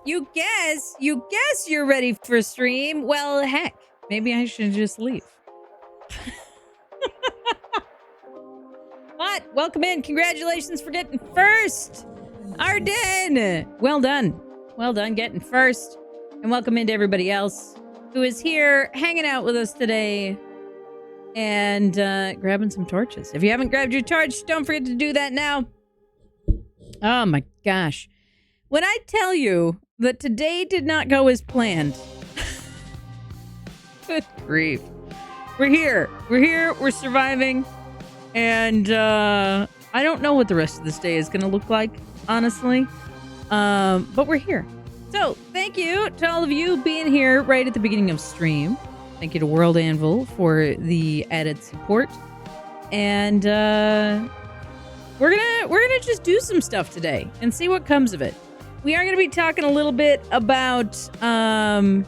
You guess you're ready for stream. Well, heck, maybe I should just leave. But welcome in. Congratulations for getting first. Arden. Well done. Well done getting first. And welcome into everybody else who is here hanging out with us today and grabbing some torches. If you haven't grabbed your torch, don't forget to do that now. Oh my gosh. When I tell you that today did not go as planned. Good grief. We're here. We're surviving. And I don't know what the rest of this day is going to look like, honestly. But we're here. So thank you to all of you being here right at the beginning of stream. Thank you to World Anvil for the added support. And we're gonna just do some stuff today and see what comes of it. We are gonna be talking a little bit about some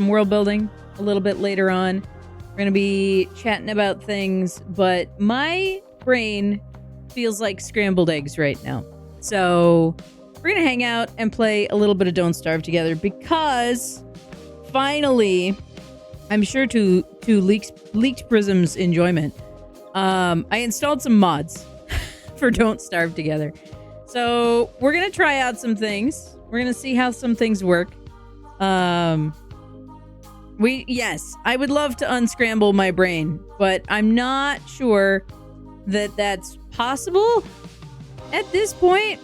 world building a little bit later on. We're gonna be chatting about things, but my brain feels like scrambled eggs right now. So we're gonna hang out and play a little bit of Don't Starve together because finally, I'm sure to Leaked Prism's enjoyment, I installed some mods for Don't Starve together. So we're gonna try out some things. We're gonna see how some things work. Yes, I would love to unscramble my brain, but I'm not sure that that's possible at this point.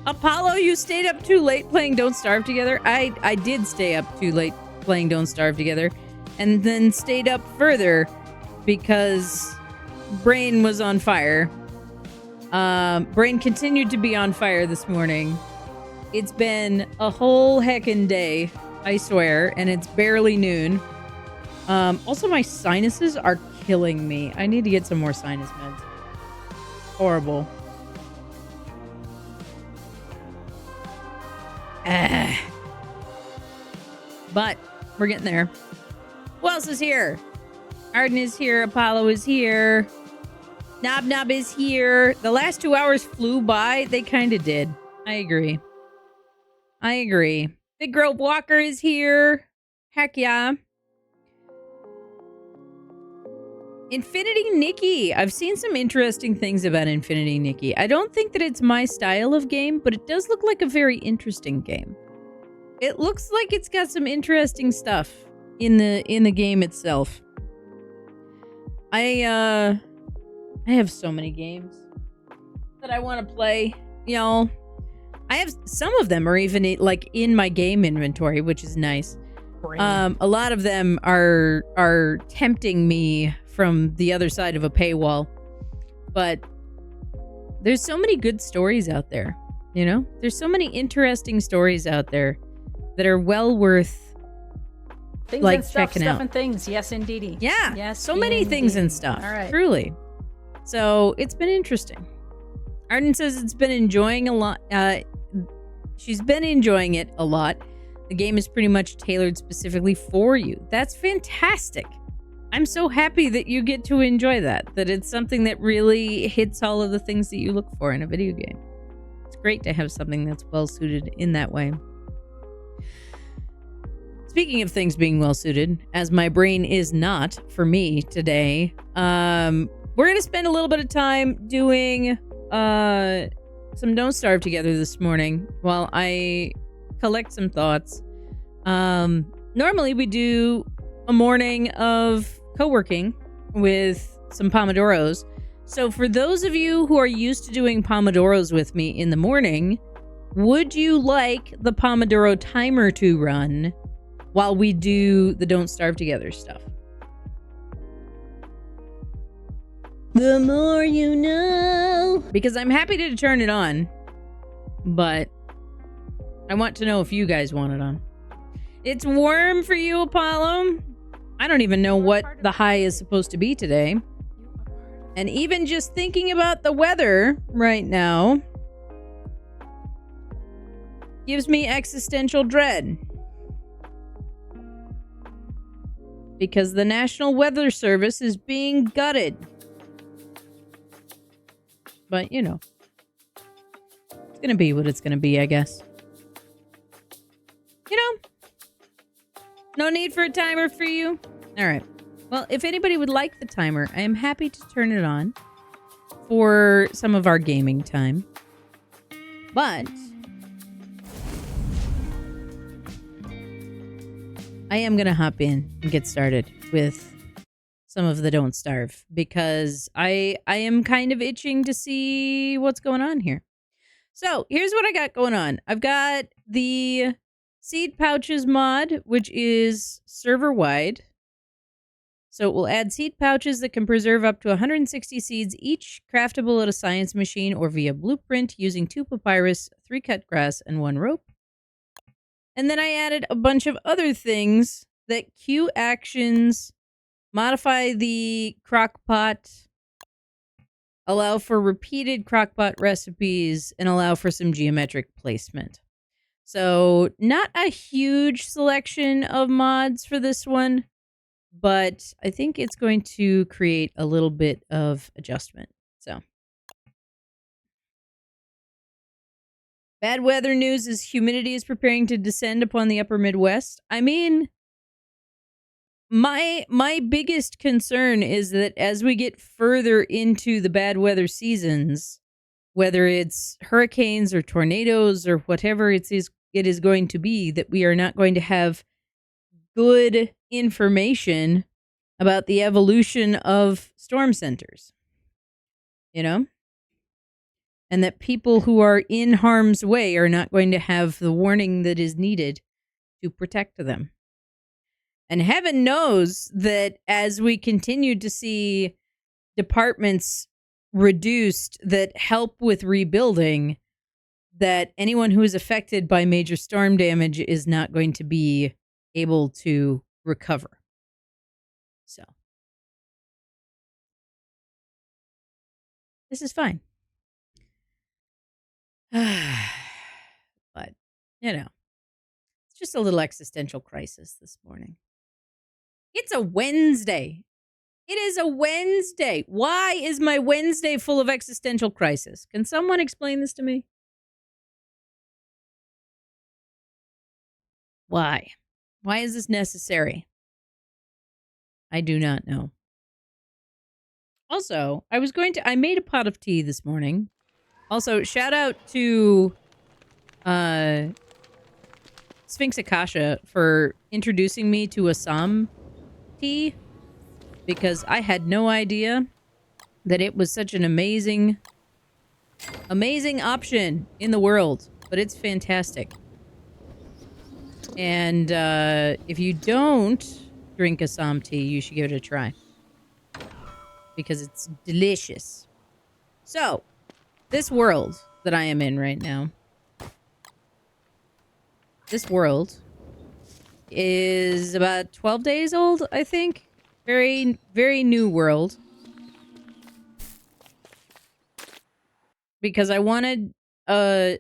Apollo, you stayed up too late playing Don't Starve together. I did stay up too late playing Don't Starve together, and then stayed up further because brain was on fire. Brain continued to be on fire this morning. It's been a whole heckin' day, I swear, and it's barely noon. Also, my sinuses are killing me. I need to get some more sinus meds. Horrible. But we're getting there. Who else is here? Arden is here. Apollo is here. Knob is here. The last 2 hours flew by. They kind of did. I agree. Big Grove Walker is here. Heck yeah. Infinity Nikki. I've seen some interesting things about Infinity Nikki. I don't think that it's my style of game, but it does look like a very interesting game. It looks like it's got some interesting stuff in the game itself. I have so many games that I want to play. You know, I have some of them are even in my game inventory, which is nice. A lot of them are tempting me from the other side of a paywall, but there's so many good stories out there. You know, there's so many interesting stories out there that are well worth things like and stuff, checking stuff out. And things, yes, indeedy. Yeah, yes, so many things and stuff. All right, truly. So it's been interesting. Arden says it's been enjoying a lot. She's been enjoying it a lot. The game is pretty much tailored specifically for you. That's fantastic. I'm so happy that you get to enjoy that. That it's something that really hits all of the things that you look for in a video game. It's great to have something that's well suited in that way. Speaking of things being well suited, as my brain is not for me today, we're going to spend a little bit of time doing some Don't Starve together this morning while I collect some thoughts. Normally we do a morning of co-working with some Pomodoros. So for those of you who are used to doing Pomodoros with me in the morning, would you like the Pomodoro timer to run while we do the Don't Starve together stuff? The more you know. Because I'm happy to turn it on, but I want to know if you guys want it on. It's warm for you, Apollo. I don't even know what the high is supposed to be today. And even just thinking about the weather right now gives me existential dread. Because the National Weather Service is being gutted. But, you know, it's going to be what it's going to be, I guess. You know, no need for a timer for you. All right. Well, if anybody would like the timer, I am happy to turn it on for some of our gaming time. But I am going to hop in and get started with some of the Don't Starve because I am kind of itching to see what's going on here. So here's what I got going on. I've got the seed pouches mod, which is server wide. So it will add seed pouches that can preserve up to 160 seeds each, craftable at a science machine or via blueprint using 2 papyrus, 3 cut grass, and 1 rope. And then I added a bunch of other things that queue actions, modify the crockpot, allow for repeated crockpot recipes, and allow for some geometric placement. So not a huge selection of mods for this one, but I think it's going to create a little bit of adjustment. So bad weather news is humidity is preparing to descend upon the upper Midwest. I mean, my biggest concern is that as we get further into the bad weather seasons, whether it's hurricanes or tornadoes or whatever it is going to be, that we are not going to have good information about the evolution of storm centers. You know? And that people who are in harm's way are not going to have the warning that is needed to protect them. And heaven knows that as we continue to see departments reduced that help with rebuilding, that anyone who is affected by major storm damage is not going to be able to recover. So this is fine. But, you know, it's just a little existential crisis this morning. It's a Wednesday. It is a Wednesday. Why is my Wednesday full of existential crisis? Can someone explain this to me? Why? Why is this necessary? I do not know. Also, I made a pot of tea this morning. Also, shout out to Sphinx Akasha for introducing me to Assam tea, because I had no idea that it was such an amazing option in the world, but it's fantastic. And if you don't drink Assam tea, you should give it a try because it's delicious. So, this world that I am in right now, this world is about 12 days old, I think. Very, very new world. Because I wanted a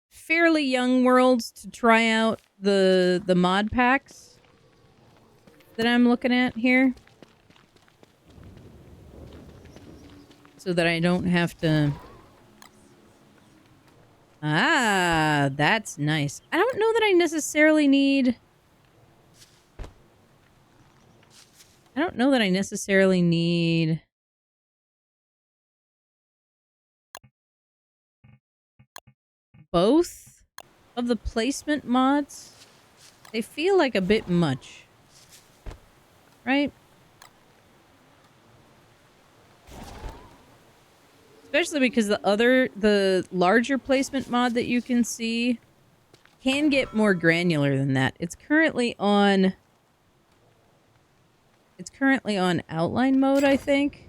fairly young world to try out the mod packs that I'm looking at here. So that I don't have to... Ah, that's nice. I don't know that I necessarily need... both of the placement mods. They feel like a bit much. Right? Especially because the larger placement mod that you can see can get more granular than that. It's currently on outline mode, I think.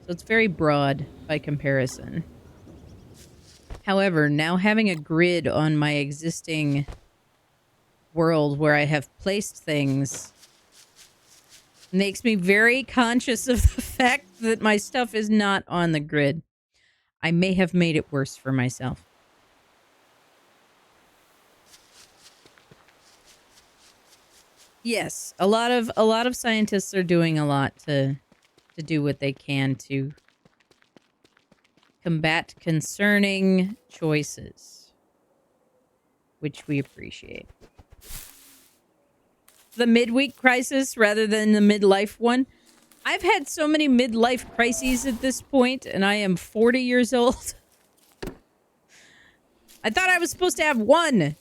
So it's very broad by comparison. However, now having a grid on my existing world where I have placed things makes me very conscious of the fact that my stuff is not on the grid. I may have made it worse for myself. Yes, a lot of scientists are doing a lot to do what they can to combat concerning choices. which we appreciate. The midweek crisis rather than the midlife one. I've had so many midlife crises at this point, and I am 40 years old. I thought I was supposed to have one.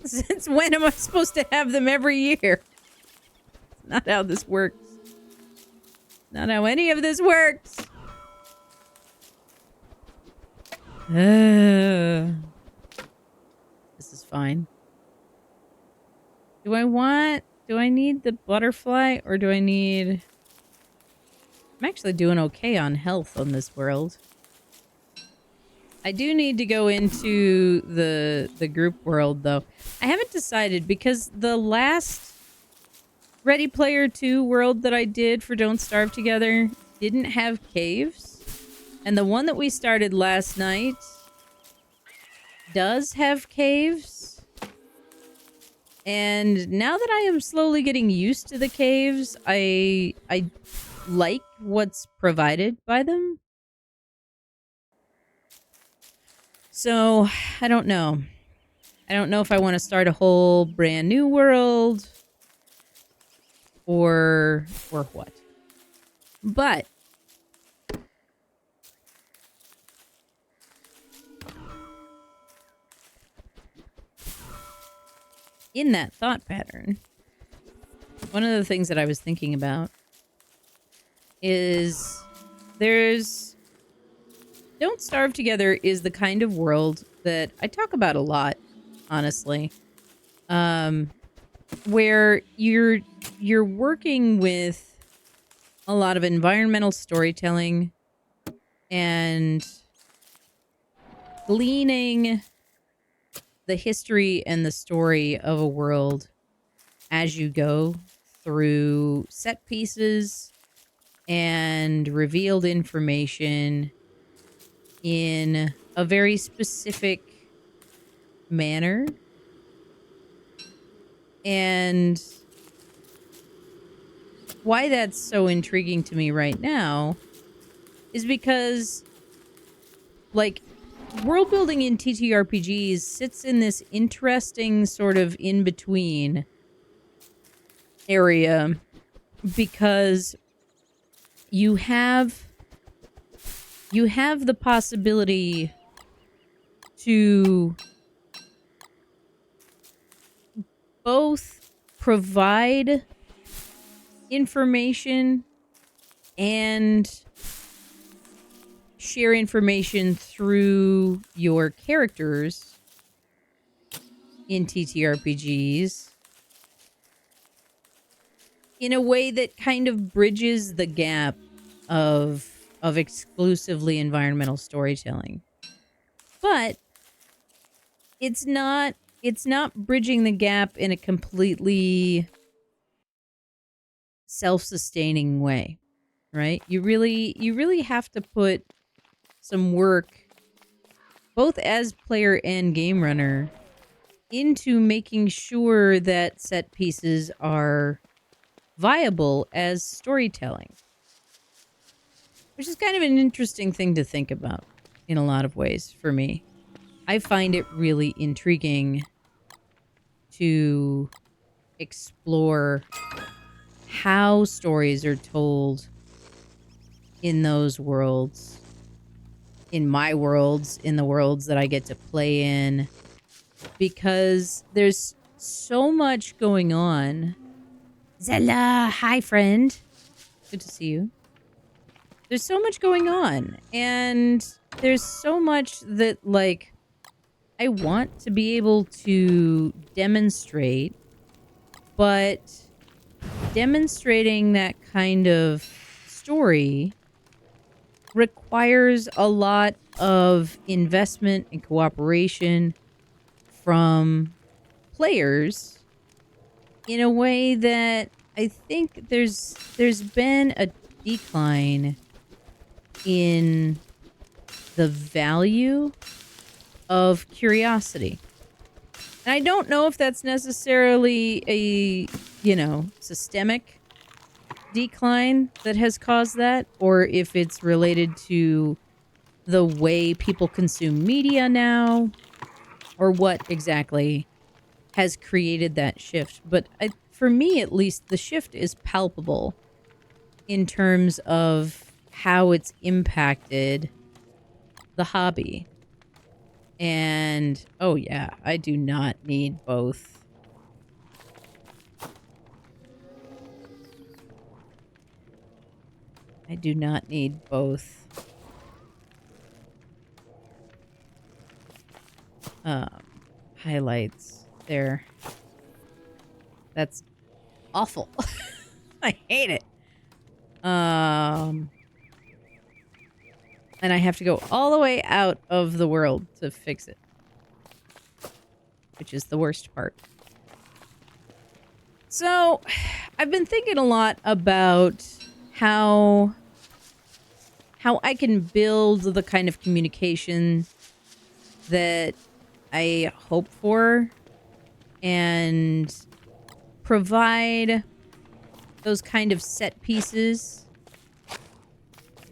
Since when am I supposed to have them every year? Not how this works. Not how any of this works. This is fine. Do I need the butterfly or do I need... I'm actually doing okay on health on this world. I do need to go into the group world though. I haven't decided because the last Ready Player 2 world that I did for Don't Starve Together didn't have caves. And the one that we started last night does have caves. And now that I am slowly getting used to the caves, I like what's provided by them. So, I don't know. I don't know if I want to start a whole brand new world or what. But in that thought pattern, one of the things that I was thinking about is Don't Starve Together is the kind of world that I talk about a lot, honestly. Where you're working with a lot of environmental storytelling and gleaning the history and the story of a world as you go through set pieces and revealed information in a very specific manner. And why that's so intriguing to me right now is because, like, world building in TTRPGs sits in this interesting sort of in-between area because you have the possibility to both provide information and share information through your characters in TTRPGs in a way that kind of bridges the gap of exclusively environmental storytelling. But it's not bridging the gap in a completely self-sustaining way, right? You really have to put some work, both as player and game runner, into making sure that set pieces are viable as storytelling. Which is kind of an interesting thing to think about in a lot of ways for me. I find it really intriguing to explore how stories are told in those worlds, in my worlds, in the worlds that I get to play in, because there's so much going on. Zella, hi friend. Good to see you. There's so much going on, and there's so much that, like, I want to be able to demonstrate, but demonstrating that kind of story requires a lot of investment and cooperation from players in a way that I think there's been a decline in the value of curiosity. And I don't know if that's necessarily a, systemic decline that has caused that, or if it's related to the way people consume media now, or what exactly has created that shift. But for me, at least, the shift is palpable in terms of how it's impacted the hobby. And, oh yeah, I do not need both. I do not need both highlights there. That's awful. I hate it. And I have to go all the way out of the world to fix it, which is the worst part. So, I've been thinking a lot about how I can build the kind of communication that I hope for and provide those kind of set pieces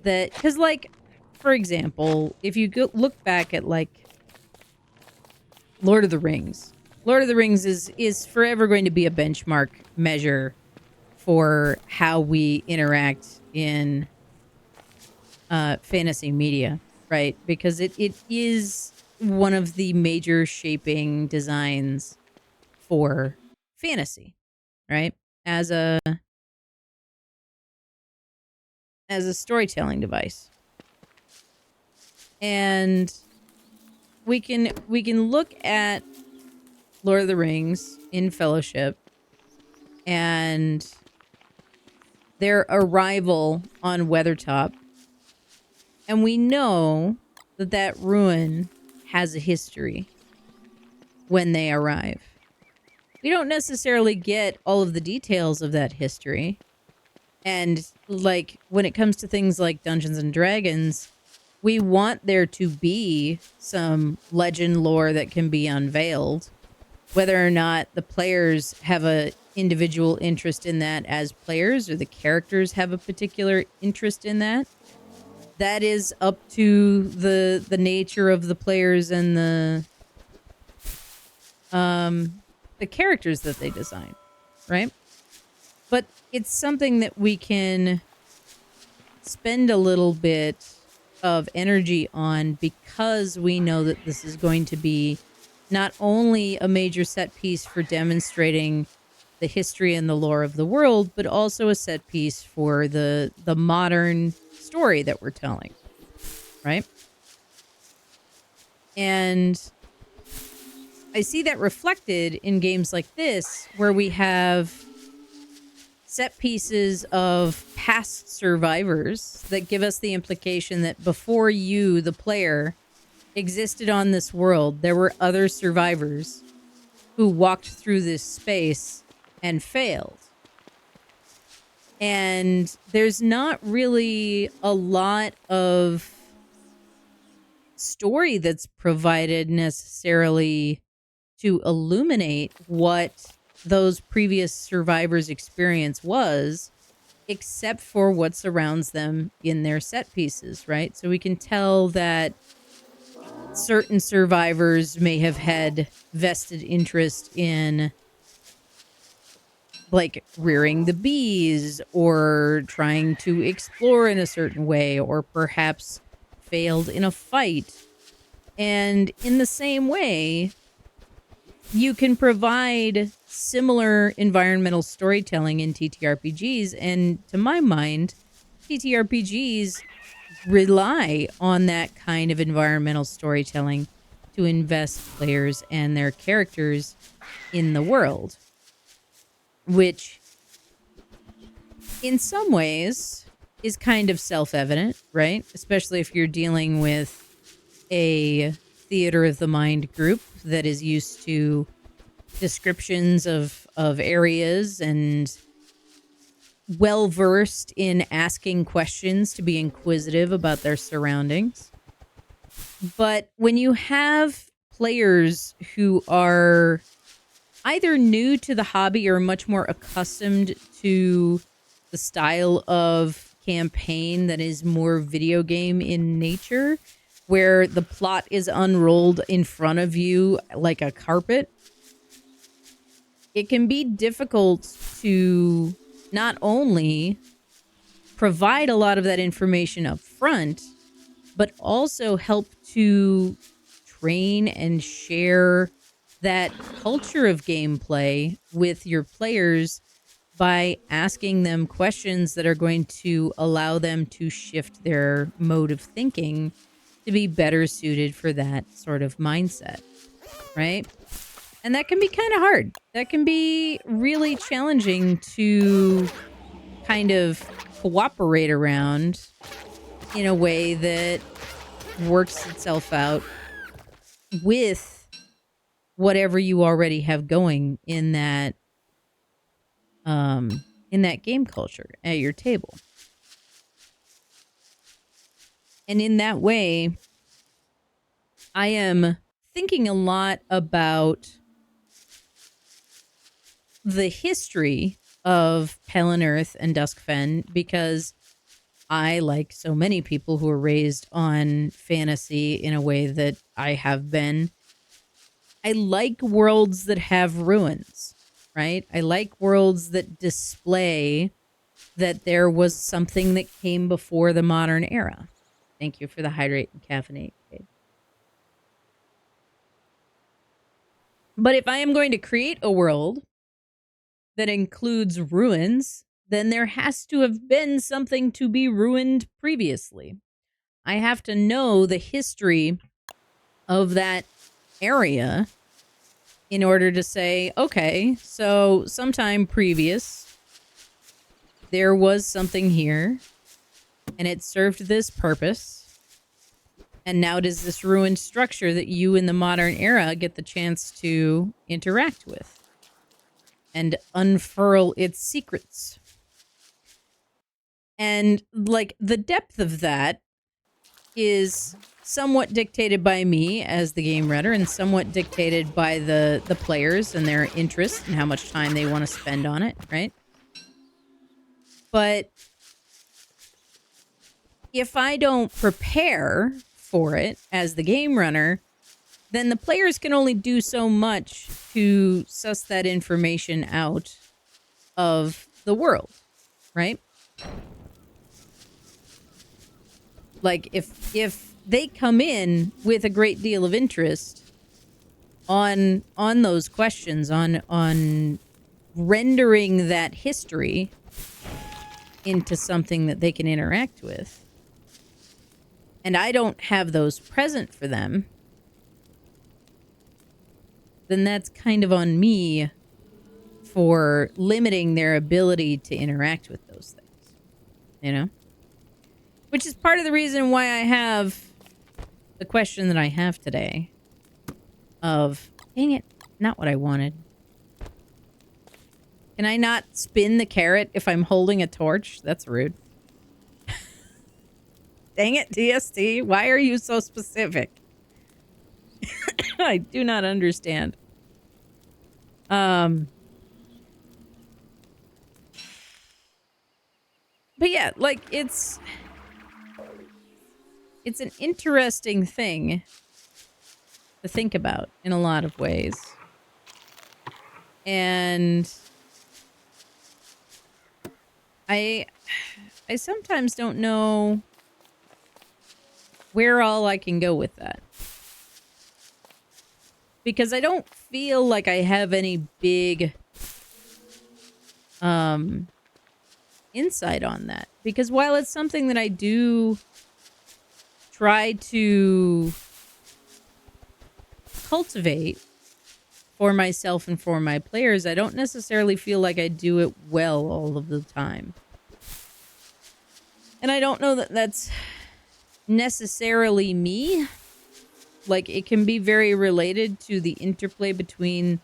that, because, like, for example, if you look back at, like, Lord of the Rings is forever going to be a benchmark measure for how we interact in fantasy media, right? Because it is one of the major shaping designs for fantasy, right? As a storytelling device. And we can look at Lord of the Rings in Fellowship and their arrival on Weathertop, and we know that ruin has a history when they arrive. We don't necessarily get all of the details of that history. And, like, when it comes to things like Dungeons and Dragons, we want there to be some legend lore that can be unveiled. Whether or not the players have a individual interest in that as players, or the characters have a particular interest in that, that is up to the nature of the players and the characters that they design, right? But it's something that we can spend a little bit of energy on, because we know that this is going to be not only a major set piece for demonstrating the history and the lore of the world, but also a set piece for the modern story that we're telling, right? And I see that reflected in games like this, where we have set pieces of past survivors that give us the implication that before you, the player, existed on this world, there were other survivors who walked through this space and failed. And there's not really a lot of story that's provided necessarily to illuminate what those previous survivors' experience was, except for what surrounds them in their set pieces, right? So we can tell that certain survivors may have had vested interest in, like, rearing the bees, or trying to explore in a certain way, or perhaps failed in a fight. And in the same way, you can provide similar environmental storytelling in TTRPGs, and to my mind, TTRPGs rely on that kind of environmental storytelling to invest players and their characters in the world, which in some ways is kind of self-evident, right? Especially if you're dealing with a theater of the mind group that is used to descriptions of areas and well-versed in asking questions to be inquisitive about their surroundings. But when you have players who are either new to the hobby or much more accustomed to the style of campaign that is more video game in nature, where the plot is unrolled in front of you like a carpet, it can be difficult to not only provide a lot of that information up front, but also help to train and share that culture of gameplay with your players by asking them questions that are going to allow them to shift their mode of thinking to be better suited for that sort of mindset, right? And that can be kind of hard. That can be really challenging to kind of cooperate around in a way that works itself out with whatever you already have going in that game culture at your table. And in that way, I am thinking a lot about the history of Pelin Earth and Duskfen, because I, like so many people who are raised on fantasy in a way that I have been, I like worlds that have ruins, right? I like worlds that display that there was something that came before the modern era. Thank you for the hydrate and caffeinate, Kate. But if I am going to create a world that includes ruins, then there has to have been something to be ruined previously. I have to know the history of that area in order to say, okay, so sometime previous, there was something here, and it served this purpose. And now does this ruined structure that you in the modern era get the chance to interact with and unfurl its secrets. And like the depth of that is somewhat dictated by me as the game runner and somewhat dictated by the players and their interest and how much time they want to spend on it, right? But if I don't prepare for it as the game runner, then the players can only do so much to suss that information out of the world, right? Like if they come in with a great deal of interest on those questions, on rendering that history into something that they can interact with, and I don't have those present for them, then that's kind of on me for limiting their ability to interact with those things, you know? Which is part of the reason why I have the question that I have today of, dang it, not what I wanted. Can I not spin the carrot if I'm holding a torch? That's rude. Dang it, DST, why are you so specific? I do not understand. But yeah, like it's an interesting thing to think about in a lot of ways. And I sometimes don't know where all I can go with that. Because I don't feel like I have any big insight on that. Because while it's something that I do try to cultivate for myself and for my players, I don't necessarily feel like I do it well all of the time. And I don't know that that's necessarily me. Like, it can be very related to the interplay between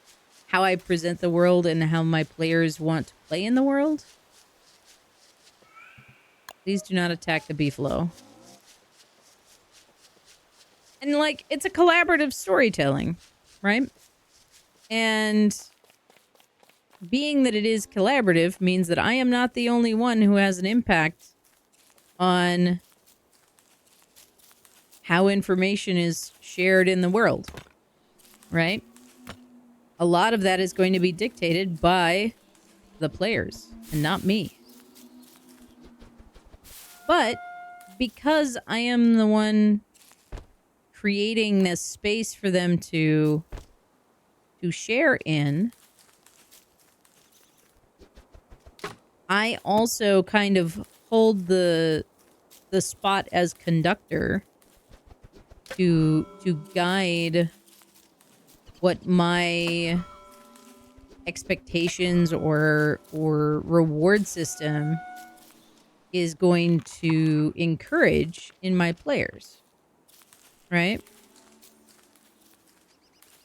how I present the world and how my players want to play in the world. Please do not attack the beefalo. And, like, it's a collaborative storytelling, right? And being that it is collaborative means that I am not the only one who has an impact on how information is shared in the world, right? A lot of that is going to be dictated by the players and not me. But because I am the one creating this space for them to share in, I also kind of hold the spot as conductor to guide what my expectations or reward system is going to encourage in my players, right?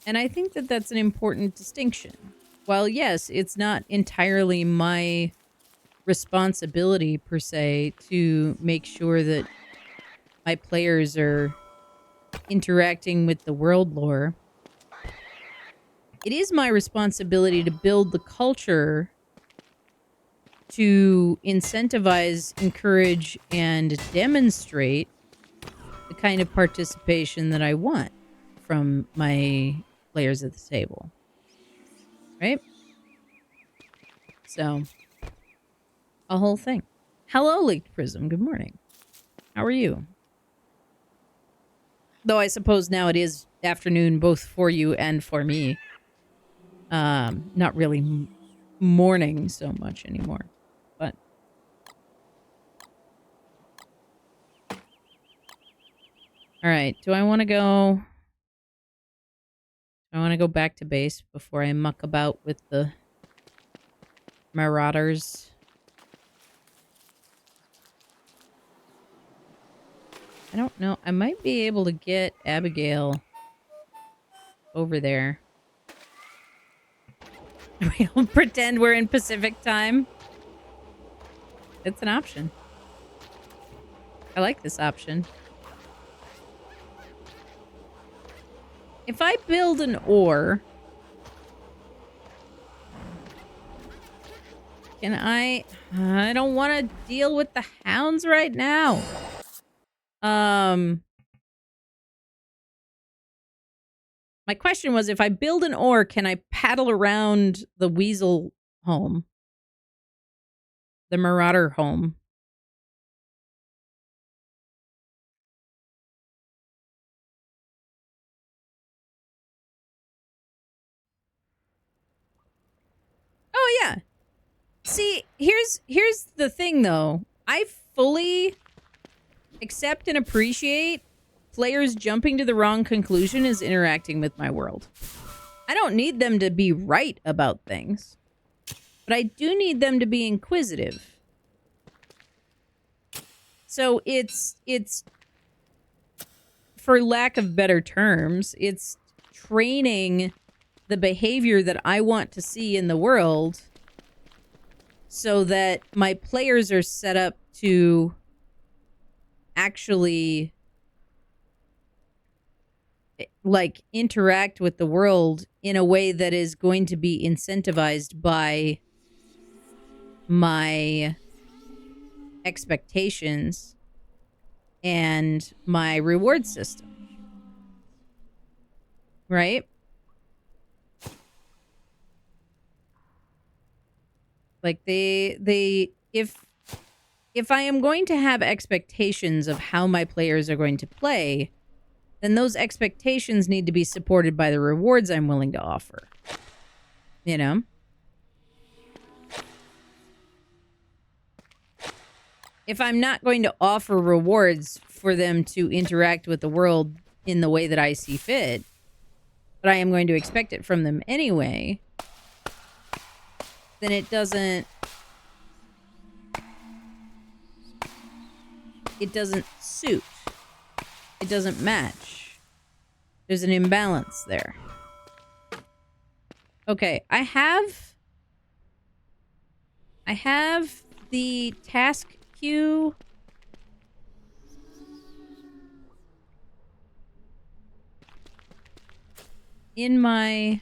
And I think that that's an important distinction. While yes, it's not entirely my responsibility per se to make sure that my players are interacting with the world lore, it is my responsibility to build the culture to incentivize, encourage, and demonstrate the kind of participation that I want from my players at the table. Right? So, a whole thing. Hello, Leaked Prism. Good morning. How are you? Though I suppose now it is afternoon both for you and for me. Not really morning so much anymore. But all right, do I want to go back to base before I muck about with the marauders? I don't know. I might be able to get Abigail over there. We'll pretend we're in Pacific time. It's an option. I like this option. If I build an ore, can I don't want to deal with the hounds right now. My question was, if I build an ore, can I paddle around the weasel home? The marauder home? Oh, yeah. See, here's the thing, though. I fully accept and appreciate players jumping to the wrong conclusion as interacting with my world. I don't need them to be right about things, but I do need them to be inquisitive. So it's for lack of better terms, it's training the behavior that I want to see in the world so that my players are set up to actually like interact with the world in a way that is going to be incentivized by my expectations and my reward system. Right? Like if I am going to have expectations of how my players are going to play, then those expectations need to be supported by the rewards I'm willing to offer. You know? If I'm not going to offer rewards for them to interact with the world in the way that I see fit, but I am going to expect it from them anyway, then it doesn't suit. It doesn't match. There's an imbalance there. Okay, I have the task queue in my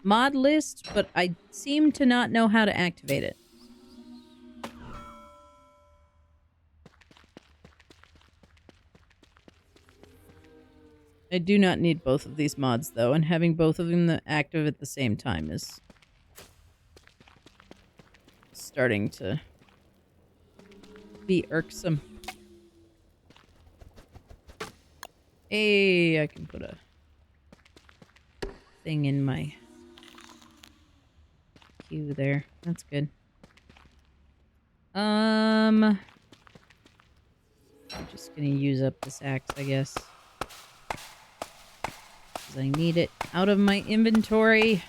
mod list, but I seem to not know how to activate it. I do not need both of these mods, though, and having both of them active at the same time is starting to be irksome. Hey, I can put a thing in my queue there. That's good. I'm just gonna use up this axe, I guess. Because I need it out of my inventory.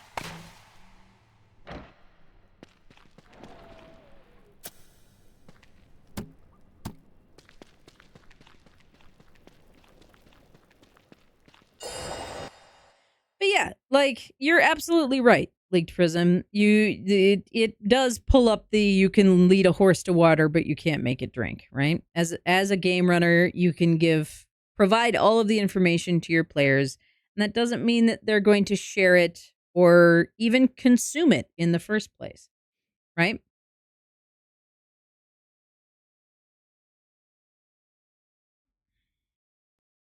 But yeah, like, you're absolutely right, Leaked Prism. It does pull up the you can lead a horse to water, but you can't make it drink, right? As a game runner, you can provide all of the information to your players, and that doesn't mean that they're going to share it or even consume it in the first place, right?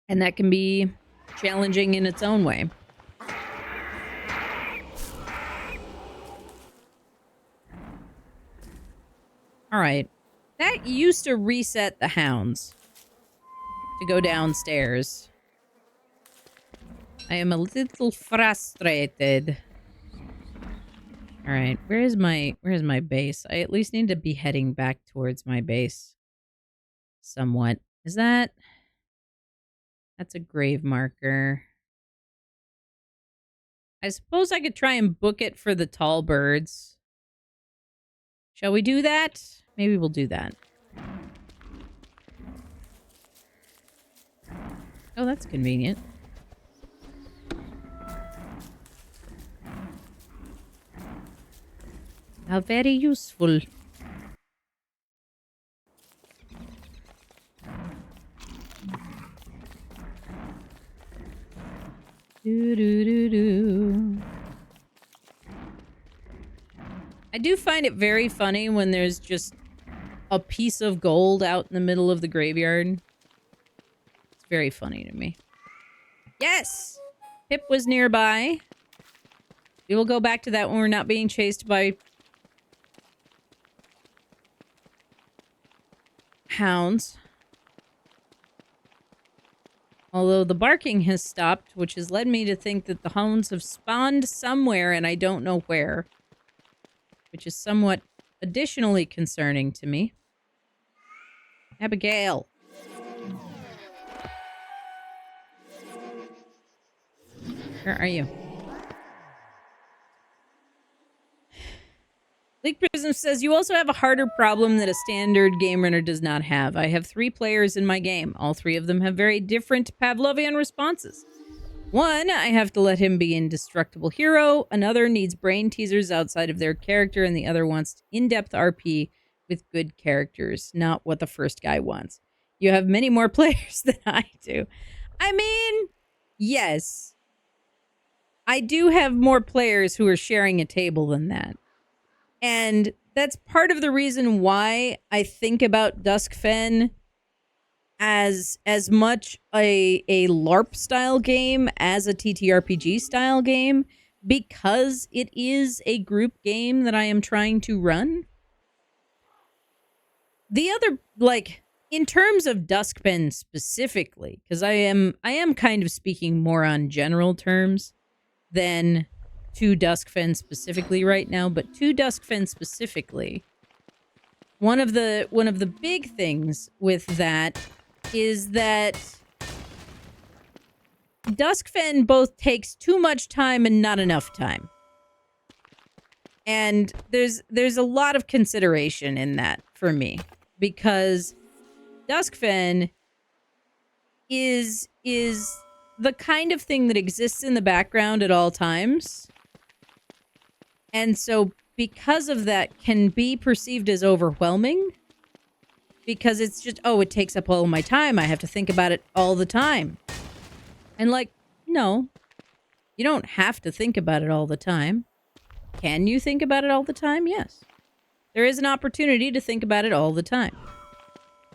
And that can be challenging in its own way. All right. That used to reset the hounds to go downstairs. I am a little frustrated. All right. Where's my base? I at least need to be heading back towards my base somewhat. Is that... That's a grave marker. I suppose I could try and book it for the tall birds. Shall we do that? Maybe we'll do that. Oh, that's convenient. How very useful. Do. I do find it very funny when there's just a piece of gold out in the middle of the graveyard. It's very funny to me. Yes! Pip was nearby. We will go back to that when we're not being chased by hounds. Although the barking has stopped, which has led me to think that the hounds have spawned somewhere and I don't know where. Which is somewhat additionally concerning to me. Abigail. Where are you? League Prism says, you also have a harder problem that a standard game runner does not have. I have 3 players in my game. All 3 of them have very different Pavlovian responses. One, I have to let him be indestructible hero. Another needs brain teasers outside of their character. And the other wants in-depth RP with good characters. Not what the first guy wants. You have many more players than I do. I mean, yes. I do have more players who are sharing a table than that. And that's part of the reason why I think about Duskfen as much a LARP style game as a TTRPG style game, because it is a group game that I am trying to run. The other, like, in terms of Duskfen specifically, because I am kind of speaking more on general terms than to Duskfen specifically right now, but to Duskfen specifically, one of the big things with that is that Duskfen both takes too much time and not enough time. And there's a lot of consideration in that for me, because Duskfen is the kind of thing that exists in the background at all times. And so because of that can be perceived as overwhelming, because it's just, oh, it takes up all my time. I have to think about it all the time. And like, no, you don't have to think about it all the time. Can you think about it all the time? Yes. There is an opportunity to think about it all the time.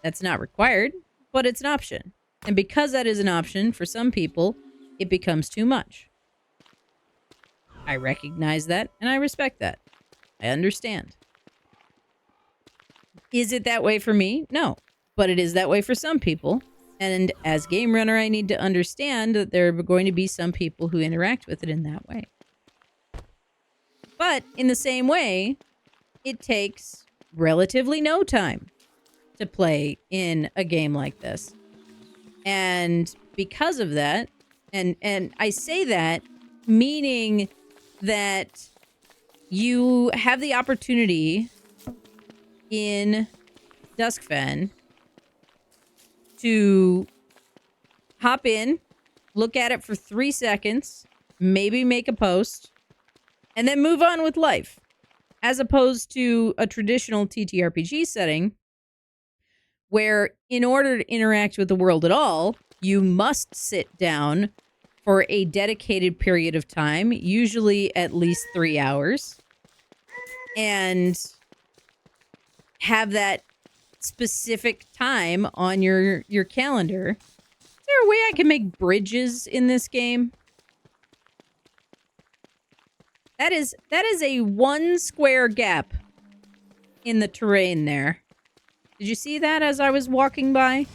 That's not required, but it's an option. And because that is an option for some people, it becomes too much. I recognize that and I respect that. I understand. Is it that way for me? No. But it is that way for some people. And as game runner, I need to understand that there are going to be some people who interact with it in that way. But in the same way, it takes relatively no time to play in a game like this. And because of that, and I say that meaning that you have the opportunity in Duskfen to hop in, look at it for 3 seconds, maybe make a post, and then move on with life. As opposed to a traditional TTRPG setting, where in order to interact with the world at all, you must sit down for a dedicated period of time, usually at least 3 hours, and have that specific time on your calendar. Is there a way I can make bridges in this game? That is a 1 square gap in the terrain there. Did you see that as I was walking by,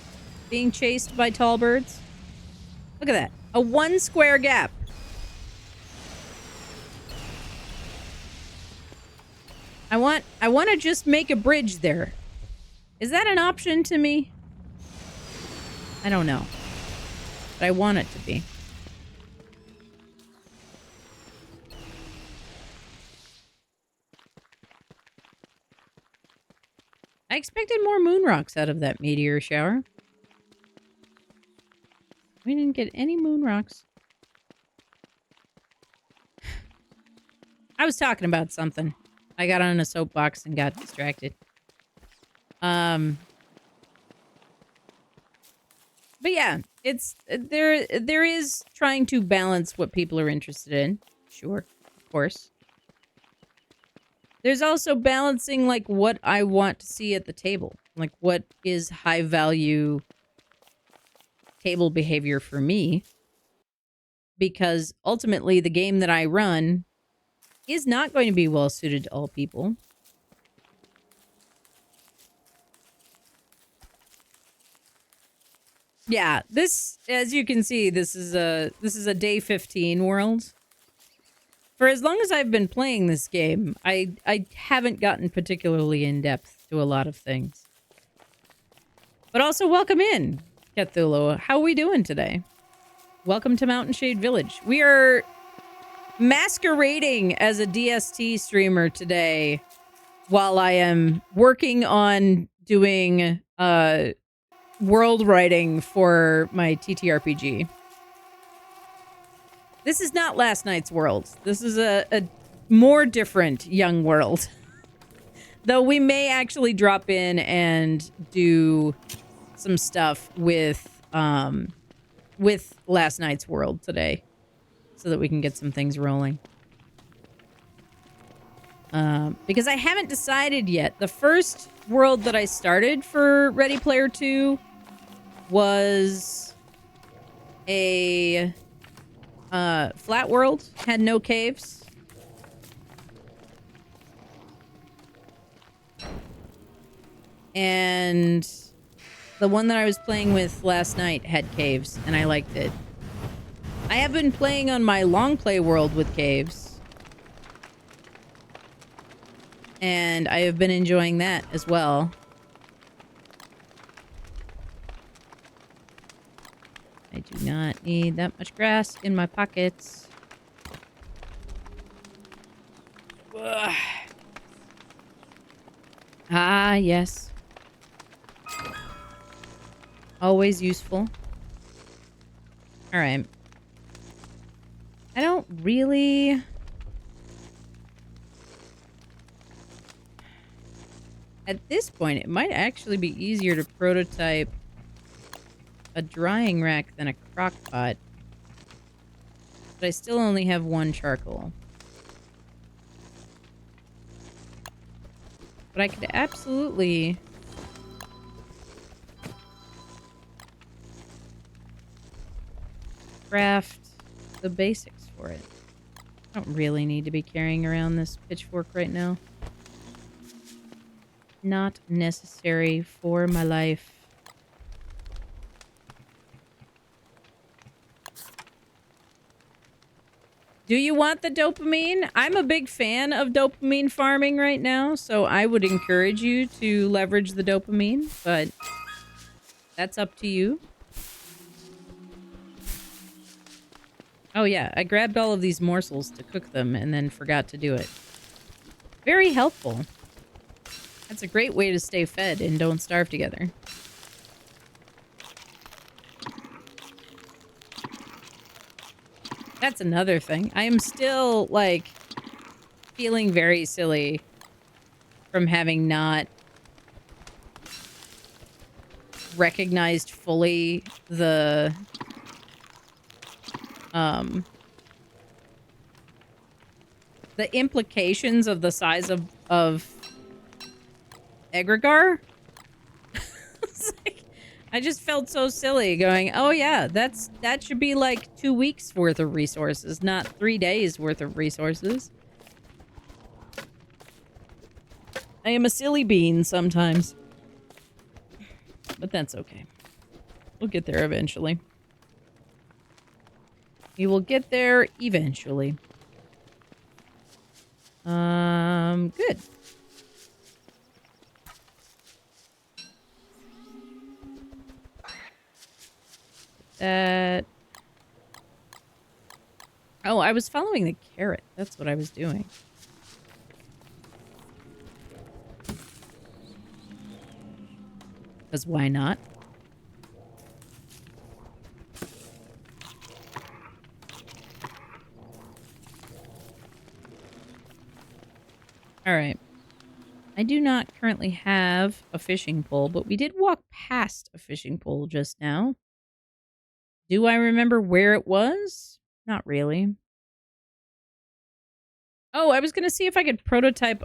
being chased by tall birds? Look at that. A 1 square gap. I want to just make a bridge there. Is that an option to me? I don't know. But I want it to be. I expected more moon rocks out of that meteor shower. We didn't get any moon rocks. I was talking about something. I got on a soapbox and got distracted. But yeah, it's there is trying to balance what people are interested in. Sure, of course. There's also balancing like what I want to see at the table. Like what is high value table behavior for me. Because ultimately the game that I run is not going to be well suited to all people. Yeah, this, as you can see, this is a day 15 world. For as long as I've been playing this game, I haven't gotten particularly in depth to a lot of things. But also welcome in, Cthulhu. How are we doing today? Welcome to Mountain Shade Village. We are masquerading as a DST streamer today while I am working on doing world writing for my TTRPG. This is not last night's world. This is a more different young world. Though we may actually drop in and do some stuff with last night's world today, so that we can get some things rolling. Because I haven't decided yet. The first world that I started for Ready Player 2 was a flat world, had no caves. And the one that I was playing with last night had caves, and I liked it. I have been playing on my long play world with caves. And I have been enjoying that as well. I do not need that much grass in my pockets. Ugh. Ah, yes. Always useful. Alright. I don't really... At this point, it might actually be easier to prototype a drying rack than a crock pot. But I still only have 1 charcoal. But I could absolutely... craft the basics for it. I don't really need to be carrying around this pitchfork right now. Not necessary for my life. Do you want the dopamine? I'm a big fan of dopamine farming right now, so I would encourage you to leverage the dopamine, but that's up to you. Oh yeah, I grabbed all of these morsels to cook them and then forgot to do it. Very helpful. That's a great way to stay fed and don't starve together. That's another thing. I am still, like, feeling very silly from having not recognized fully the implications of the size of egregore. Like, I just felt so silly going, oh yeah, that should be like 2 weeks worth of resources, not 3 days worth of resources. I am a silly bean sometimes. But that's okay. We'll get there eventually. We will get there eventually. Good. That... Oh, I was following the carrot. That's what I was doing. Because why not? Alright. I do not currently have a fishing pole, but we did walk past a fishing pole just now. Do I remember where it was? Not really. Oh, I was going to see if I could prototype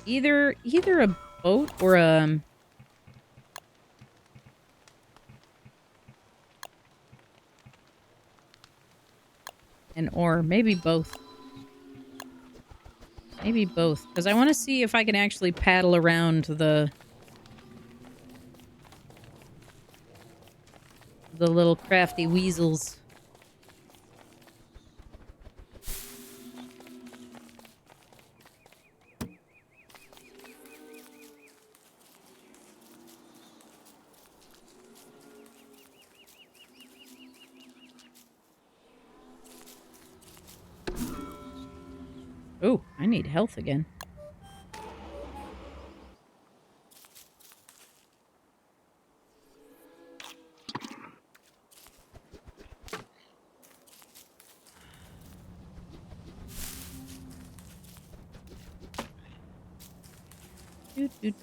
either a boat or an oar. Maybe both. Maybe both. Because I want to see if I can actually paddle around the little crafty weasels. Oh, I need health again.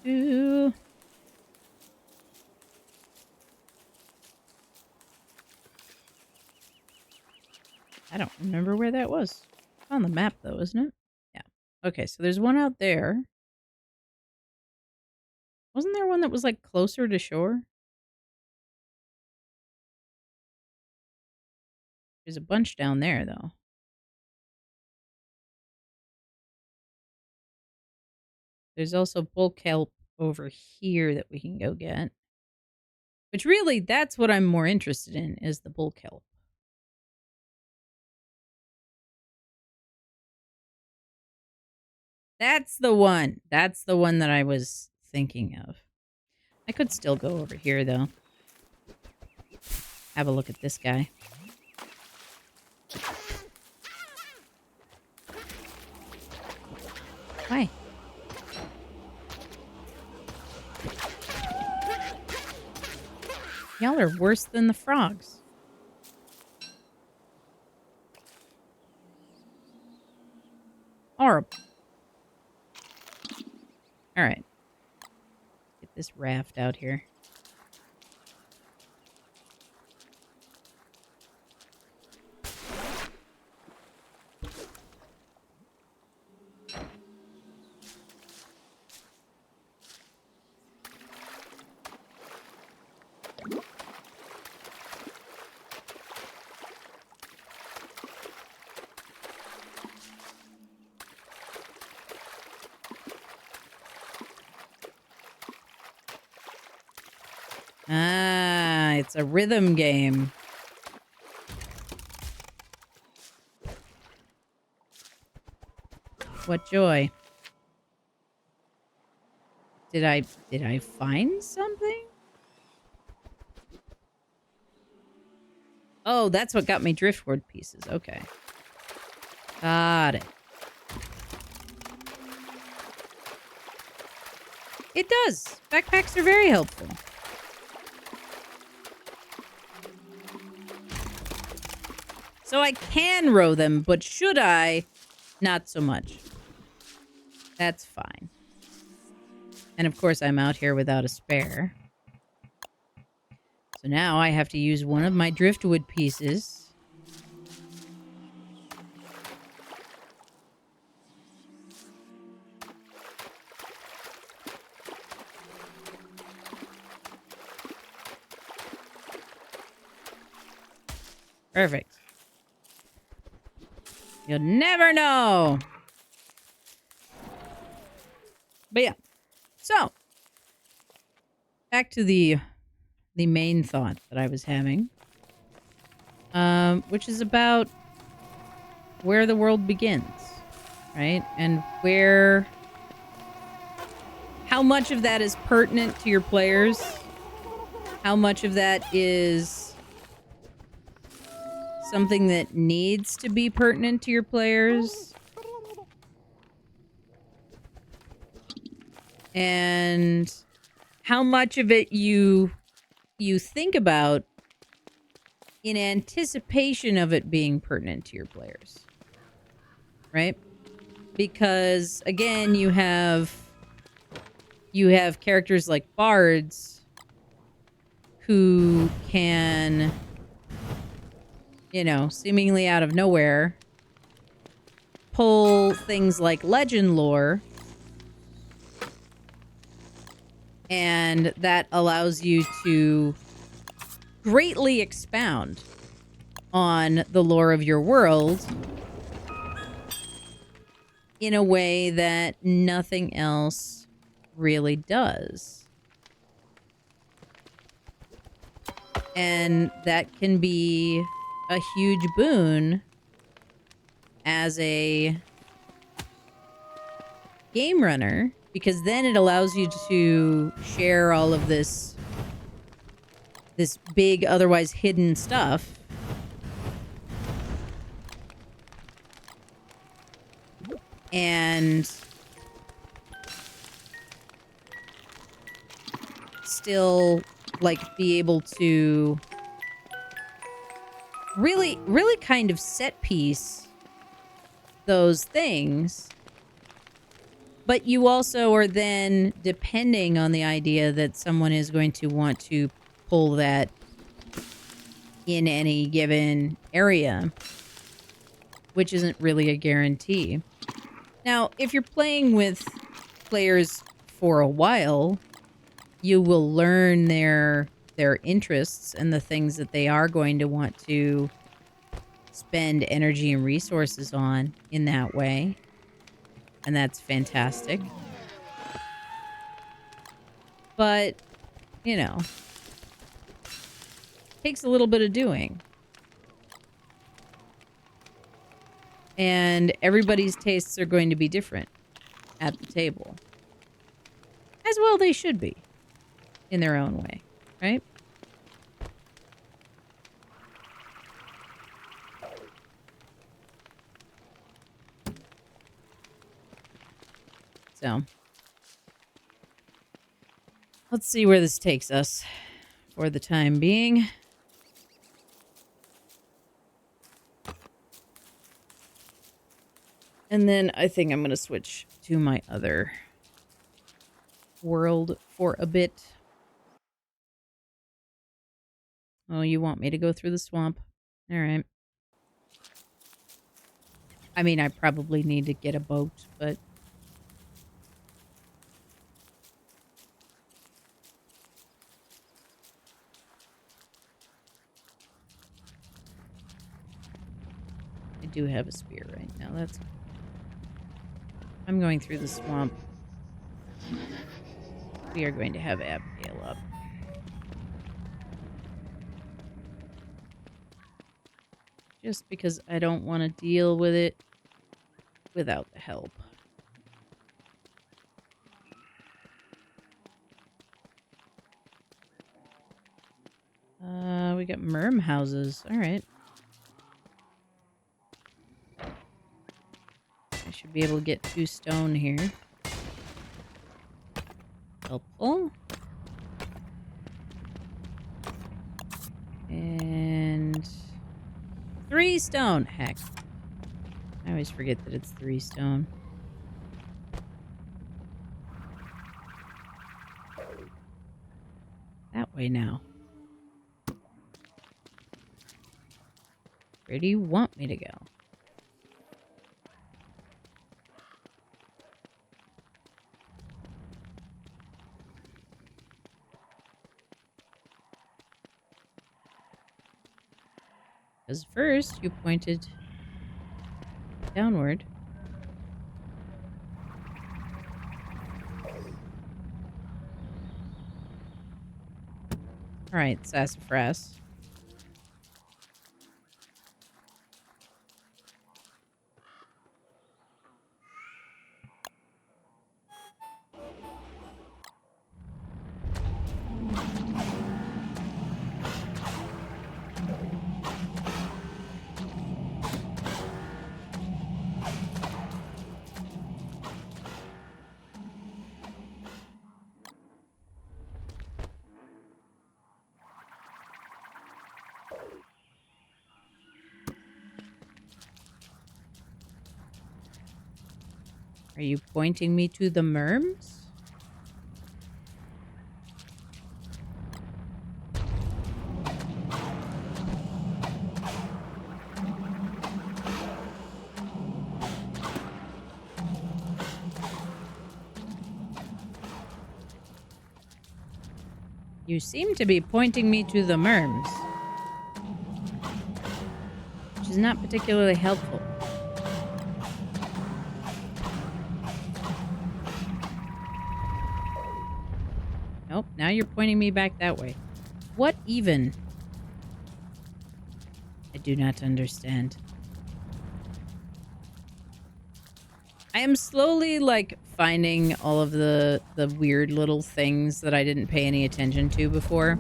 Do. I don't remember where that was. It's on the map, though, isn't it? Yeah. Okay, so there's one out there. Wasn't there one that was, like, closer to shore? There's a bunch down there, though. There's also bulk kelp over here that we can go get. Which really, that's what I'm more interested in, is the bulk kelp. That's the one. That's the one that I was thinking of. I could still go over here, though. Have a look at this guy. Hi. Y'all are worse than the frogs. Horrible. Alright. Get this raft out here. Ah, it's a rhythm game. What joy. Did I find something? Oh, that's what got me driftwood pieces. Okay. Got it. It does. Backpacks are very helpful. So I can row them, but should I? Not so much. That's fine. And of course, I'm out here without a spare. So now I have to use one of my driftwood pieces. Perfect. You'll never know. But yeah. So, back to the main thought that I was having. Which is about where the world begins, right? And how much of that is pertinent to your players? How much of that is something that needs to be pertinent to your players? And how much of it you think about in anticipation of it being pertinent to your players, right? Because again, you have characters like bards who can, seemingly out of nowhere, pull things like legend lore, and that allows you to greatly expound on the lore of your world in a way that nothing else really does. And that can be a huge boon as a game runner, because then it allows you to share all of this big, otherwise hidden stuff. And still, be able to really kind of set piece those things. But you also are then depending on the idea that someone is going to want to pull that in any given area, which isn't really a guarantee. Now, if you're playing with players for a while, you will learn their interests and the things that they are going to want to spend energy and resources on in that way. And that's fantastic. But, takes a little bit of doing. And everybody's tastes are going to be different at the table. As well they should be, in their own way, right? So, let's see where this takes us for the time being. And then I think I'm going to switch to my other world for a bit. Oh, you want me to go through the swamp? All right. I mean, I probably need to get a boat, but... I do have a spear right now. That's... I'm going through the swamp. We are going to have Abigail up. Just because I don't want to deal with it without the help. We got merm houses. All right. I should be able to get 2 stone here. Helpful. And 3 stone. Heck. I always forget that it's 3 stone. That way now. Where do you want me to go? Because first you pointed downward. Alright, sassafras. Are you pointing me to the merms? You seem to be pointing me to the merms, which is not particularly helpful. Nope, now you're pointing me back that way. What even? I do not understand. I am slowly, like, finding all of the weird little things that I didn't pay any attention to before.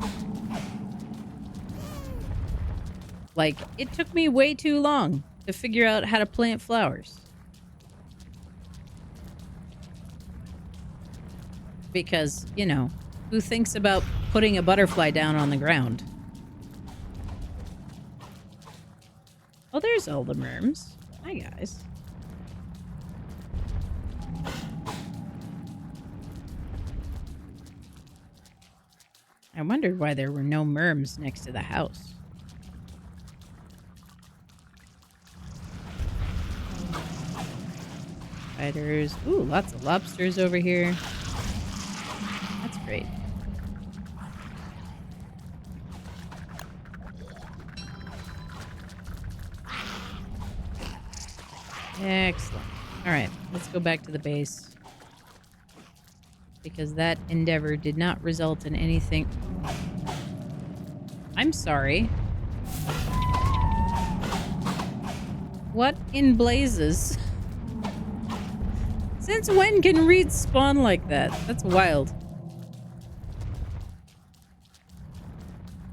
Like, it took me way too long to figure out how to plant flowers. Because, you know, who thinks about putting a butterfly down on the ground? Oh, there's all the merms. Hi, guys. I wondered why there were no merms next to the house. Spiders. Ooh, lots of lobsters over here. That's great. Excellent. All right, let's go back to the base. Because that endeavor did not result in anything. I'm sorry. What in blazes? Since when can reeds spawn like that? That's wild.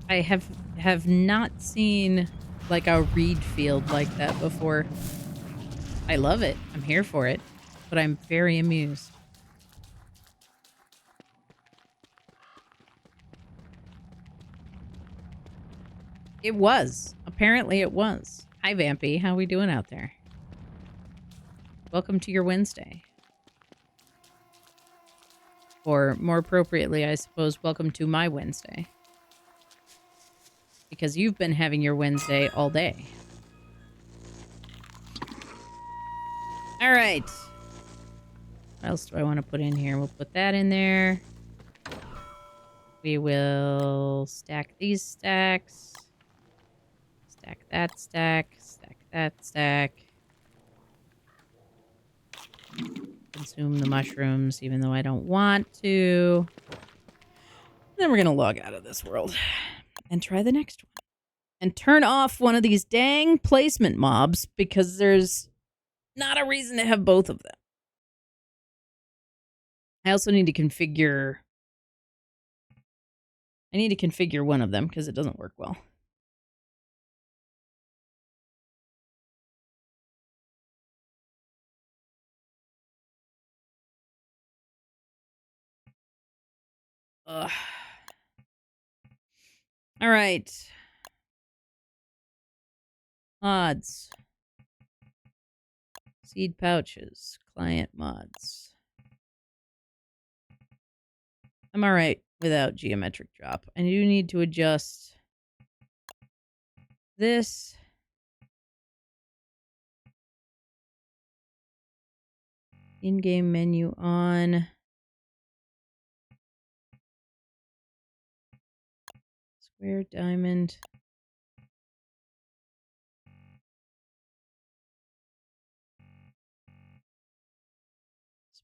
I have not seen like a reed field like that before. I love it. I'm here for it. But I'm very amused. It was. Apparently it was. Hi, Vampy. How we doing out there? Welcome to your Wednesday. Or more appropriately, I suppose, welcome to my Wednesday. Because you've been having your Wednesday all day. All right. What else do I want to put in here? We'll put that in there. We will stack these stacks. Stack that stack. Stack that stack. Consume the mushrooms, even though I don't want to. Then we're going to log out of this world and try the next one. and turn off one of these dang placement mobs because there's not a reason to have both of them. I also need to configure... I need to configure one of them because it doesn't work well. Ugh. All right. Mods. Seed pouches. Client mods. I'm all right without geometric drop. I do need to adjust this. In-game menu on. Square, diamond.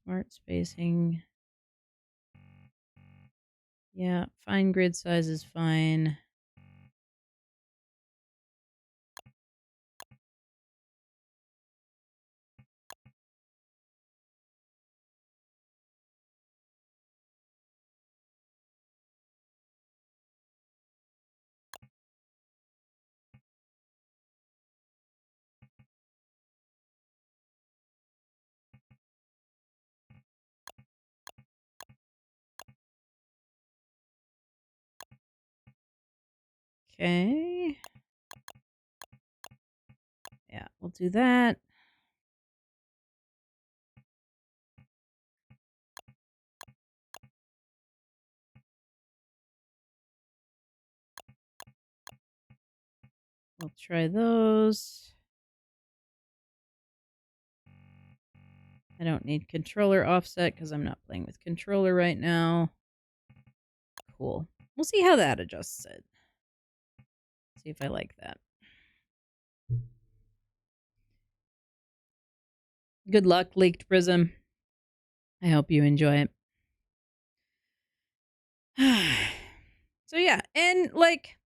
Smart spacing. Yeah, fine grid size is fine. Okay. Yeah, we'll do that. We'll try those. I don't need controller offset because I'm not playing with controller right now. Cool. We'll see how that adjusts it. See if I like that. Good luck, Leaked Prism. I hope you enjoy it. So yeah, and like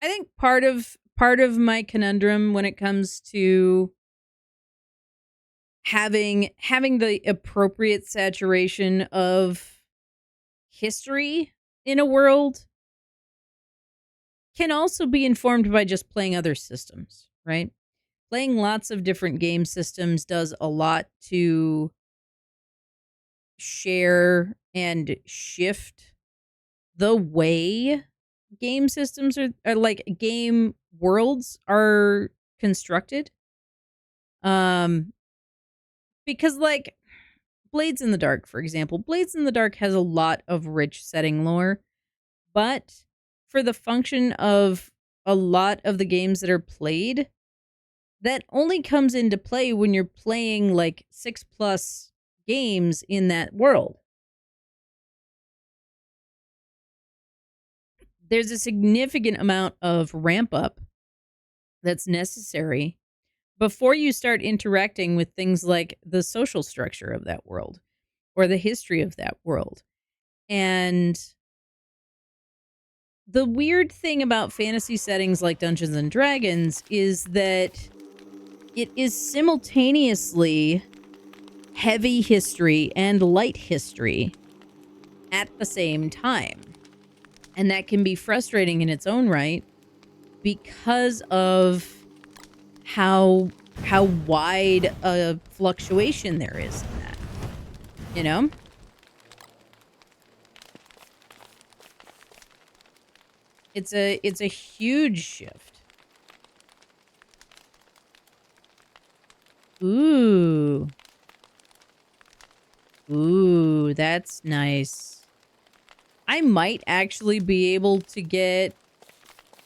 I think part of my conundrum when it comes to having the appropriate saturation of history in a world can also be informed by just playing other systems, right? Playing lots of different game systems does a lot to share and shift the way game systems are like game worlds are constructed. Because like Blades in the Dark, for example, Blades in the Dark has a lot of rich setting lore, but for the function of a lot of the games that are played, that only comes into play when you're playing like 6+ games in that world. There's a significant amount of ramp up that's necessary before you start interacting with things like the social structure of that world or the history of that world. And the weird thing about fantasy settings like Dungeons and Dragons is that it is simultaneously heavy history and light history at the same time. And that can be frustrating in its own right because of how wide a fluctuation there is in that. You know? It's a huge shift. Ooh. Ooh, that's nice. I might actually be able to get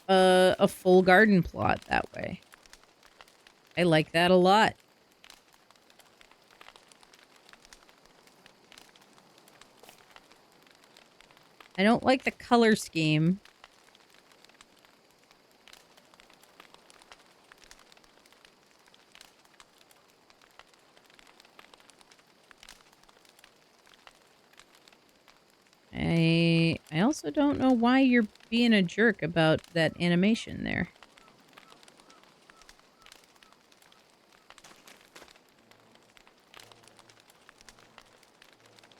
a full garden plot that way. I like that a lot. I don't like the color scheme. I also don't know why you're being a jerk about that animation there.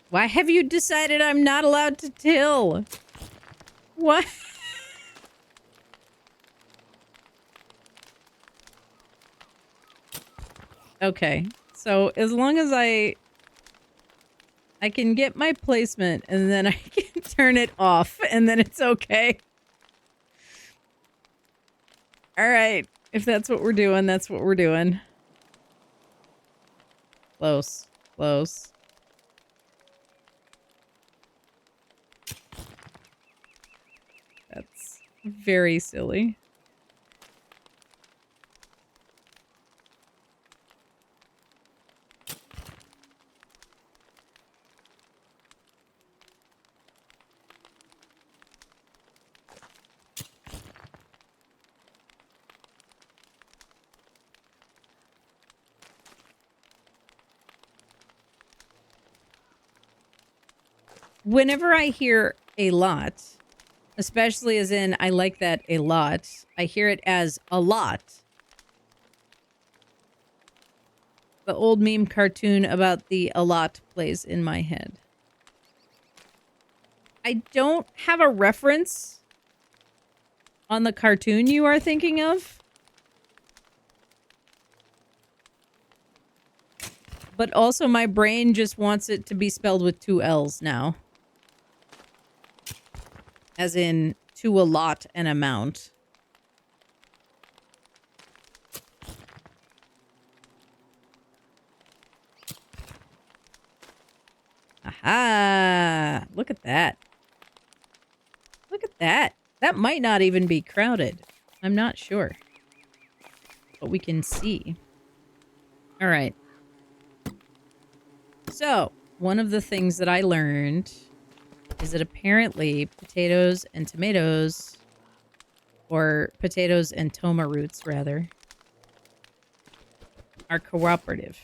Why have you decided I'm not allowed to till? What? Okay. So as long as I can get my placement and then I can turn it off and then it's okay. All right. If that's what we're doing, that's what we're doing. Close. Close. That's very silly. Whenever I hear a lot, especially as in I like that a lot, I hear it as a lot. The old meme cartoon about the a lot plays in my head. I don't have a reference on the cartoon you are thinking of. But also my brain just wants it to be spelled with 2 L's now. As in, to a lot and amount. Aha! Look at that. Look at that. That might not even be crowded. I'm not sure. But we can see. All right. So, one of the things that I learned is that apparently potatoes and tomatoes, or potatoes and toma roots, rather, are cooperative.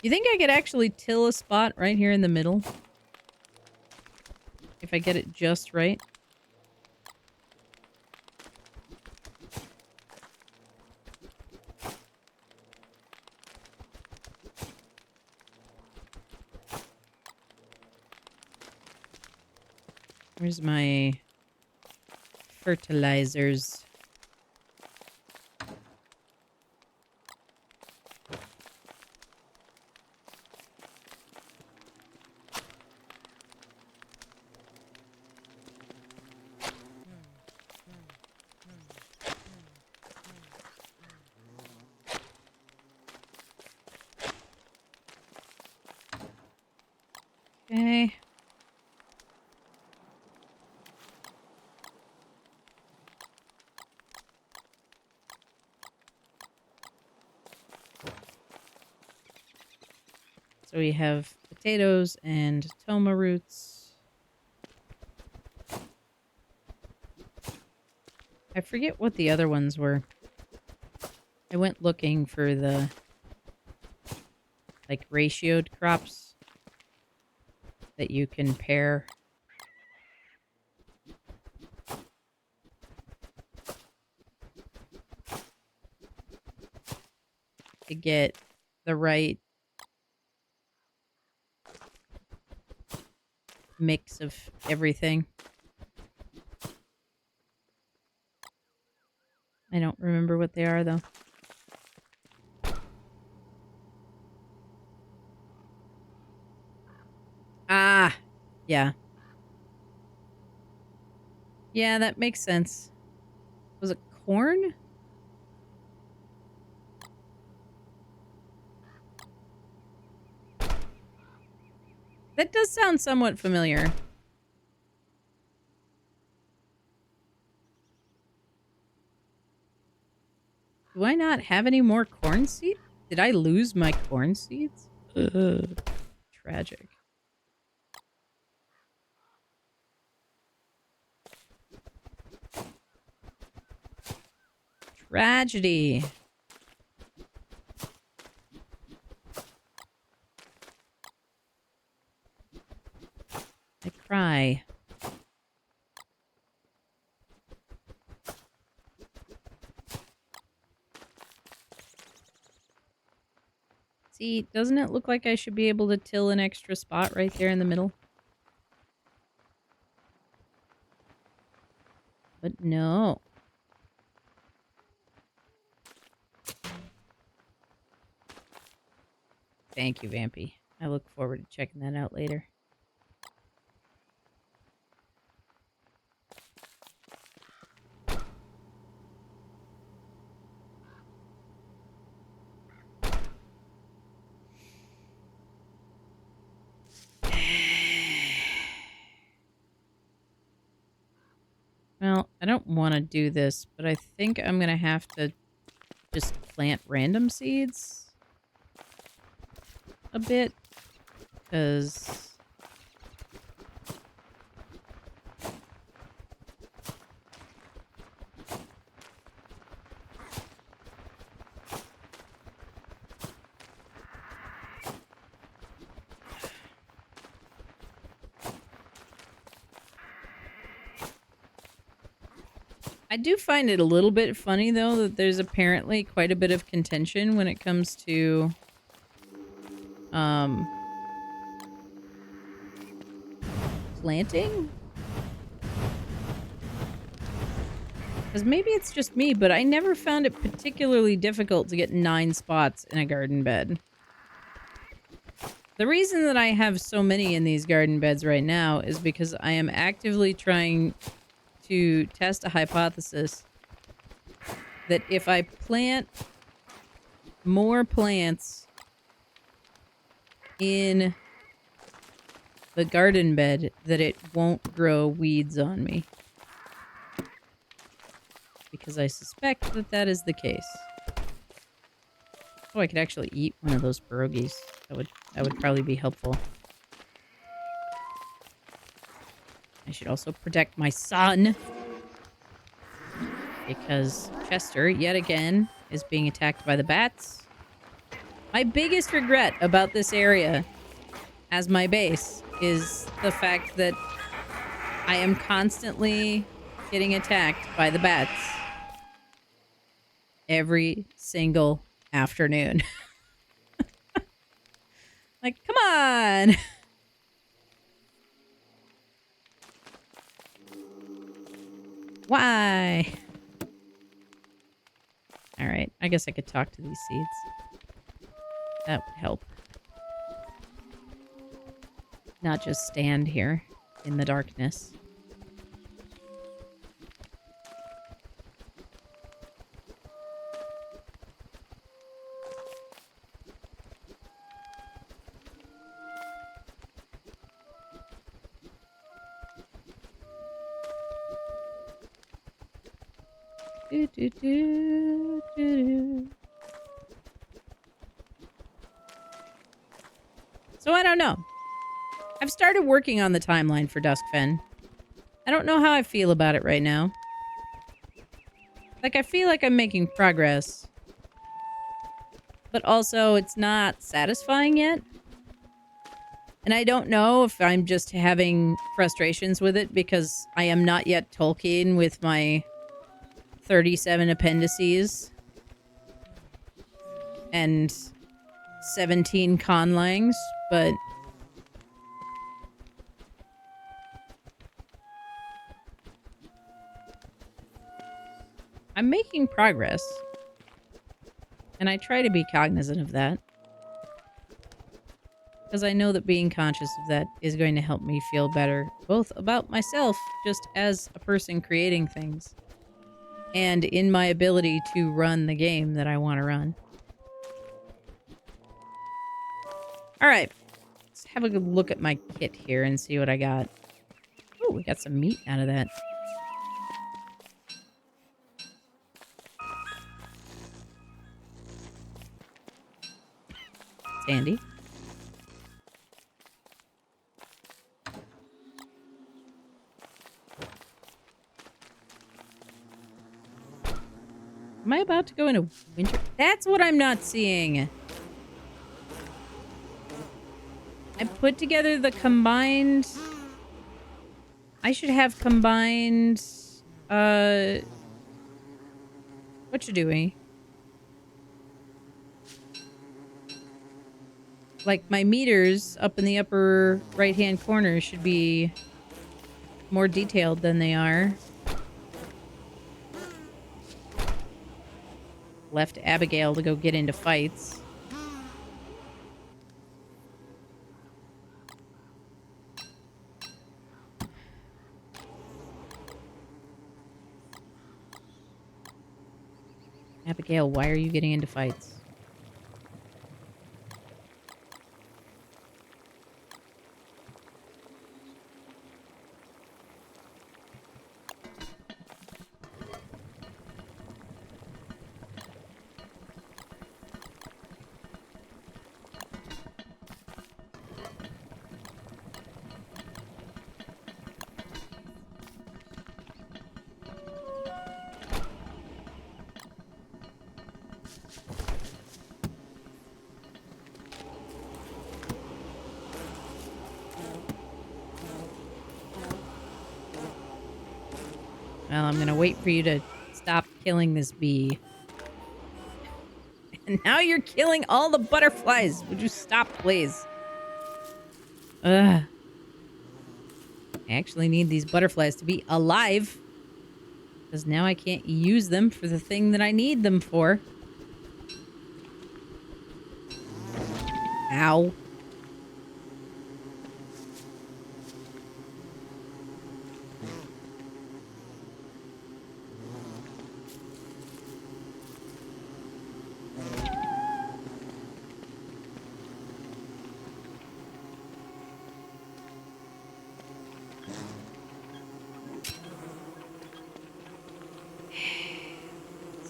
You think I could actually till a spot right here in the middle? If I get it just right? Where's my fertilizers? Okay. So we have potatoes and toma roots. I forget what the other ones were. I went looking for the, like, ratioed crops that you can pair. To get the right mix of everything. I don't remember what they are, though. Ah! Yeah. Yeah, that makes sense. Was it corn? That does sound somewhat familiar. Do I not have any more corn seeds? Did I lose my corn seeds? Ugh. Tragic. Tragedy. I cry. See, doesn't it look like I should be able to till an extra spot right there in the middle? But no. Thank you, Vampy. I look forward to checking that out later. Well, I don't want to do this, but I think I'm going to have to just plant random seeds a bit, because I do find it a little bit funny, though, that there's apparently quite a bit of contention when it comes to planting. Because maybe it's just me, but I never found it particularly difficult to get 9 spots in a garden bed. The reason that I have so many in these garden beds right now is because I am actively trying to test a hypothesis that if I plant more plants in the garden bed, that it won't grow weeds on me. Because I suspect that that is the case. Oh, I could actually eat one of those pierogies. That would probably be helpful. I should also protect my son. Because Chester, yet again, is being attacked by the bats. My biggest regret about this area as my base is the fact that I am constantly getting attacked by the bats. Every single afternoon. Like, come on! Why? Alright, I guess I could talk to these seeds. That would help. Not just stand here in the darkness. Do, do, do, do. So I don't know. I've started working on the timeline for Duskfen. I don't know how I feel about it right now. Like, I feel like I'm making progress. But also, it's not satisfying yet. And I don't know if I'm just having frustrations with it because I am not yet Tolkien with my 37 appendices and 17 conlangs, but I'm making progress. And I try to be cognizant of that. Because I know that being conscious of that is going to help me feel better, both about myself, just as a person creating things, and in my ability to run the game that I want to run. Alright, let's have a good look at my kit here and see what I got. Oh, we got some meat out of that. It's handy. Am I about to go into winter? That's what I'm not seeing. I put together the combined... I should have combined... What you doing? Like, my meters up in the upper right-hand corner should be more detailed than they are. Left Abigail to go get into fights. Abigail, why are you getting into fights? Well, I'm gonna wait for you to stop killing this bee. And now you're killing all the butterflies. Would you stop, please? Ugh. I actually need these butterflies to be alive. Because now I can't use them for the thing that I need them for. Ow.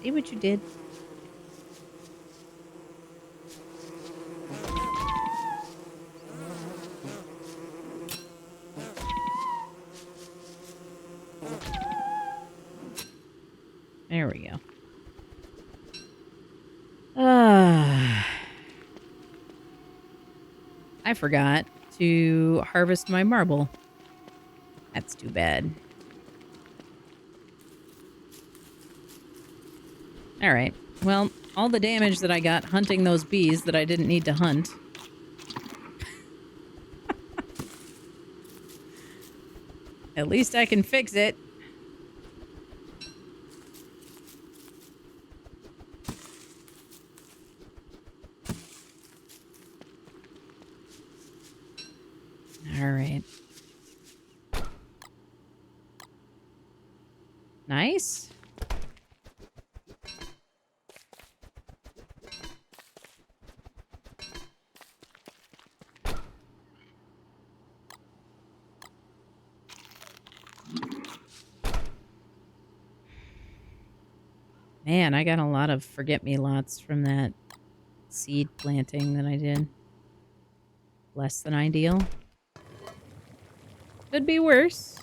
See what you did? There we go. I forgot to harvest my marble. That's too bad. Alright. Well, all the damage that I got hunting those bees that I didn't need to hunt. At least I can fix it. Alright. Nice. Man, I got a lot of forget-me-lots from that seed planting that I did. Less than ideal. Could be worse.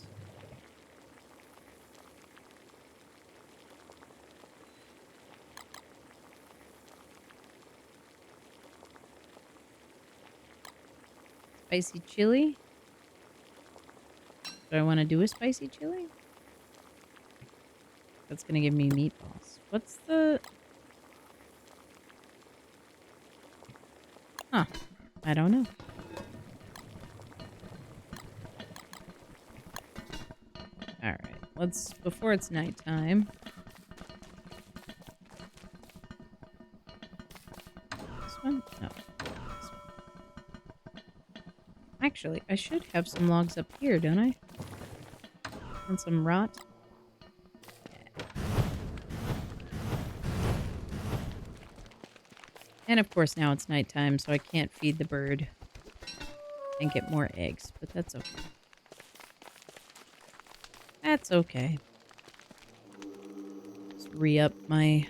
Spicy chili? Do I want to do a spicy chili? That's going to give me meatballs. What's the... Huh. I don't know. Alright. Let's... Before it's nighttime... This one? No. This one. Actually, I should have some logs up here, don't I? And some rot. And of course now it's nighttime, so I can't feed the bird and get more eggs, but that's okay. That's okay. Just re-up my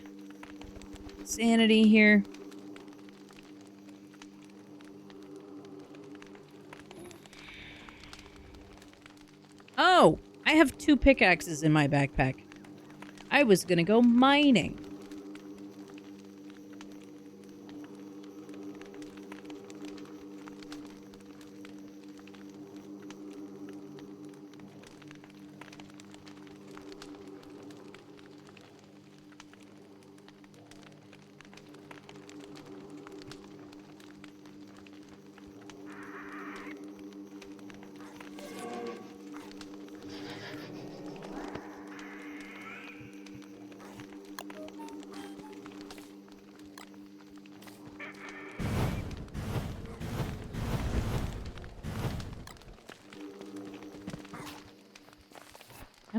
sanity here. Oh! I have 2 pickaxes in my backpack. I was gonna go mining.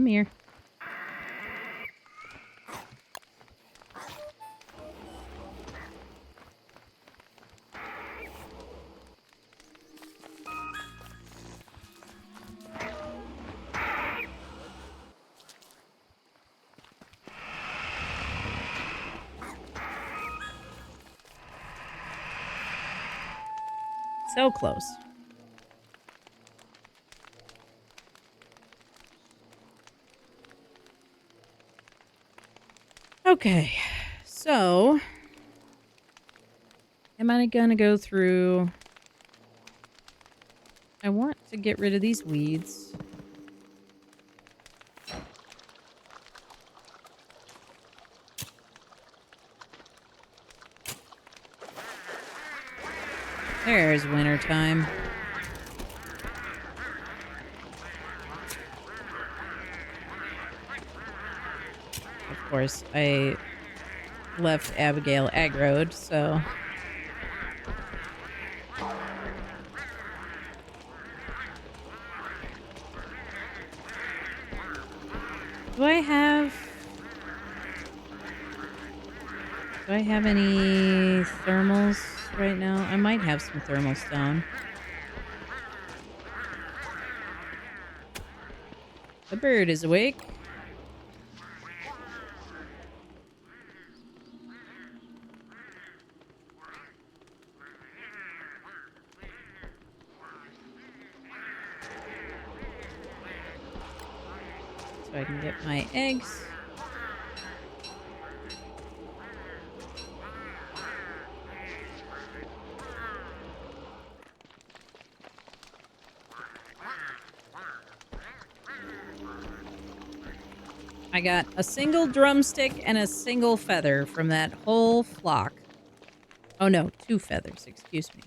Come here. So close. Okay, so am I gonna go through? I want to get rid of these weeds. There's winter time. Of course, I left Abigail aggroed, so... Do I have any thermals right now? I might have some thermal stone. The bird is awake. So I can get my eggs. I got a single drumstick and a single feather from that whole flock. Oh no, 2 feathers, excuse me.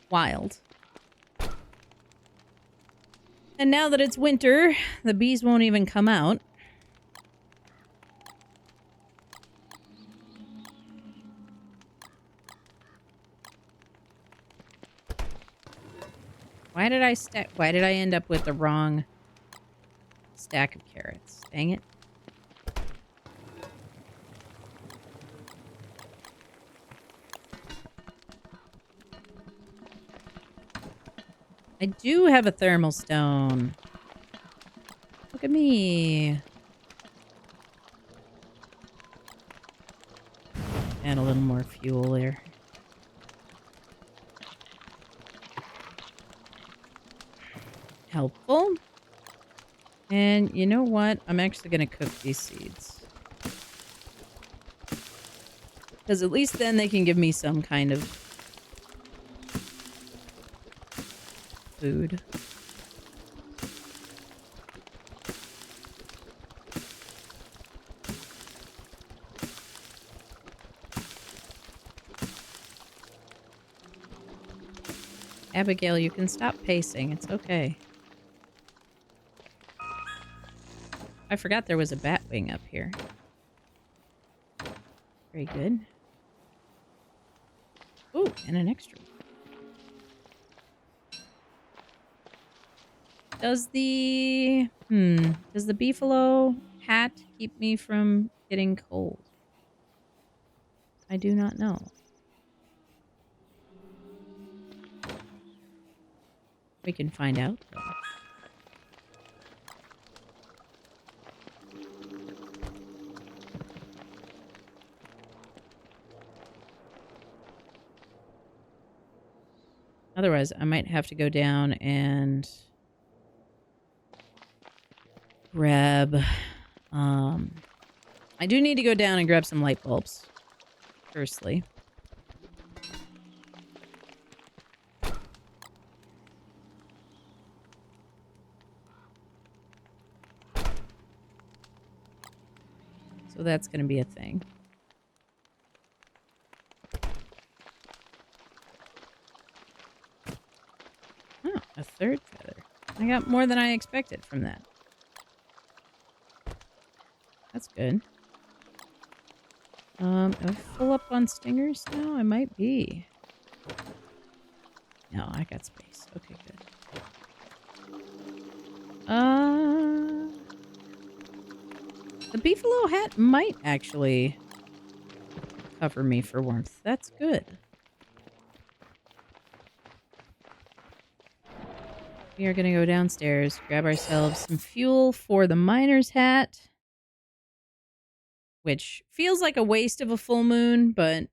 Wild. And now that it's winter, the bees won't even come out. Why did I end up with the wrong stack of carrots? Dang it. I do have a thermal stone. Look at me. Add a little more fuel there. Helpful. And you know what? I'm actually going to cook these seeds. Because at least then they can give me some kind of food. Abigail, you can stop pacing. It's okay. I forgot there was a bat wing up here. Very good. Ooh, and an extra. Does the beefalo hat keep me from getting cold? I do not know. We can find out, though. Otherwise, I might have to go down and grab... I do need to go down and grab some light bulbs. Firstly. So that's going to be a thing. Oh, a third feather. I got more than I expected from that. That's good. Am I full up on stingers now? I might be. No, I got space. Okay, good. The beefalo hat might actually cover me for warmth. That's good. We are going to go downstairs, grab ourselves some fuel for the miner's hat, which feels like a waste of a full moon, but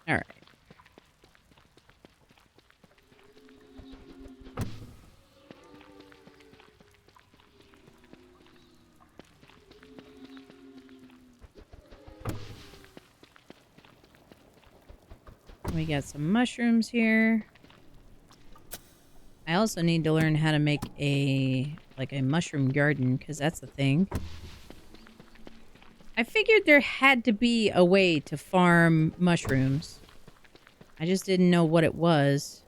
all right. We got some mushrooms here. I also need to learn how to make a mushroom garden, because that's a thing. I figured there had to be a way to farm mushrooms. I just didn't know what it was.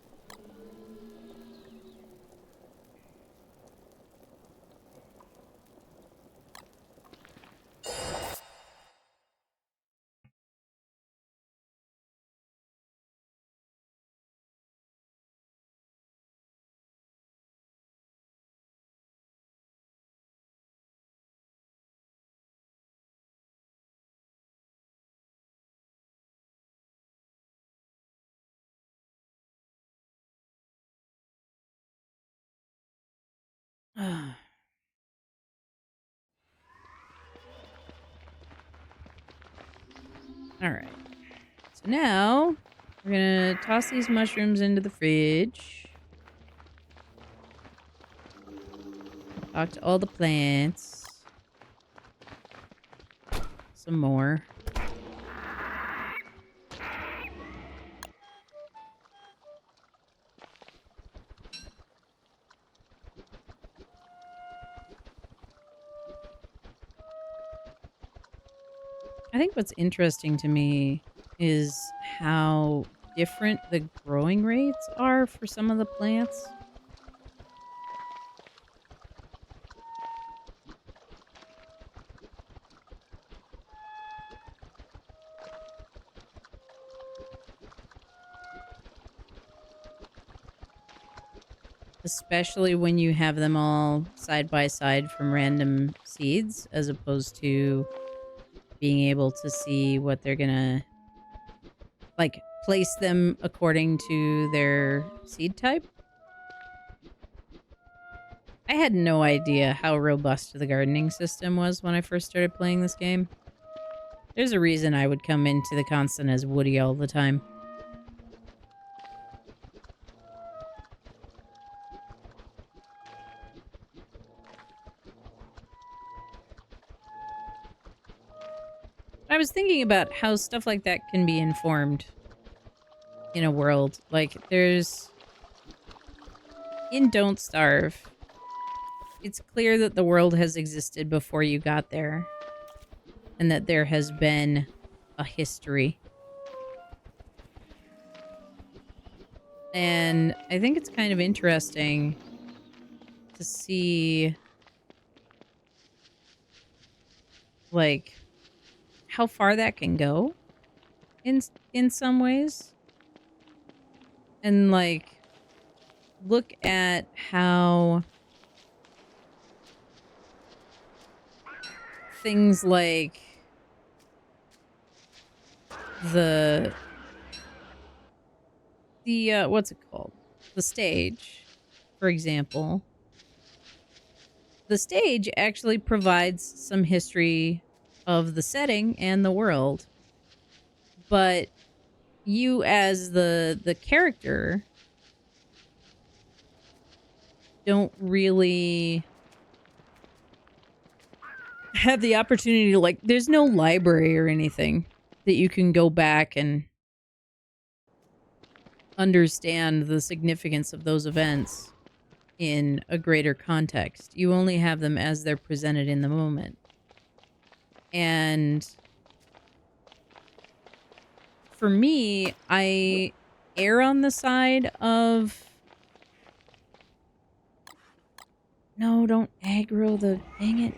All right. So now we're going to toss these mushrooms into the fridge. Talk to all the plants. Some more. I think what's interesting to me is how different the growing rates are for some of the plants. Especially when you have them all side by side from random seeds, as opposed to being able to see what they're gonna, like, place them according to their seed type. I had no idea how robust the gardening system was when I first started playing this game. There's a reason I would come into the constant as Woody all the time. I was thinking about how stuff like that can be informed in a world. Like, there's... In Don't Starve, it's clear that the world has existed before you got there. And that there has been a history. And I think it's kind of interesting to see, like, how far that can go in some ways. And, like, look at how things like the what's it called? The stage, for example. The stage actually provides some history of the setting and the world. But you as the character don't really have the opportunity to, like, there's no library or anything that you can go back and understand the significance of those events. in a greater context. You only have them as they're presented in the moment. And for me, I err on the side of... No, don't aggro the... Dang it.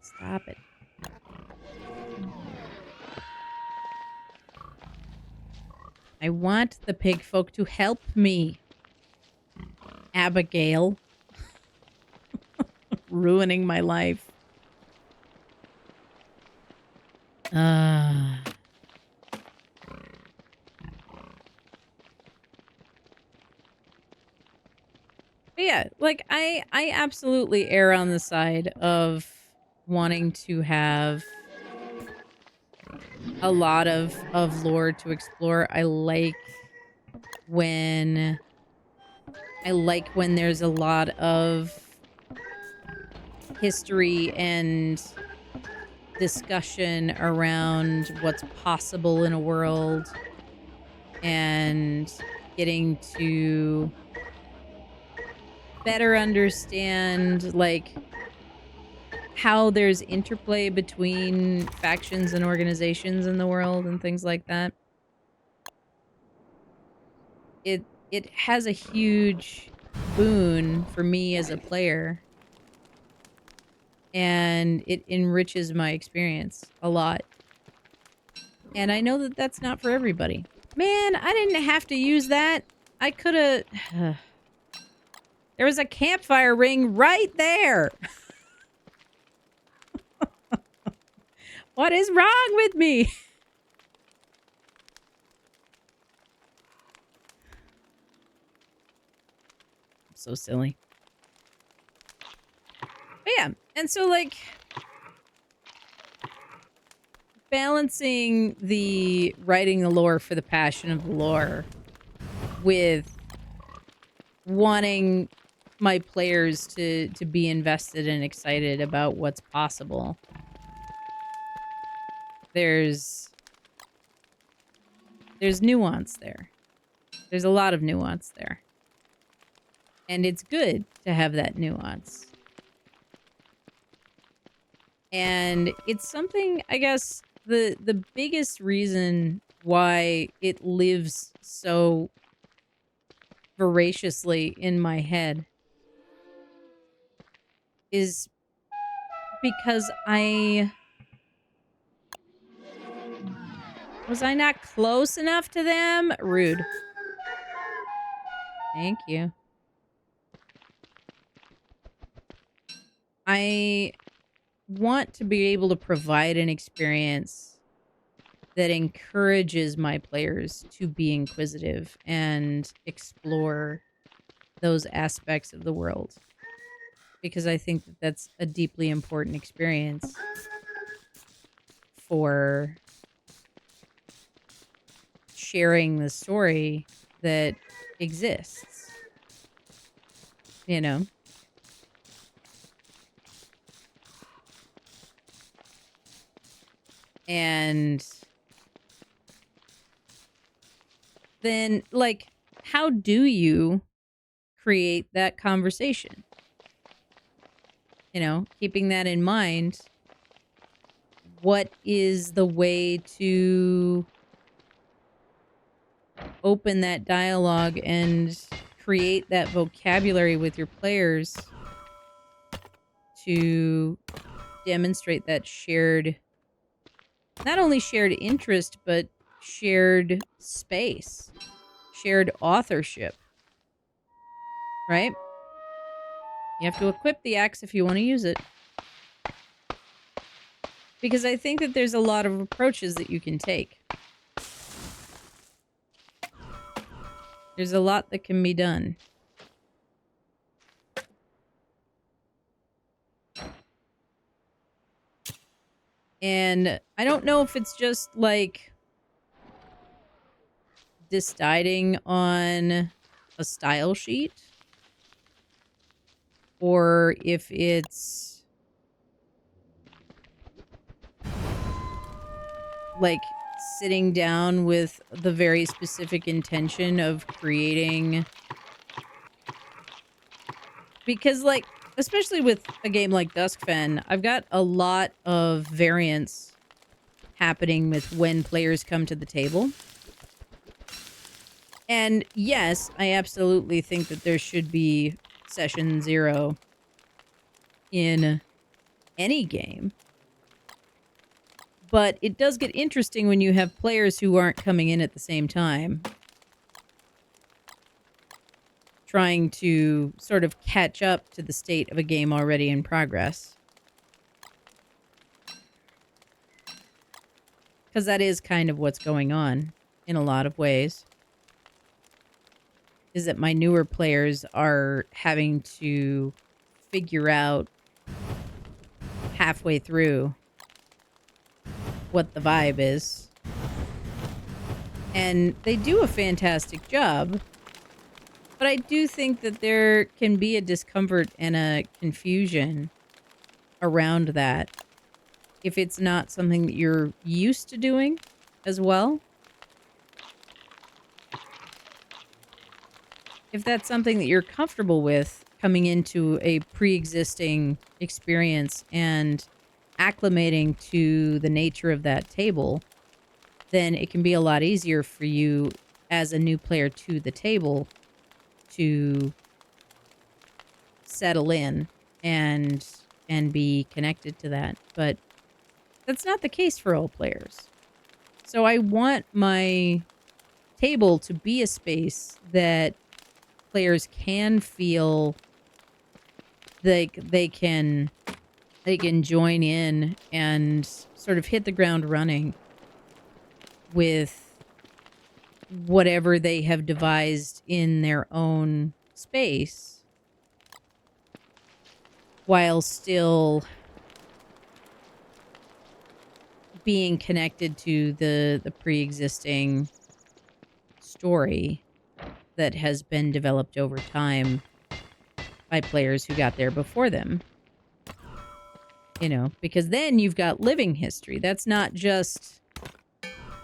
Stop it. I want the pig folk to help me. Abigail. Ruining my life. Yeah, like I absolutely err on the side of wanting to have a lot of lore to explore. I like when there's a lot of history and discussion around what's possible in a world and getting to better understand like how there's interplay between factions and organizations in the world and things like that. It has a huge boon for me as a player, and it enriches my experience a lot. And I know that that's not for everybody. Man, I didn't have to use that. I could have... There was a campfire ring right there. What is wrong with me? I'm so silly. But yeah, and so like balancing the writing the lore for the passion of the lore with wanting my players to be invested and excited about what's possible. There's nuance there. There's a lot of nuance there. And it's good to have that nuance. And it's something, I guess, the biggest reason why it lives so voraciously in my head is because was I not close enough to them? Rude. Thank you. I want to be able to provide an experience that encourages my players to be inquisitive and explore those aspects of the world. Because I think that that's a deeply important experience for sharing the story that exists. You know? And then, like, how do you create that conversation? You know, keeping that in mind, what is the way to open that dialogue and create that vocabulary with your players to demonstrate that shared, not only shared interest, but shared space, shared authorship, right? You have to equip the axe if you want to use it. Because I think that there's a lot of approaches that you can take. There's a lot that can be done. And I don't know if it's just like deciding on a style sheet, or if it's like sitting down with the very specific intention of creating, because like especially with a game like Duskfen, I've got a lot of variance happening with when players come to the table. And yes, I absolutely think that there should be session 0 in any game. But it does get interesting when you have players who aren't coming in at the same time, trying to sort of catch up to the state of a game already in progress. Because that is kind of what's going on in a lot of ways. Is that my newer players are having to figure out halfway through what the vibe is. And they do a fantastic job. But I do think that there can be a discomfort and a confusion around that if it's not something that you're used to doing as well. If that's something that you're comfortable with coming into a pre-existing experience and acclimating to the nature of that table, then it can be a lot easier for you as a new player to the table to settle in and be connected to that. But that's not the case for all players. So I want my table to be a space that players can feel like they can join in and sort of hit the ground running with whatever they have devised in their own space, while still being connected to the pre-existing story that has been developed over time by players who got there before them. You know, because then you've got living history. That's not just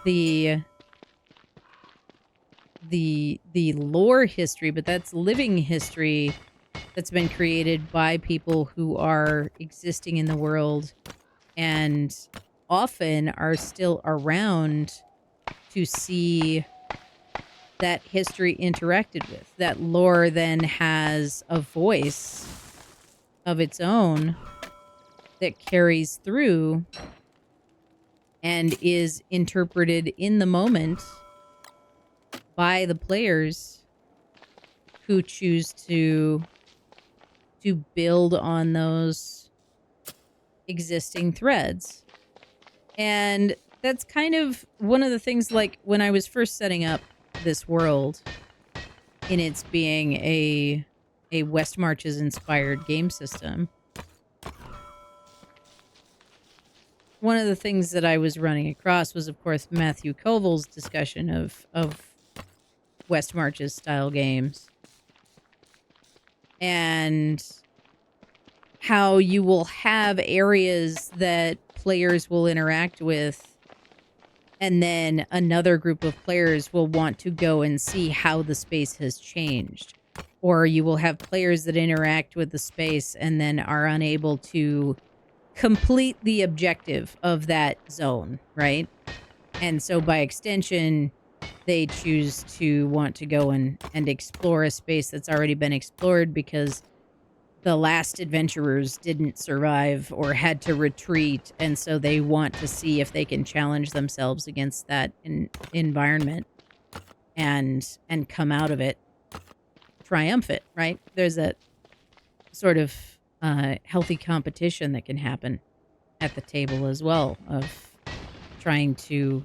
the lore history, but that's living history that's been created by people who are existing in the world and often are still around to see that history interacted with. That lore then has a voice of its own that carries through and is interpreted in the moment by the players who choose to build on those existing threads. And that's kind of one of the things, like when I was first setting up this world in its being a West Marches inspired game system, one of the things that I was running across was, of course, Matthew Koval's discussion of West Marches style games and how you will have areas that players will interact with, and then another group of players will want to go and see how the space has changed. Or you will have players that interact with the space and then are unable to complete the objective of that zone, right? And so by extension, they choose to want to go and explore a space that's already been explored because the last adventurers didn't survive or had to retreat, and so they want to see if they can challenge themselves against that environment and come out of it triumphant, right? There's a sort of healthy competition that can happen at the table as well, of trying to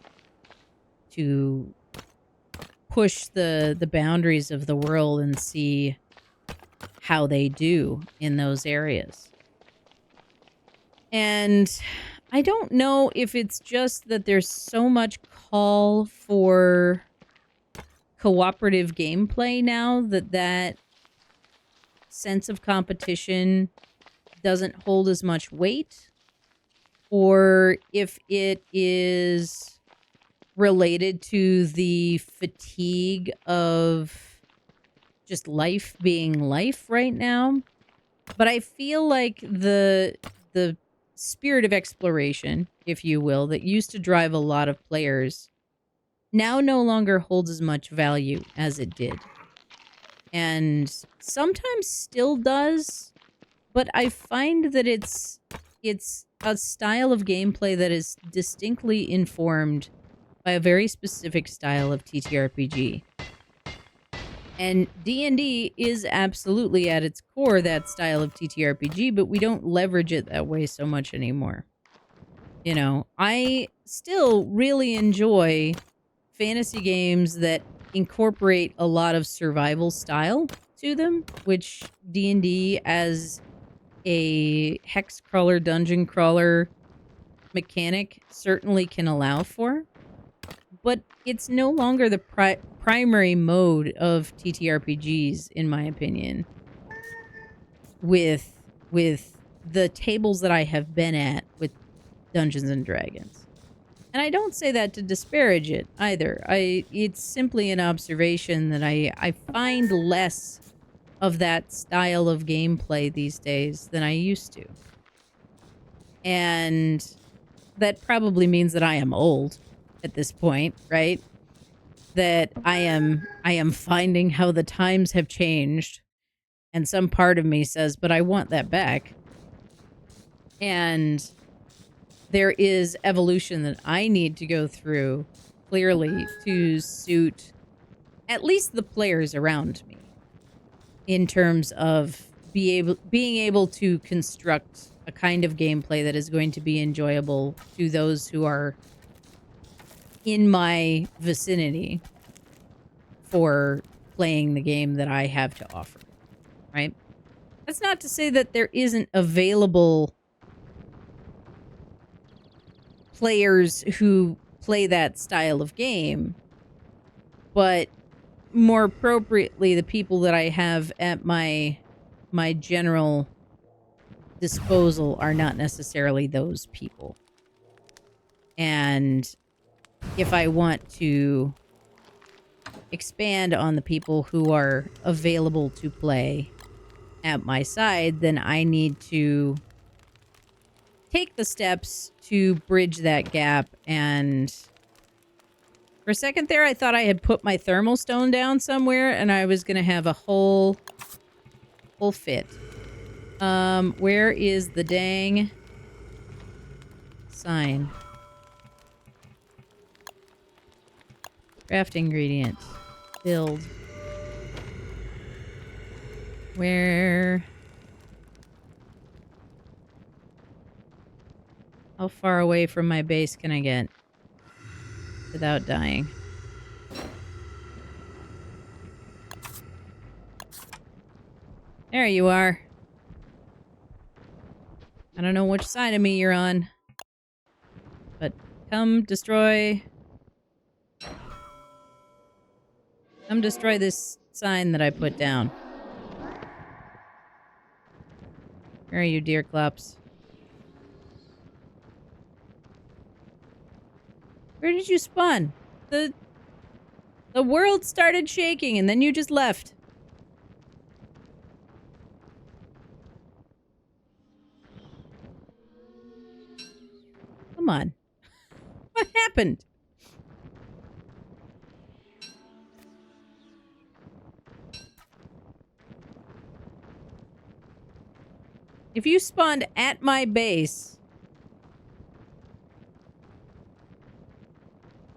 push the boundaries of the world and see how they do in those areas. And I don't know if it's just that there's so much call for cooperative gameplay now that sense of competition doesn't hold as much weight, or if it is related to the fatigue of just life being life right now. But I feel like the spirit of exploration, if you will, that used to drive a lot of players now no longer holds as much value as it did. And sometimes still does, but I find that it's a style of gameplay that is distinctly informed by a very specific style of TTRPG. And D&D is absolutely at its core that style of TTRPG, but we don't leverage it that way so much anymore. You know, I still really enjoy fantasy games that incorporate a lot of survival style to them, which D&D as a hex crawler, dungeon crawler mechanic certainly can allow for. But it's no longer the primary mode of TTRPGs, in my opinion. With the tables that I have been at with Dungeons and Dragons. And I don't say that to disparage it either. It's simply an observation that I find less of that style of gameplay these days than I used to. And that probably means that I am old at this point, right? That I am finding how the times have changed. And some part of me says, but I want that back. And there is evolution that I need to go through, clearly, to suit at least the players around me in terms of being able to construct a kind of gameplay that is going to be enjoyable to those who are in my vicinity for playing the game that I have to offer, right? That's not to say that there isn't available players who play that style of game, but more appropriately, the people that I have at my general disposal are not necessarily those people. And if I want to expand on the people who are available to play at my side, then I need to take the steps to bridge that gap. And for a second there, I thought I had put my thermal stone down somewhere and I was going to have a whole fit. Where is the dang sign? Craft ingredient. Build. Where? How far away from my base can I get without dying? There you are. I don't know which side of me you're on, but come destroy this sign that I put down. Where are you, deer clops? Where did you spawn? The world started shaking and then you just left. Come on. What happened? If you spawned at my base,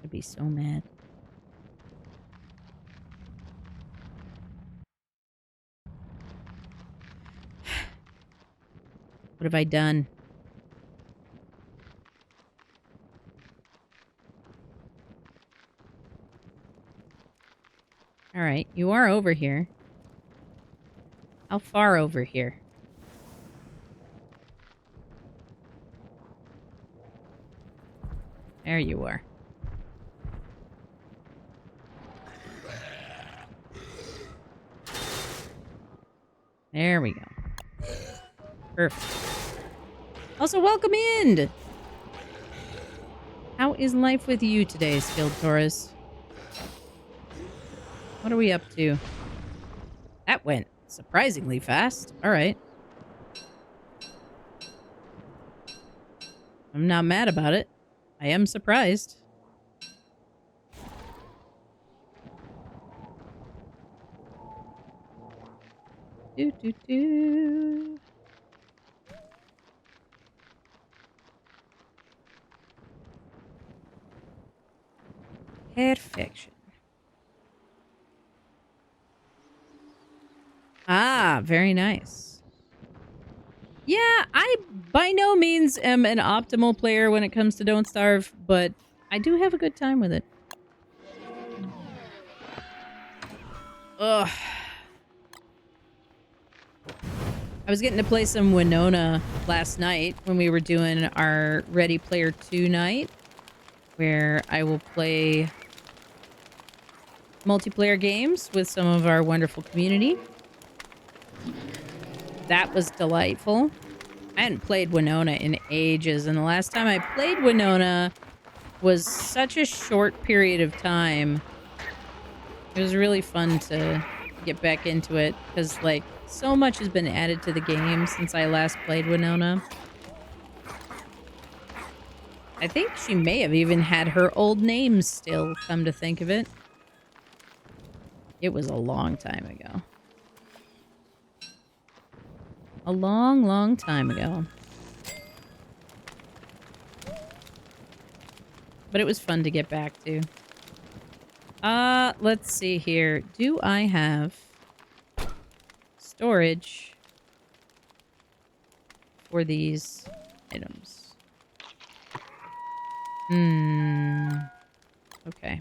I'd be so mad. What have I done? All right, you are over here. How far over here? There you are. There we go. Perfect. Also, welcome in! How is life with you today, Skilled Taurus? What are we up to? That went surprisingly fast. All right. I'm not mad about it. I am surprised. Do, do, do. Perfection. Ah, very nice. Yeah, I by no means am an optimal player when it comes to Don't Starve, but I do have a good time with it. Ugh. I was getting to play some Winona last night when we were doing our Ready Player 2 night, where I will play multiplayer games with some of our wonderful community. That was delightful. I hadn't played Winona in ages, and the last time I played Winona was such a short period of time. It was really fun to get back into it, because, like, so much has been added to the game since I last played Winona. I think she may have even had her old name still, come to think of it. It was a long time ago. A long, long time ago. But it was fun to get back to. Let's see here. Do I have storage for these items? Okay.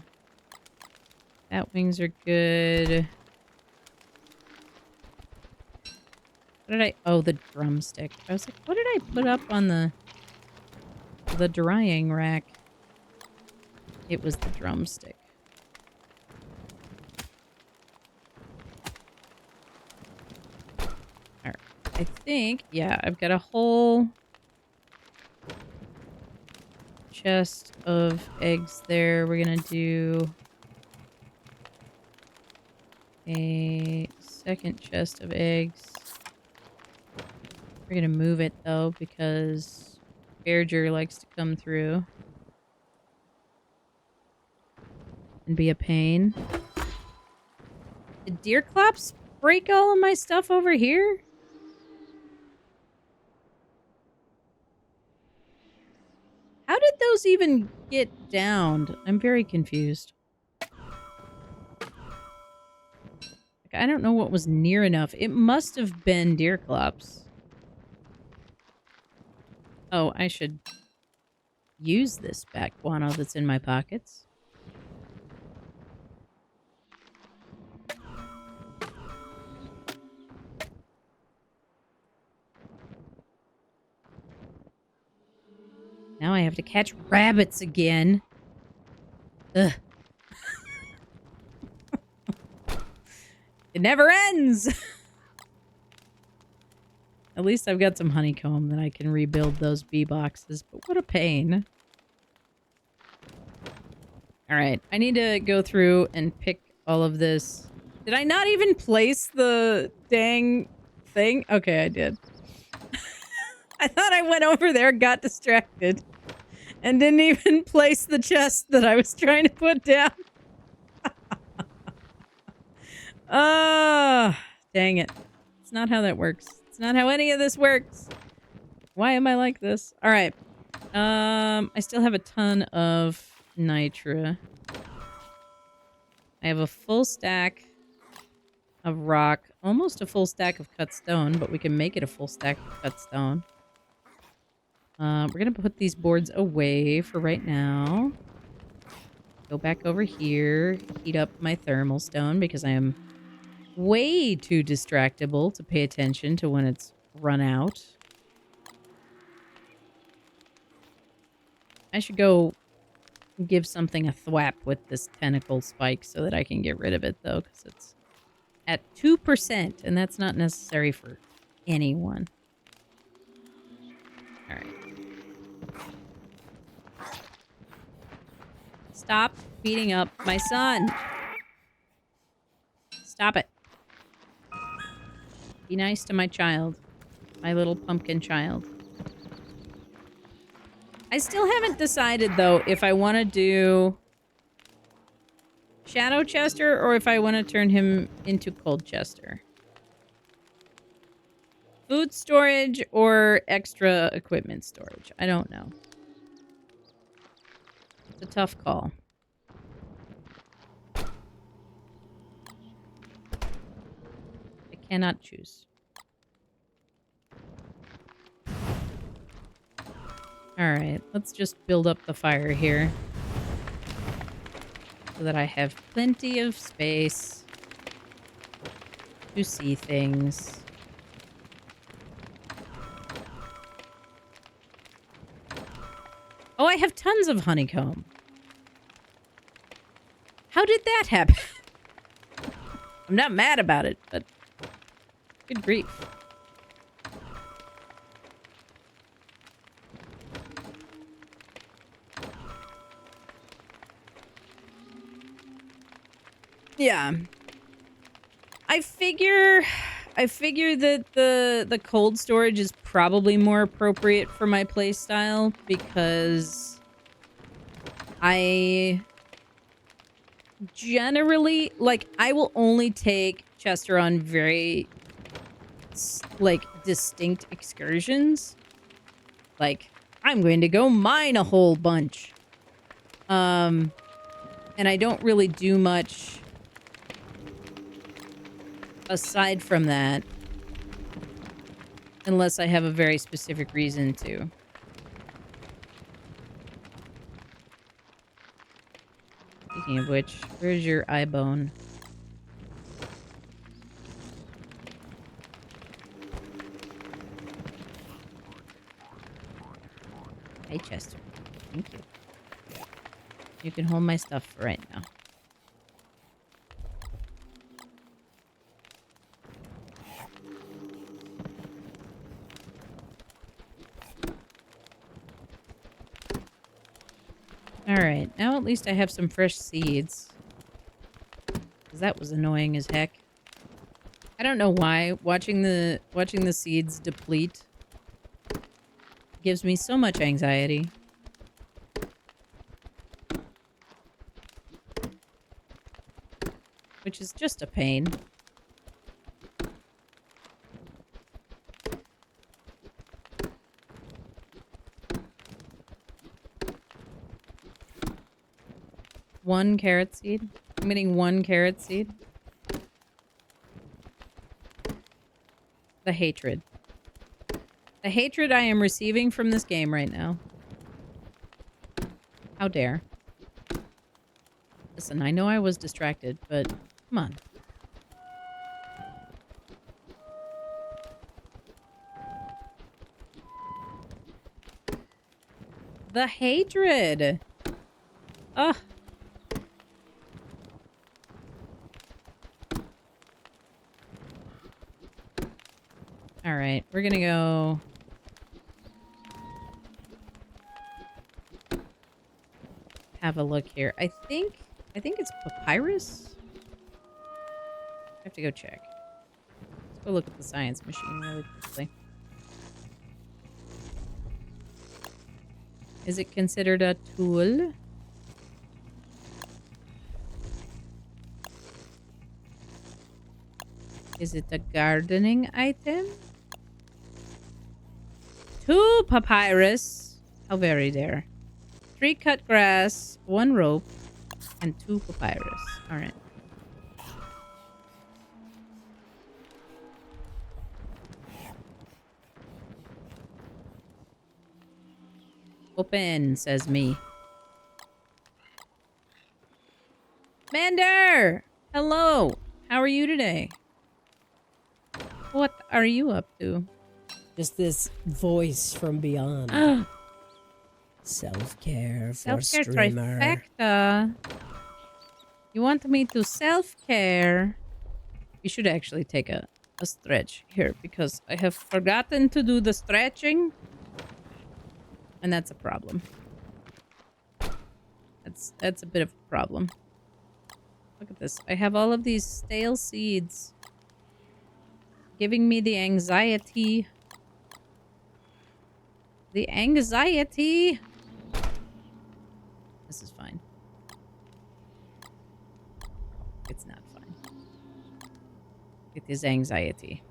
Bat wings are good. What did I... Oh, the drumstick. I was like, what did I put up on the drying rack? It was the drumstick. Alright. I think... Yeah, I've got a whole chest of eggs there. We're gonna do a second chest of eggs. We're gonna move it though because Berger likes to come through and be a pain. Did Deerclops break all of my stuff over here? How did those even get downed? I'm very confused. I don't know what was near enough. It must have been Deerclops. Oh, I should use this bat guano that's in my pockets. Now I have to catch rabbits again. Ugh. It never ends! At least I've got some honeycomb that I can rebuild those bee boxes, but what a pain. Alright, I need to go through and pick all of this. Did I not even place the dang thing? Okay, I did. I thought I went over there, got distracted, and didn't even place the chest that I was trying to put down. Dang it. It's not how that works. It's not how any of this works. Why am I like this? Alright. I still have a ton of nitra. I have a full stack of rock. Almost a full stack of cut stone, but we can make it a full stack of cut stone. We're gonna put these boards away for right now. Go back over here. Heat up my thermal stone because I am way too distractible to pay attention to when it's run out. I should go give something a thwap with this tentacle spike so that I can get rid of it, though, because it's at 2%, and that's not necessary for anyone. Alright. Stop beating up my son. Stop it. Be nice to my child. My little pumpkin child. I still haven't decided, though, if I want to do Shadow Chester or if I want to turn him into Cold Chester. Food storage or extra equipment storage. I don't know. It's a tough call. I cannot choose. Alright, let's just build up the fire here. So that I have plenty of space to see things. Oh, I have tons of honeycomb. How did that happen? I'm not mad about it, but good grief. Yeah. I figure that the cold storage is probably more appropriate for my playstyle because I generally, like, I will only take Chester on very, like, distinct excursions. Like, I'm going to go mine a whole bunch. And I don't really do much aside from that, unless I have a very specific reason to. Speaking of which, where's your eye bone? Hey, Chester. Thank you. You can hold my stuff for right now. Alright, now at least I have some fresh seeds. Because that was annoying as heck. I don't know why. Watching the seeds deplete gives me so much anxiety. Which is just a pain. One carrot seed? I'm getting one carrot seed. The hatred. The hatred I am receiving from this game right now. How dare. Listen, I know I was distracted, but come on. The hatred! Ugh. Alright, we're gonna go... have a look here. I think it's papyrus? I have to go check. Let's go look at the science machine really quickly. Is it considered a tool? Is it a gardening item? 2 papyrus. How very dare. 3 cut grass, 1 rope, and 2 papyrus. Alright. Open, says me. Mander! Hello! How are you today? What are you up to? Just this voice from beyond. Self-care for Self-care streamer. trifecta. You want me to self-care? You should actually take a stretch here because I have forgotten to do the stretching. And that's a problem. That's a bit of a problem. Look at this. I have all of these stale seeds. Giving me the anxiety. The anxiety. This is fine. It's not fine. It is anxiety.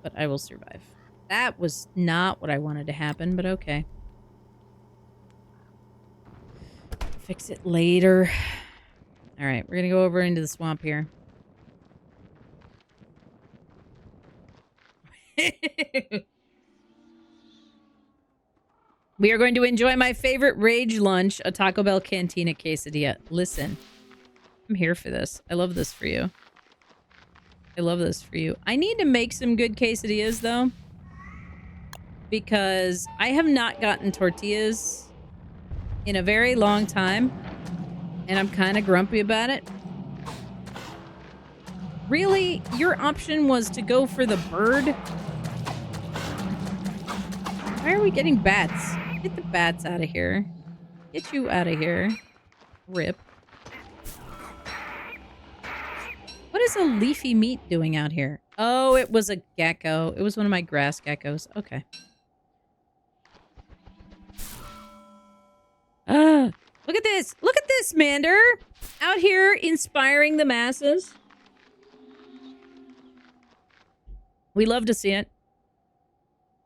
But I will survive. That was not what I wanted to happen, but okay. Fix it later. Alright, we're gonna go over into the swamp here. We are going to enjoy my favorite rage lunch, a Taco Bell Cantina quesadilla. Listen, I'm here for this. I love this for you. I love this for you. I need to make some good quesadillas, though. Because I have not gotten tortillas in a very long time. And I'm kind of grumpy about it. Really? Your option was to go for the bird? Why are we getting bats? Get the bats out of here. Get you out of here. Rip. What is a leafy meat doing out here? Oh, it was a gecko. It was one of my grass geckos. Okay. Look at this. Look at this, Mander. Out here inspiring the masses. We love to see it.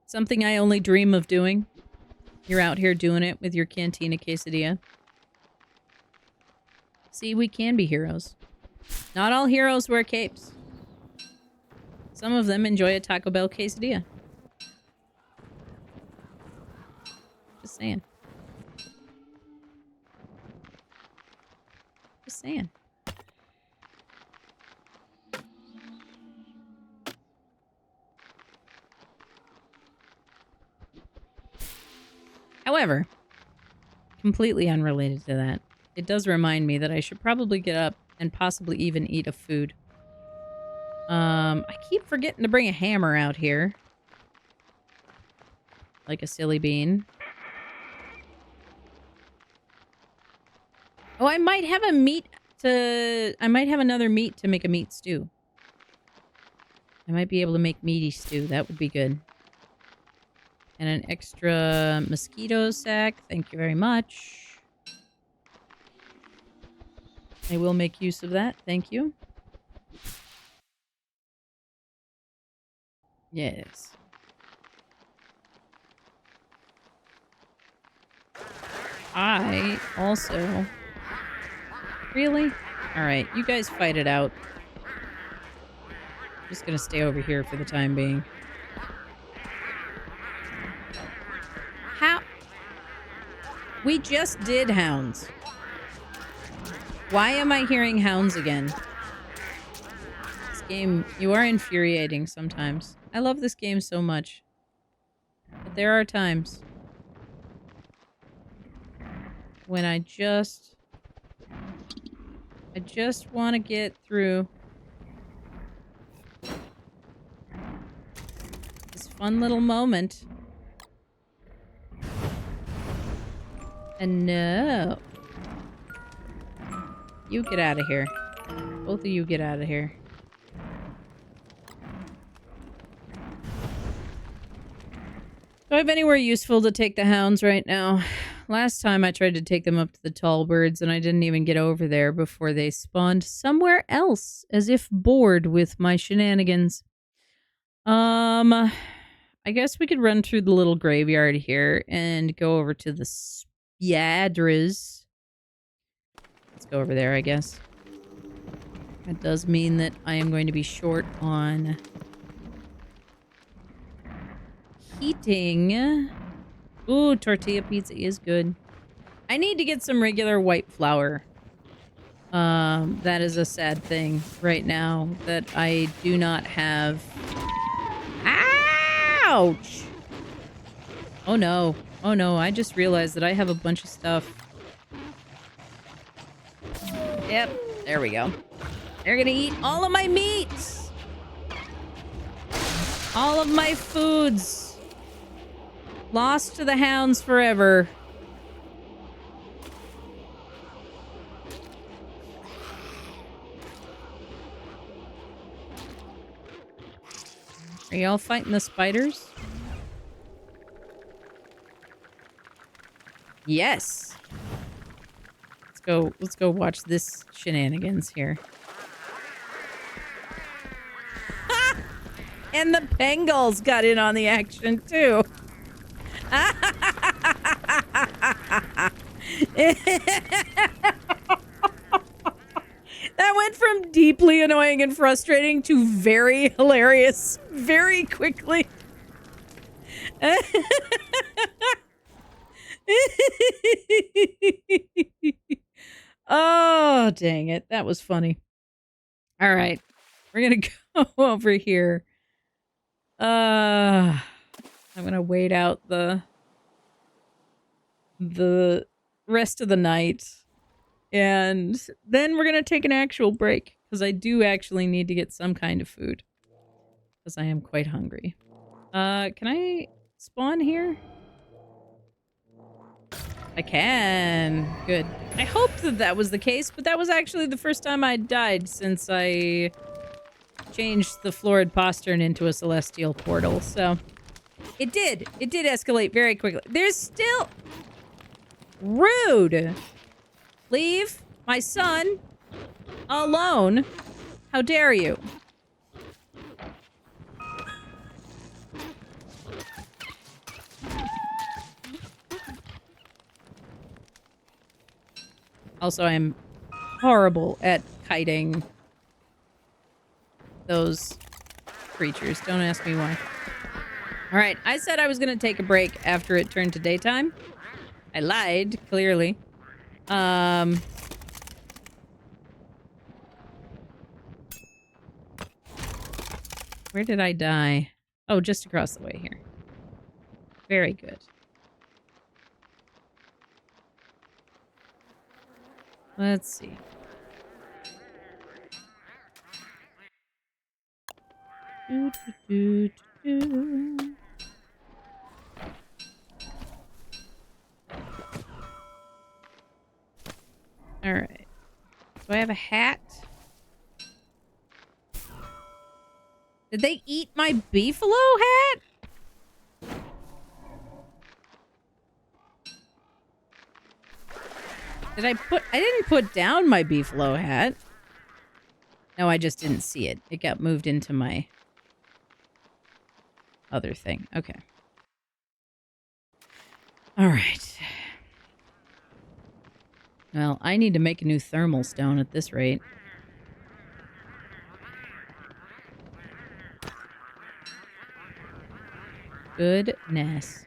Something I only dream of doing. You're out here doing it with your Cantina quesadilla. See, we can be heroes. Not all heroes wear capes. Some of them enjoy a Taco Bell quesadilla. Just saying. Just saying. However, completely unrelated to that, it does remind me that I should probably get up and possibly even eat a food. I keep forgetting to bring a hammer out here. Like a silly bean. Oh, I might have a meat to... I might have another meat to make a meat stew. I might be able to make meaty stew. That would be good. And an extra mosquito sack. Thank you very much. I will make use of that. Thank you. Yes. I also... Really? Alright, you guys fight it out. I'm just gonna stay over here for the time being. How? We just did hounds. Why am I hearing hounds again? This game, you are infuriating sometimes. I love this game so much. But there are times when I just want to get through this fun little moment. And no. You get out of here. Both of you get out of here. Do I have anywhere useful to take the hounds right now? Last time I tried to take them up to the tall birds and I didn't even get over there before they spawned somewhere else, as if bored with my shenanigans. I guess we could run through the little graveyard here and go over to the Yadras. Let's go over there, I guess. That does mean that I am going to be short on heating. Ooh, tortilla pizza is good. I need to get some regular white flour. That is a sad thing right now that I do not have. Ouch! Oh no. Oh no, I just realized that I have a bunch of stuff. Yep, there we go. They're gonna eat all of my meats! All of my foods! Lost to the hounds forever. Are y'all fighting the spiders? Yes. Let's go watch this shenanigans here. And the Bengals got in on the action too. That went from deeply annoying and frustrating to very hilarious very quickly. Oh, dang it. That was funny. All right. We're going to go over here. I'm going to wait out the rest of the night. And then we're going to take an actual break because I do actually need to get some kind of food because I am quite hungry. Can I spawn here? I can. Good. I hoped that that was the case, but that was actually the first time I died since I changed the florid postern into a celestial portal. So it did. It did escalate very quickly. There's still... Rude. Leave my son alone. How dare you? Also, I'm horrible at kiting those creatures. Don't ask me why. All right, I said I was going to take a break after it turned to daytime. I lied, clearly. Where did I die? Oh, just across the way here. Very good. Let's see. Do, do, do, do. All right. Do I have a hat? Did they eat my beefalo hat? I didn't put down my beefalo hat. No, I just didn't see it. It got moved into my other thing. Okay. All right. Well, I need to make a new thermal stone at this rate. Goodness.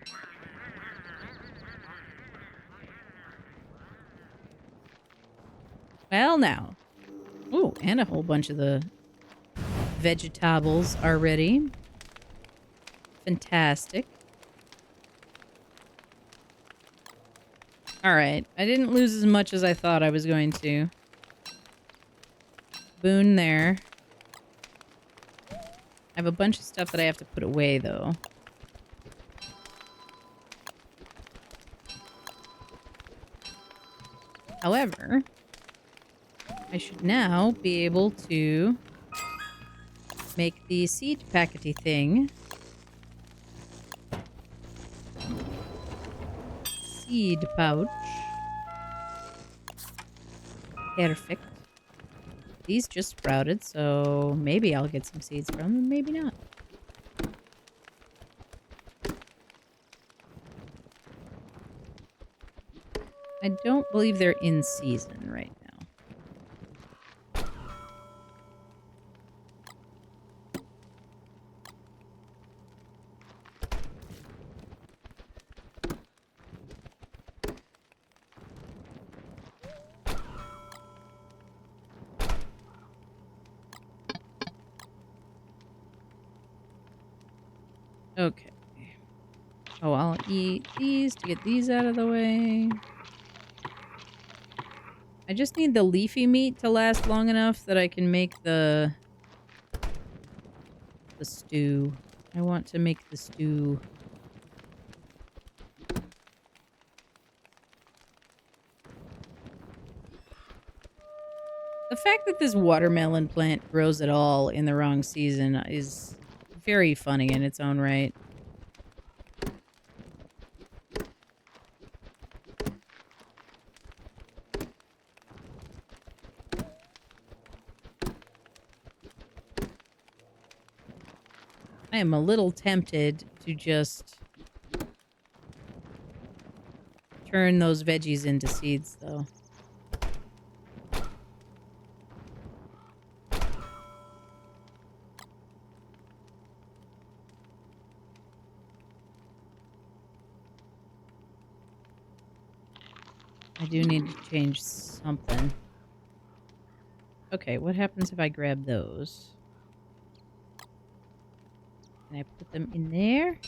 Well, now. Ooh, and a whole bunch of the vegetables are ready. Fantastic. Alright, I didn't lose as much as I thought I was going to. Boon there. I have a bunch of stuff that I have to put away, though. However, I should now be able to make the seed packety thing. Seed pouch. Perfect. These just sprouted, so maybe I'll get some seeds from them, maybe not. I don't believe they're in season right now. Okay. Oh, I'll eat these to get these out of the way. I just need the leafy meat to last long enough that I can make the stew. I want to make the stew. The fact that this watermelon plant grows at all in the wrong season is very funny in its own right. I am a little tempted to just turn those veggies into seeds, though. I do need to change something. Okay, what happens if I grab those? Can I put them in there?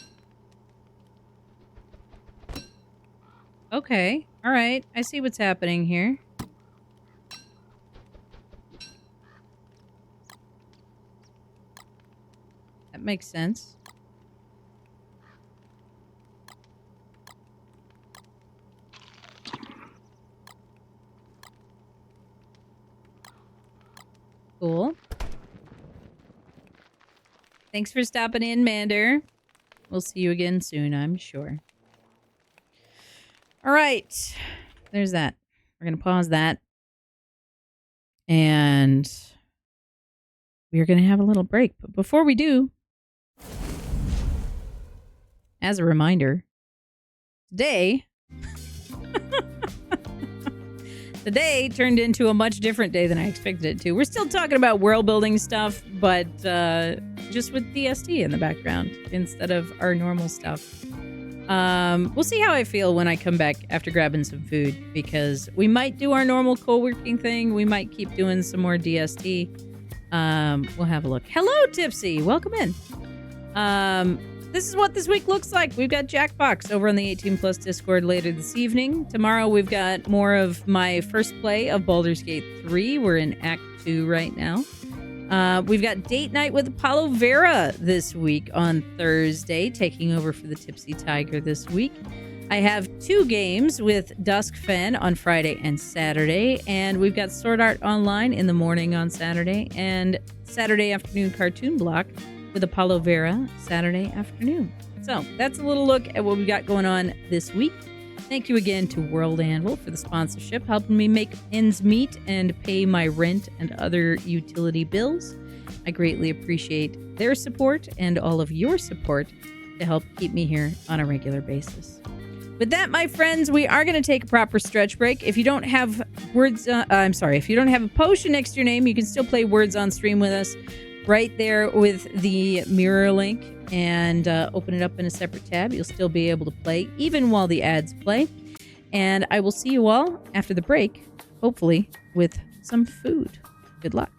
Okay, alright. I see what's happening here. That makes sense. Cool. Thanks for stopping in, Mander. We'll see you again soon, I'm sure. All right. There's that. We're going to pause that. And we are going to have a little break. But before we do, as a reminder, today... The day turned into a much different day than I expected it to. We're still talking about world building stuff, but just with DST in the background instead of our normal stuff. We'll see how I feel when I come back after grabbing some food, because we might do our normal co-working thing. We might keep doing some more DST. We'll have a look. Hello, Tipsy. Welcome in. This is what this week looks like. We've got Jackbox over on the 18 Plus Discord later this evening. Tomorrow we've got more of my first play of Baldur's Gate 3. We're in Act 2 right now. We've got Date Night with Apollo Vera this week on Thursday, taking over for the Tipsy Tiger this week. I have 2 games with Dusk Fen on Friday and Saturday, and we've got Sword Art Online in the morning on Saturday, and Saturday afternoon Cartoon Block with Apollo Vera Saturday afternoon. So that's a little look at what we got going on this week. Thank you again to World Anvil for the sponsorship, helping me make ends meet and pay my rent and other utility bills. I greatly appreciate their support and all of your support to help keep me here on a regular basis. With that, my friends, we are going to take a proper stretch break. If you don't have if you don't have a potion next to your name, you can still play Words on Stream with us right there with the mirror link, and open it up in a separate tab. You'll still be able to play even while the ads play. And I will see you all after the break, hopefully with some food. Good luck.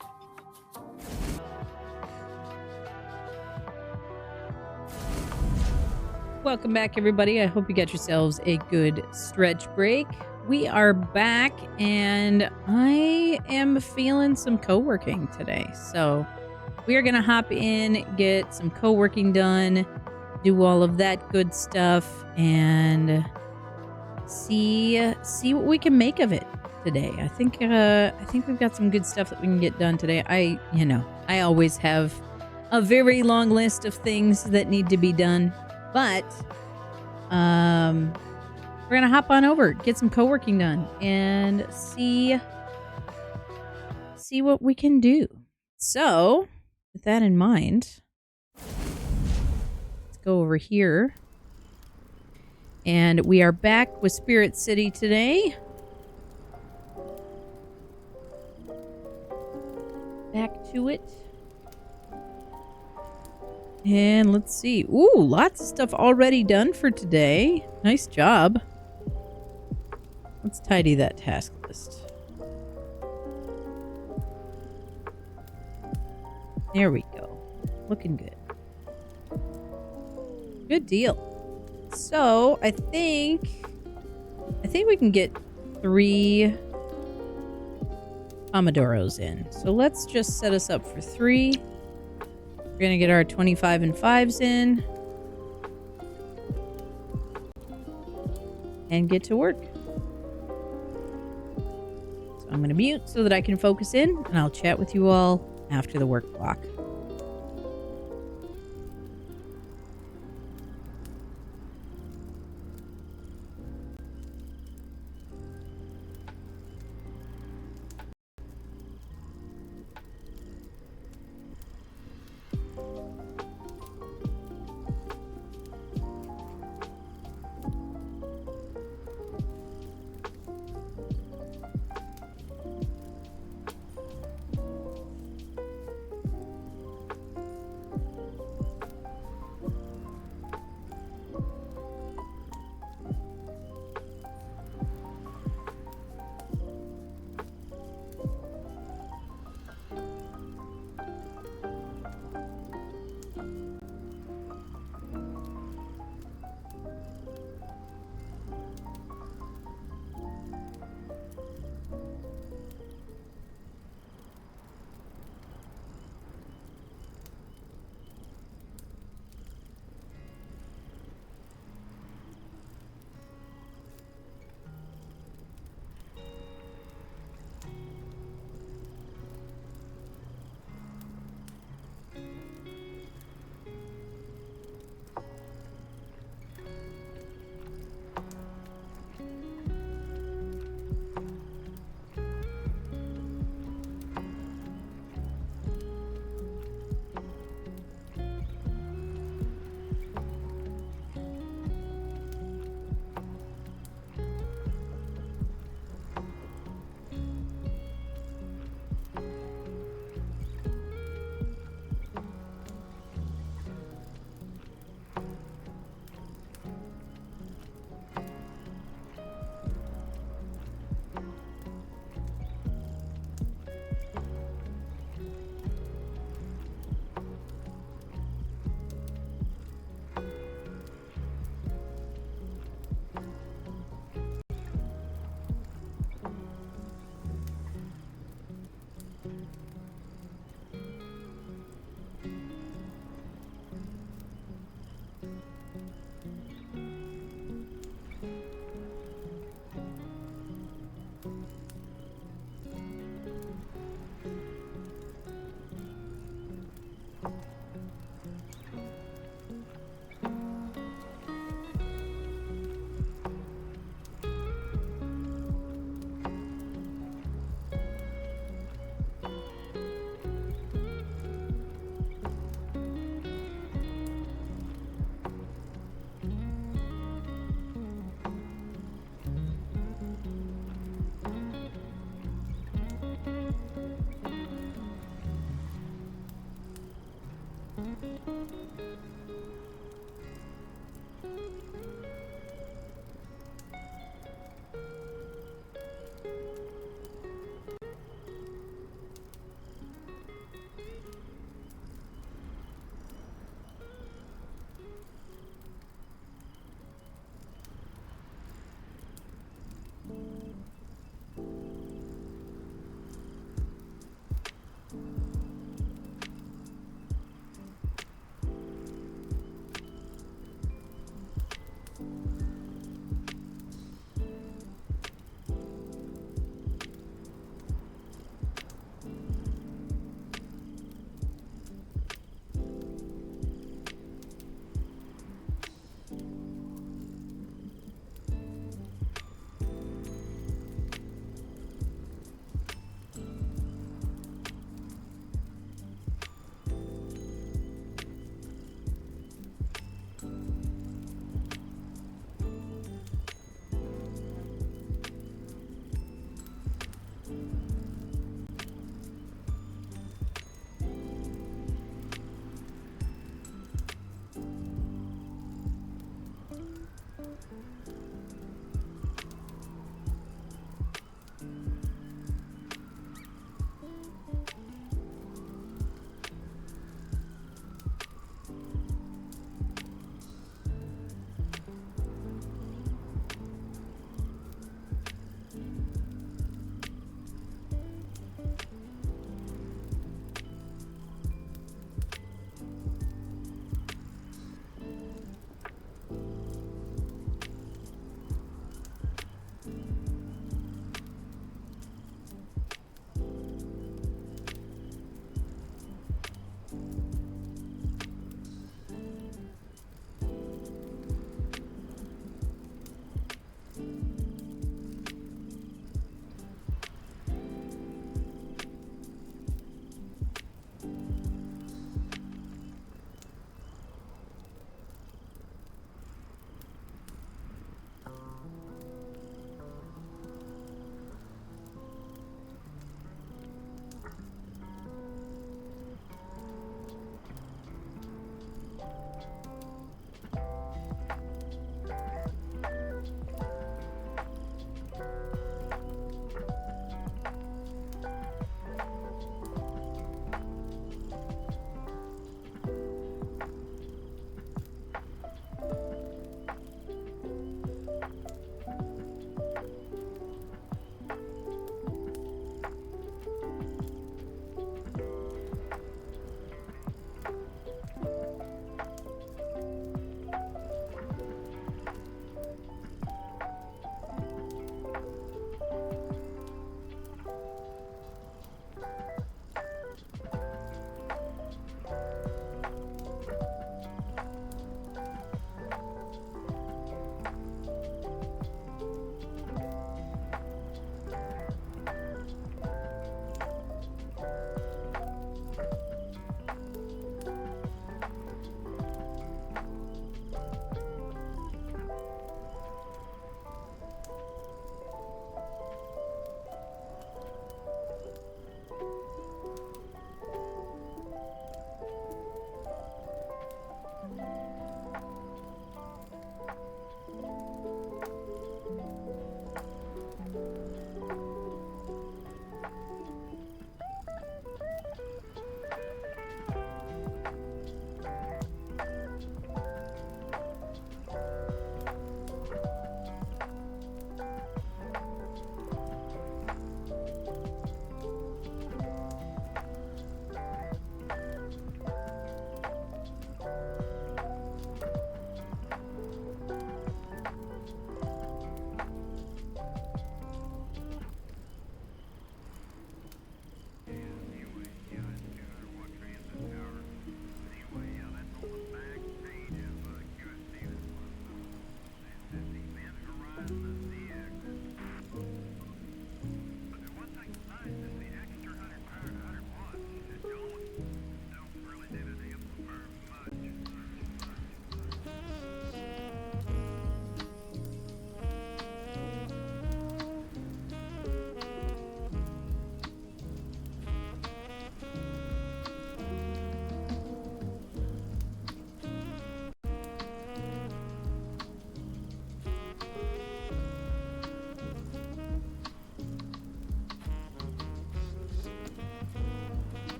Welcome back, everybody. I hope you got yourselves a good stretch break. We are back, and I am feeling some co-working today. So we are going to hop in, get some co-working done, do all of that good stuff, and see what we can make of it today. I think we've got some good stuff that we can get done today. I always have a very long list of things that need to be done, but we're going to hop on over, get some co-working done, and see what we can do. So, with that in mind, let's go over here. And we are back with Spirit City today. Back to it. And let's see. Ooh, lots of stuff already done for today. Nice job. Let's tidy that task list. There we go. Looking good. Good deal. So, I think we can get 3 Pomodoros in. So let's just set us up for 3. We're going to get our 25 and 5s in. And get to work. So I'm going to mute so that I can focus in, and I'll chat with you all after the work block.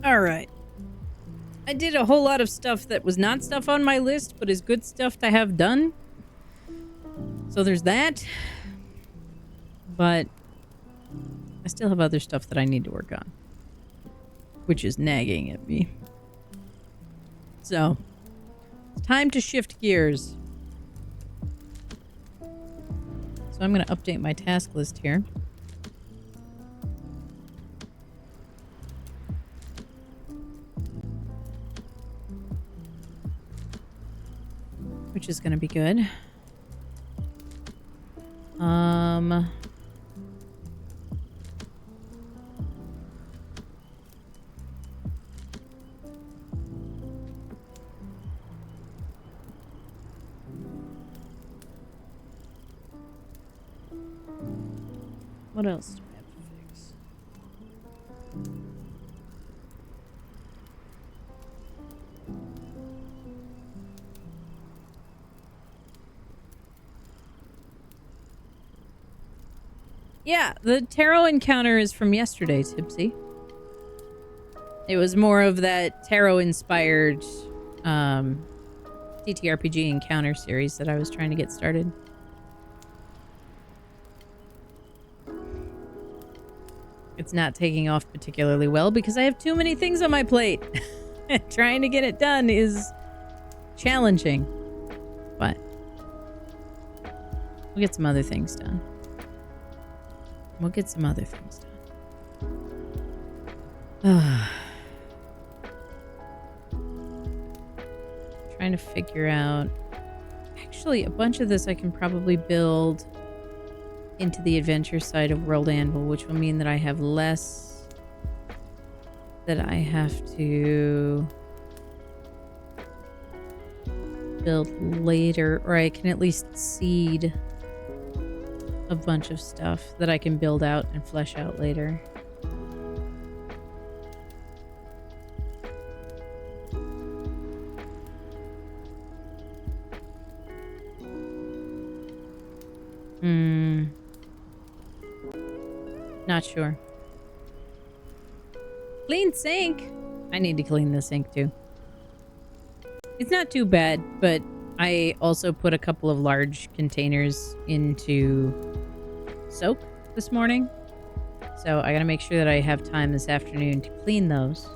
All right. I did a whole lot of stuff that was not stuff on my list, but is good stuff to have done. So there's that. But I still have other stuff that I need to work on, which is nagging at me. So, it's time to shift gears. So I'm going to update my task list here. which is going to be good. What else do I have to fix? Yeah, the tarot encounter is from yesterday, Tipsy. It was more of that tarot-inspired TTRPG encounter series that I was trying to get started. It's not taking off particularly well because I have too many things on my plate. Trying to get it done is challenging. But we'll get some other things done. We'll get some other things done. Trying to figure out... Actually, a bunch of this I can probably build into the adventure side of World Anvil, which will mean that I have less that I have to build later, or I can at least seed a bunch of stuff that I can build out and flesh out later. Not sure. Clean sink. I need to clean the sink too. It's not too bad, but I also put a couple of large containers into soak this morning. So I gotta make sure that I have time this afternoon to clean those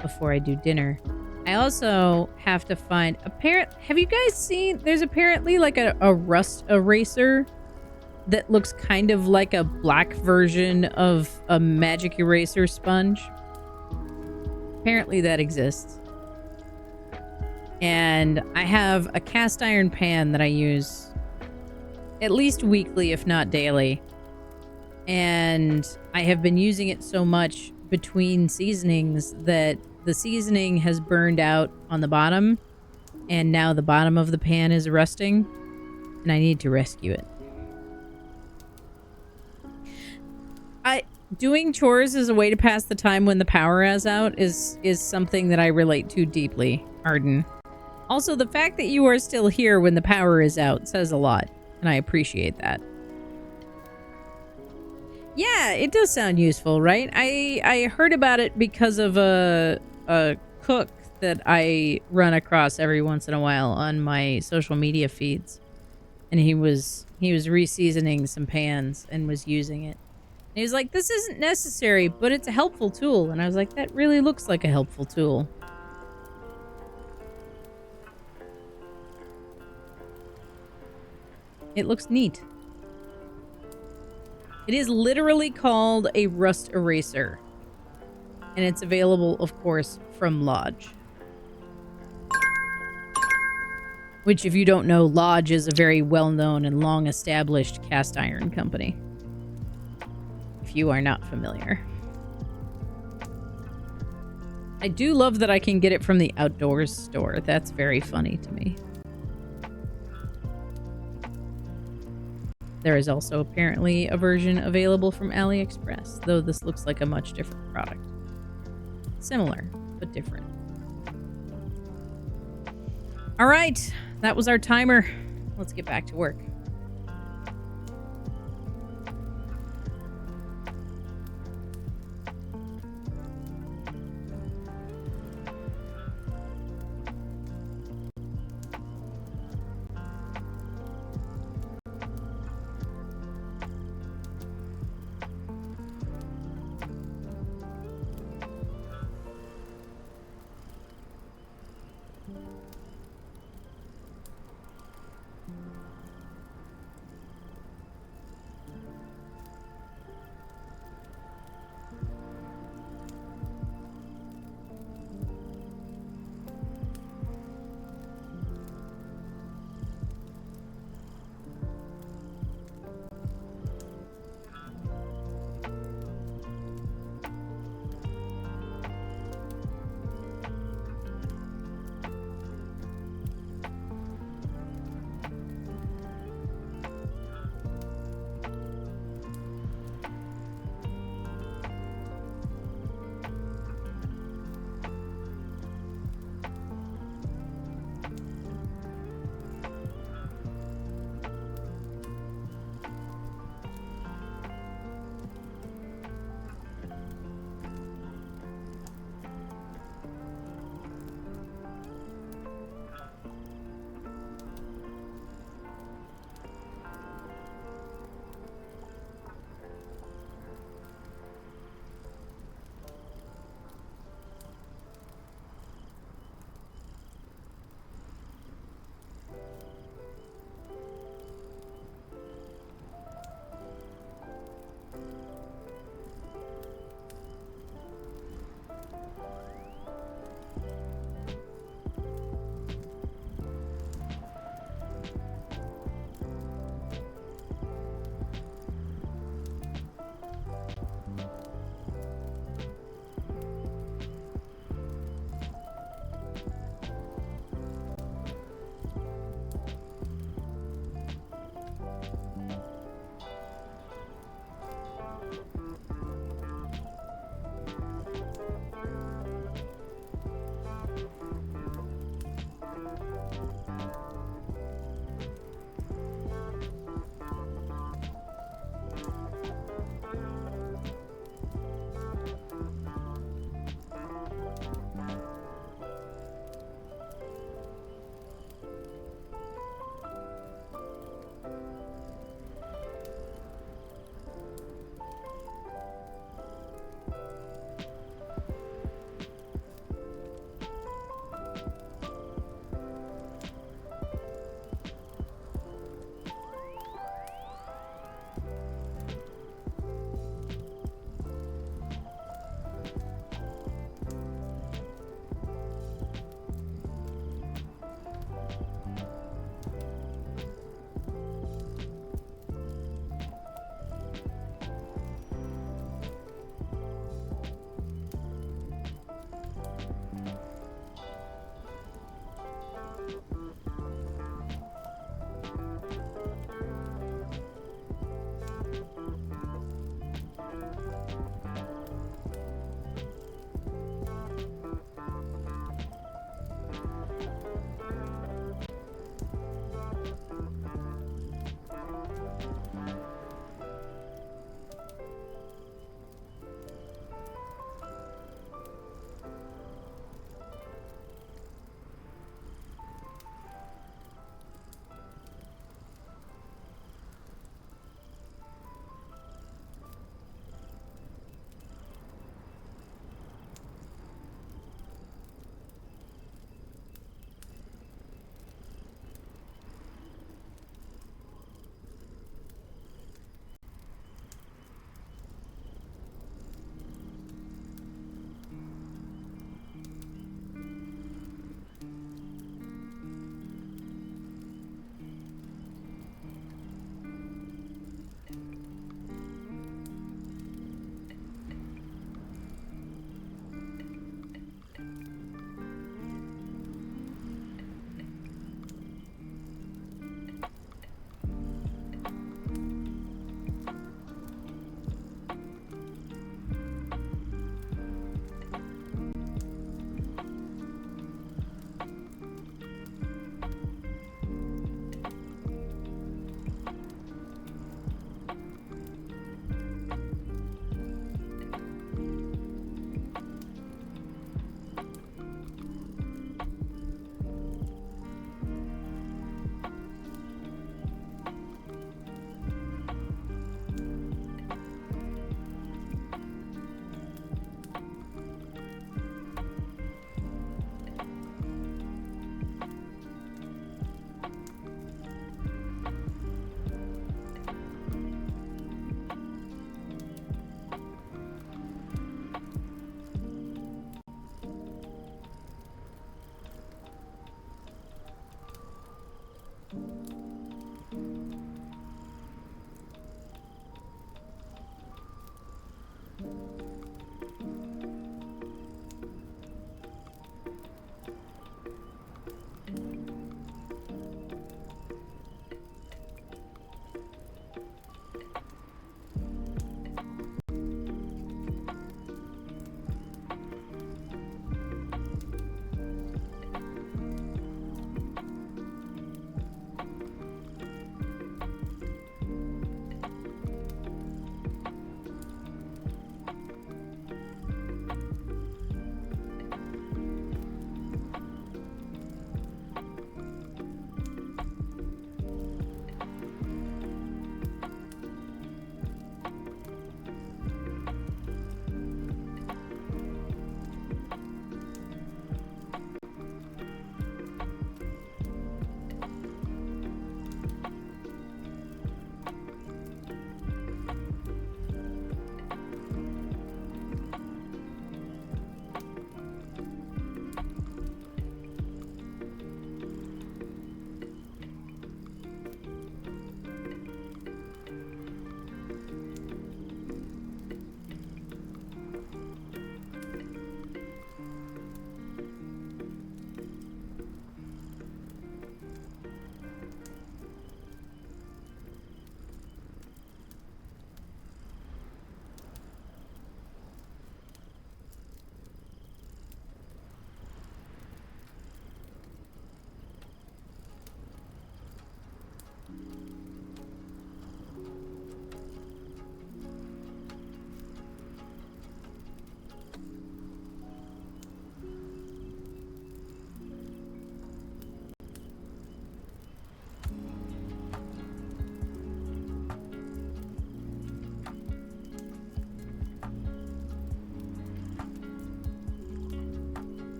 before I do dinner. I also have to find... Have you guys seen... There's apparently like a rust eraser that looks kind of like a black version of a magic eraser sponge. Apparently that exists. And I have a cast iron pan that I use at least weekly, if not daily. And I have been using it so much between seasonings that the seasoning has burned out on the bottom. And now the bottom of the pan is rusting. And I need to rescue it. Doing chores as a way to pass the time when the power is out is something that I relate to deeply, Arden. Also, the fact that you are still here when the power is out says a lot, and I appreciate that. Yeah, it does sound useful, right? I heard about it because of a cook that I run across every once in a while on my social media feeds. And he was re-seasoning some pans and was using it. And he was like, this isn't necessary, but it's a helpful tool. And I was like, that really looks like a helpful tool. It looks neat. It is literally called a rust eraser. And it's available, of course, from Lodge. Which, if you don't know, Lodge is a very well-known and long-established cast iron company. If you are not familiar. I do love that I can get it from the outdoors store. That's very funny to me. There is also apparently a version available from AliExpress, though this looks like a much different product. Similar, but different. All right, that was our timer. Let's get back to work.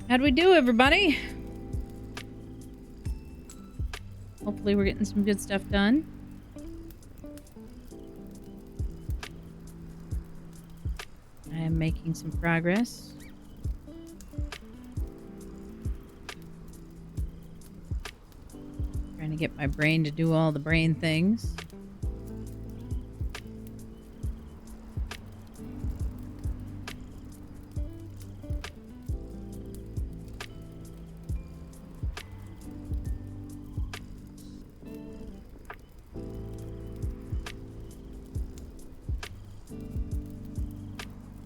How'd we do, everybody? Hopefully we're getting some good stuff done. I am making some progress. Trying to get my brain to do all the brain things.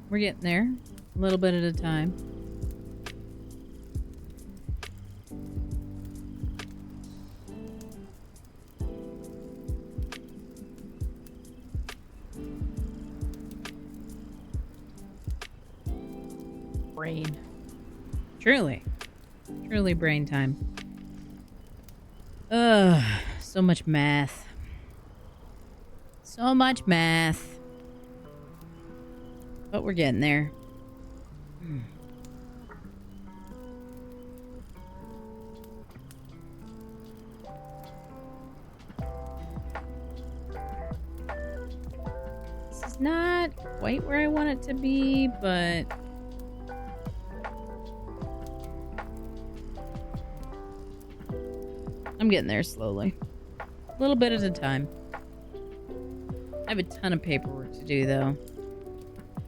We're getting there, a little bit at a time. Brain. Truly. Truly brain time. Ugh, so much math. So much math. But we're getting there. This is not quite where I want it to be, but I'm getting there slowly. A little bit at a time. I have a ton of paperwork to do, though,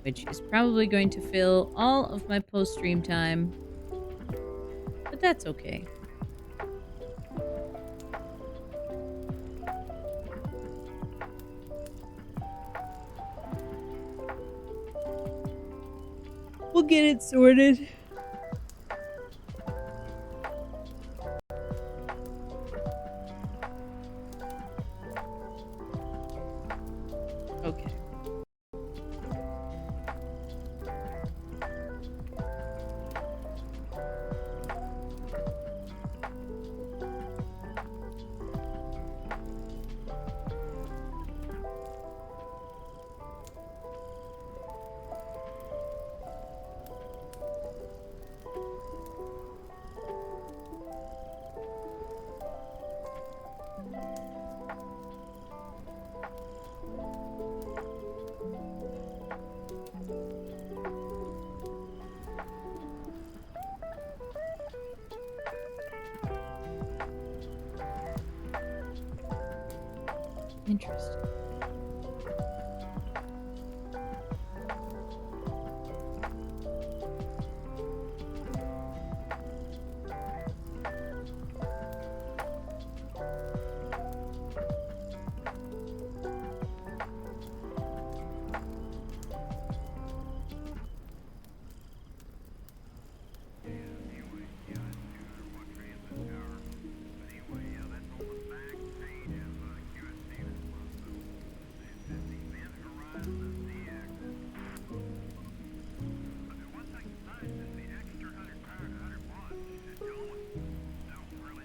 which is probably going to fill all of my post-stream time. But that's okay. We'll get it sorted. Okay. Interesting.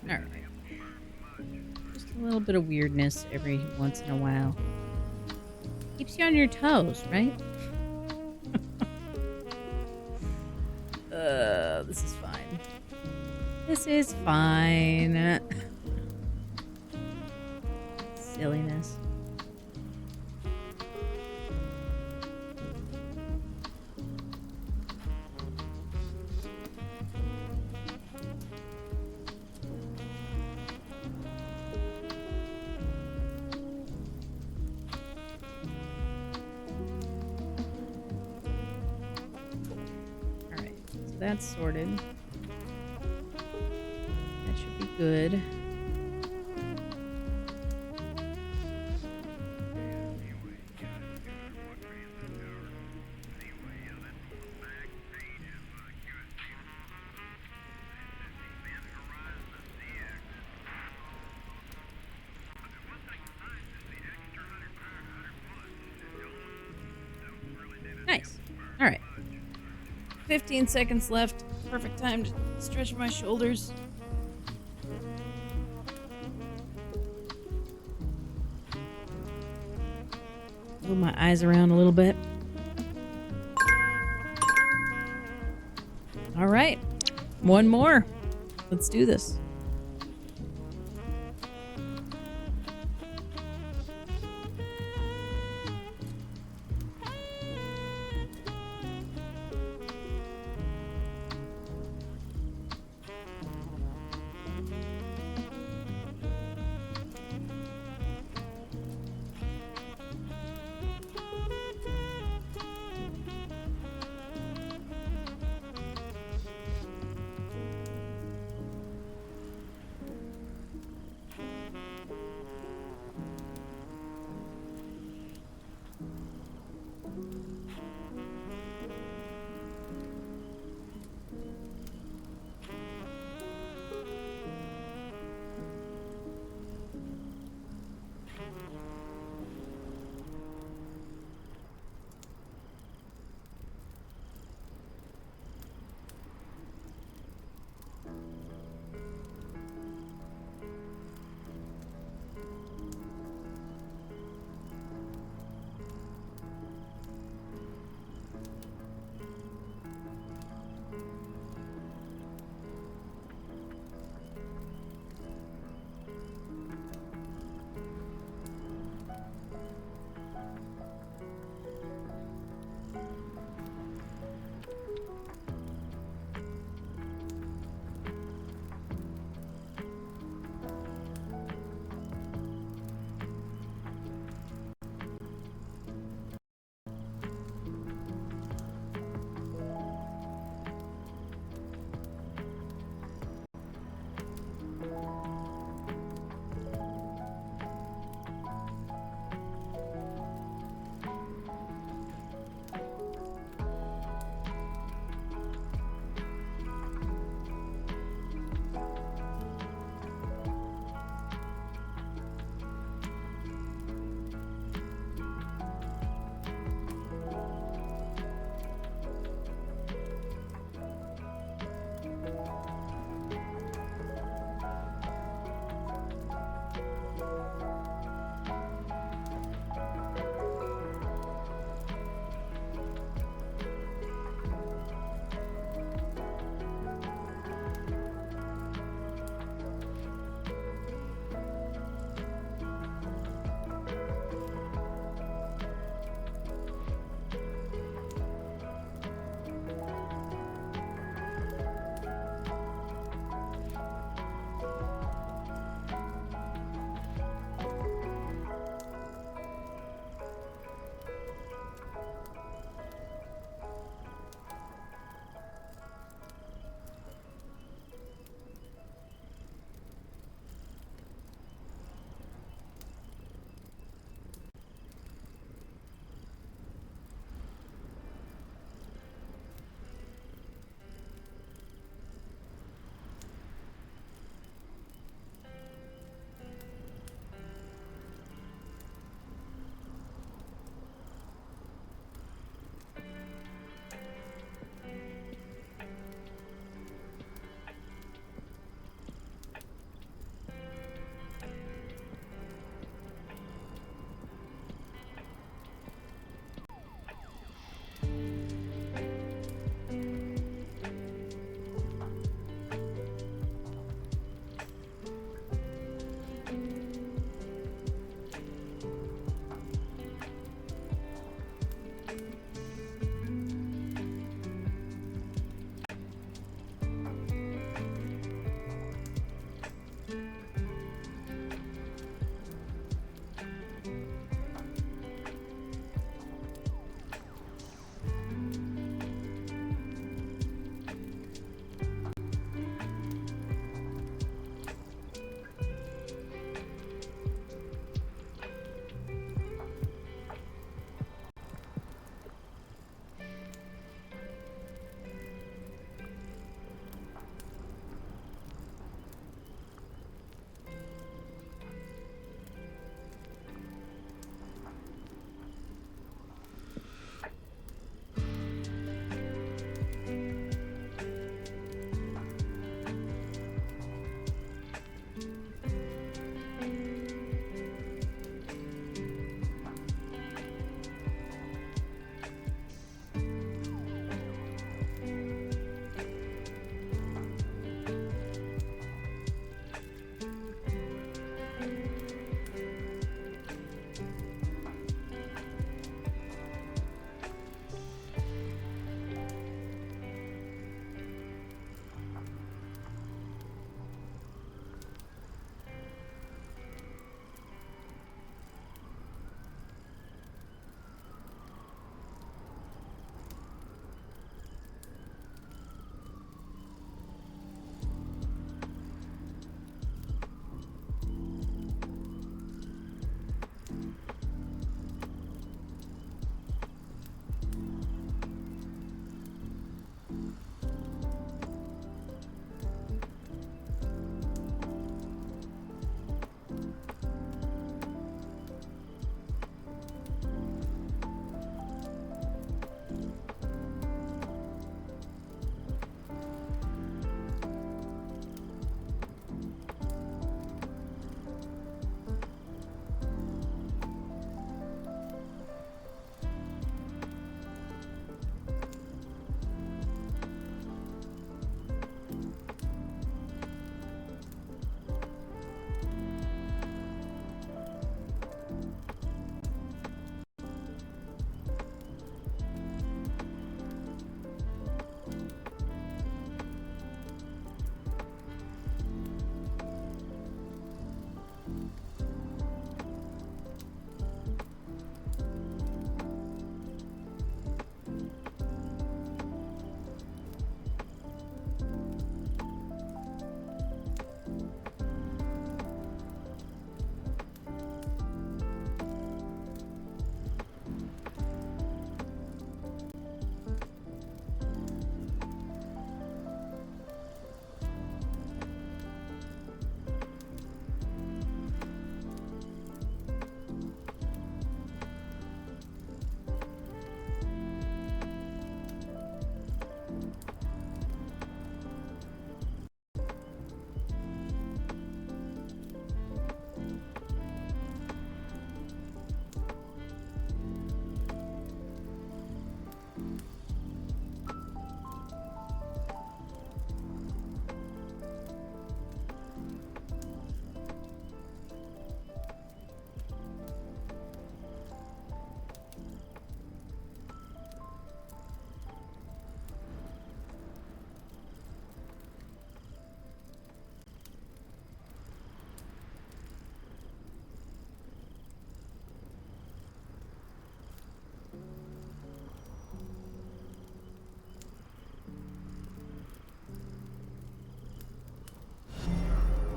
Alright. Just a little bit of weirdness every once in a while. Keeps you on your toes, right? This is fine. This is fine. Silliness. That's sorted. That should be good. Nice. All right. 15 seconds left. Perfect time to stretch my shoulders. Move my eyes around a little bit. All right. One more. Let's do this.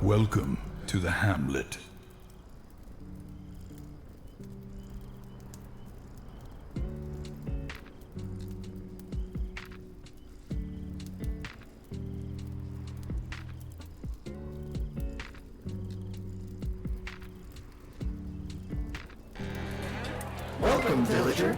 Welcome to the hamlet. Welcome, villager.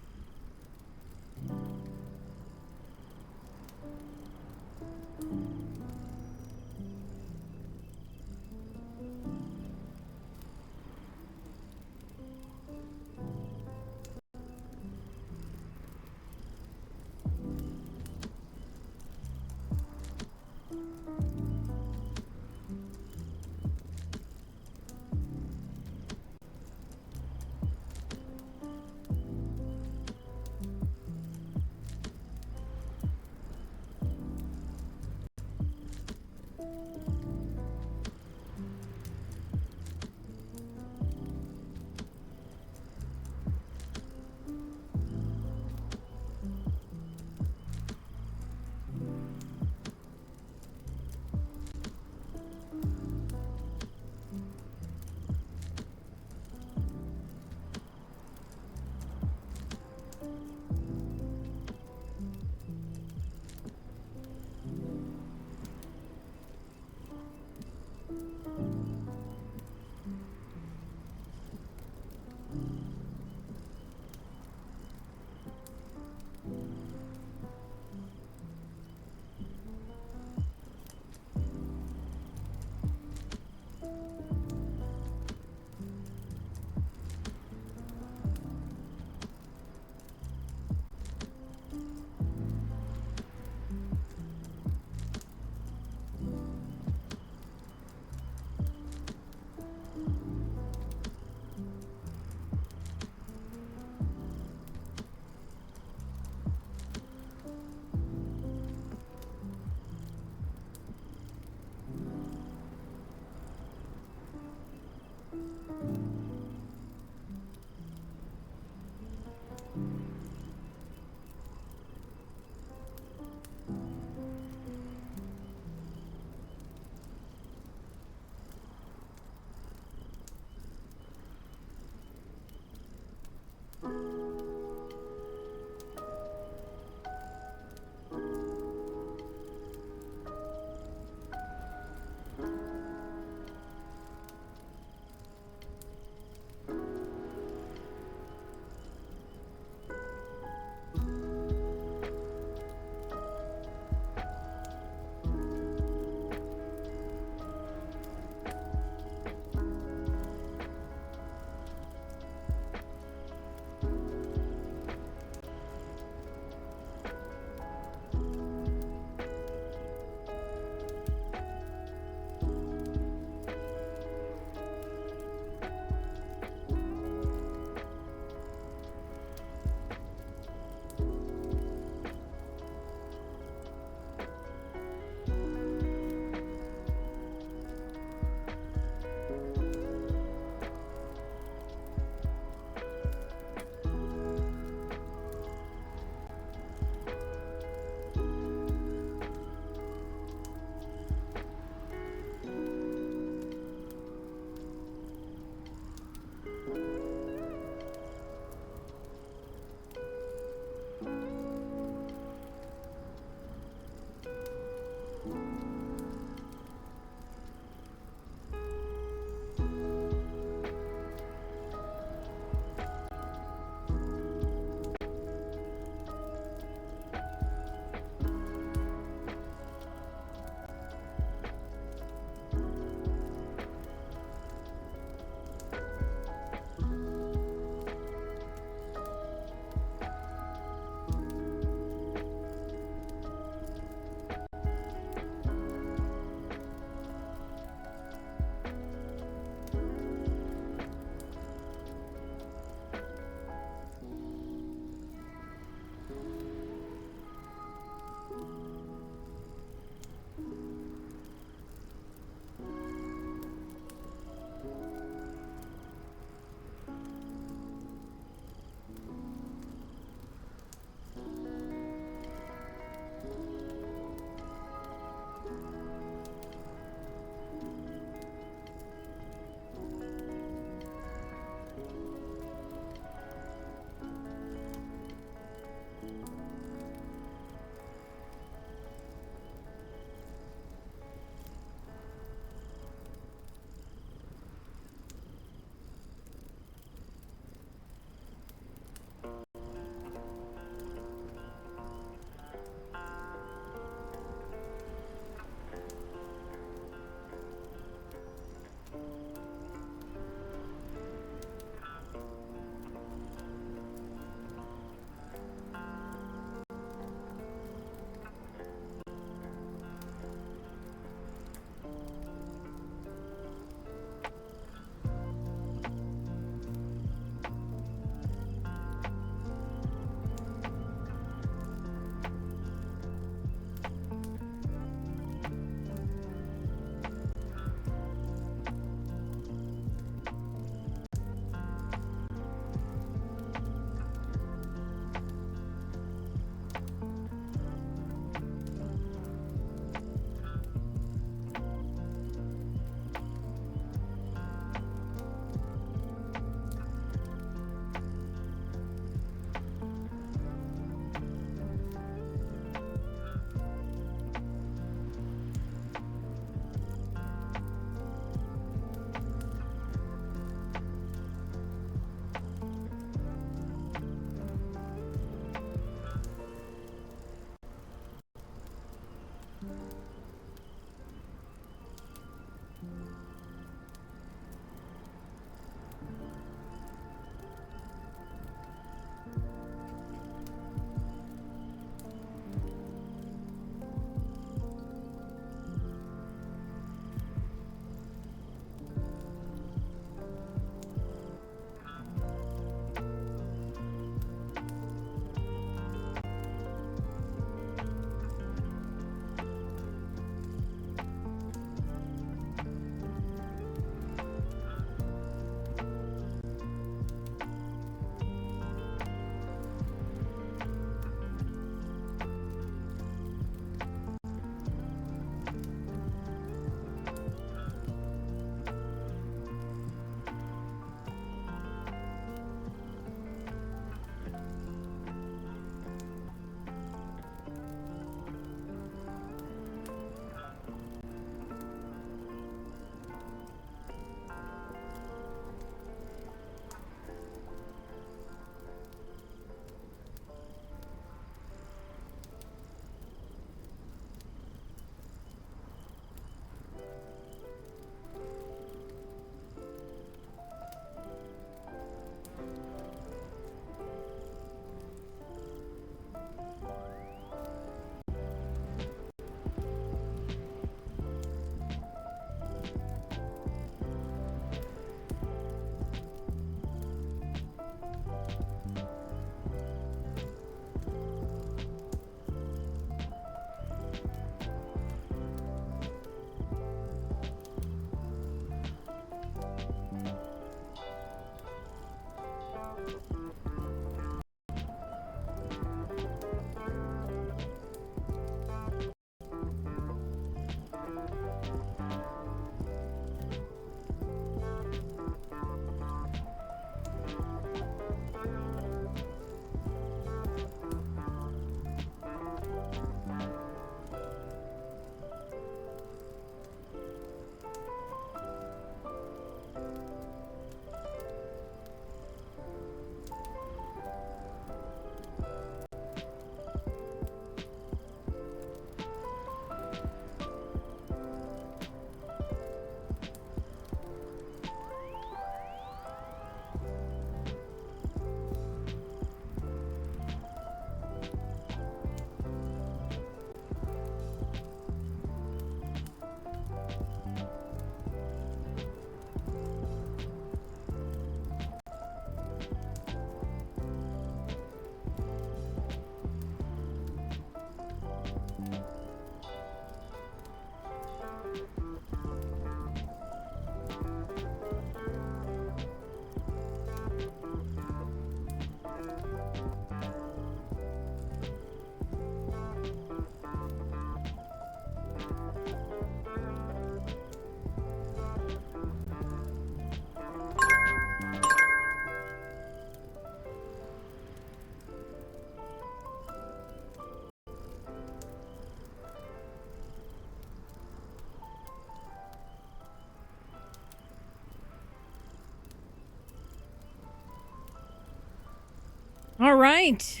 All right.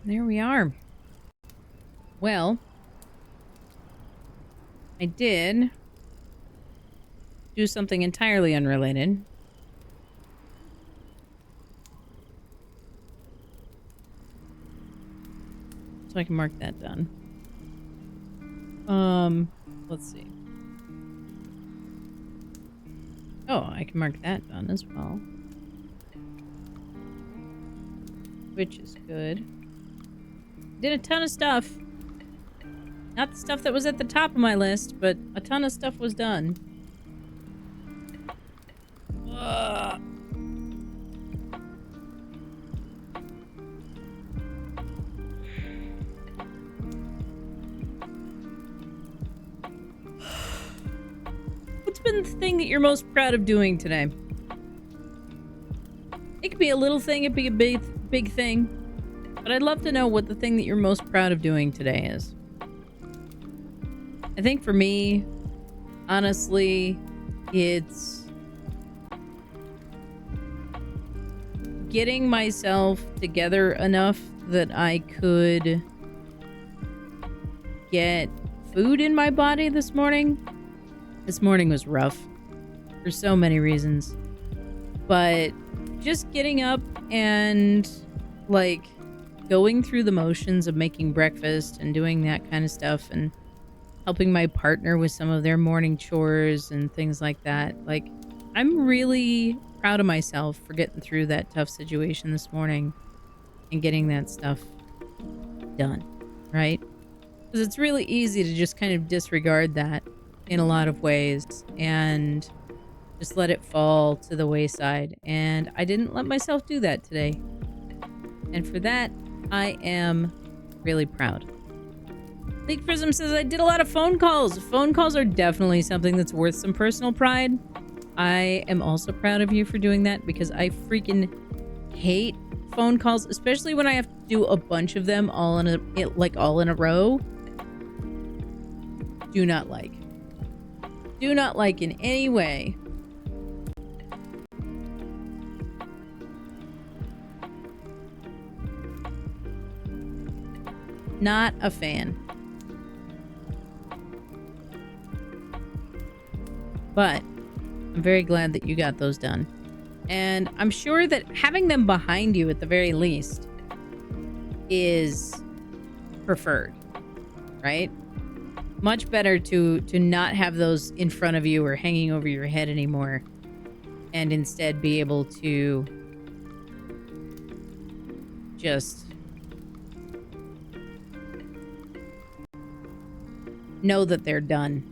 There we are. Well, I did do something entirely unrelated. So I can mark that done. Let's see. Oh, I can mark that done as well. Which is good. Did a ton of stuff. Not the stuff that was at the top of my list, but a ton of stuff was done. Ugh. What's been the thing that you're most proud of doing today? It could be a little thing, it could be a big thing. But I'd love to know what the thing that you're most proud of doing today is. I think for me, honestly, it's getting myself together enough that I could get food in my body this morning. This morning was rough for so many reasons. But just getting up and, like, going through the motions of making breakfast and doing that kind of stuff and helping my partner with some of their morning chores and things like that. Like, I'm really proud of myself for getting through that tough situation this morning and getting that stuff done, right? Because it's really easy to just kind of disregard that in a lot of ways and just let it fall to the wayside. And I didn't let myself do that today. And for that, I am really proud. Leak Prism says, I did a lot of phone calls. Phone calls are definitely something that's worth some personal pride. I am also proud of you for doing that because I freaking hate phone calls, especially when I have to do a bunch of them all in a row. Do not like. Do not like in any way. Not a fan. But I'm very glad that you got those done. And I'm sure that having them behind you at the very least is preferred, right? Much better to not have those in front of you or hanging over your head anymore and instead be able to just know that they're done.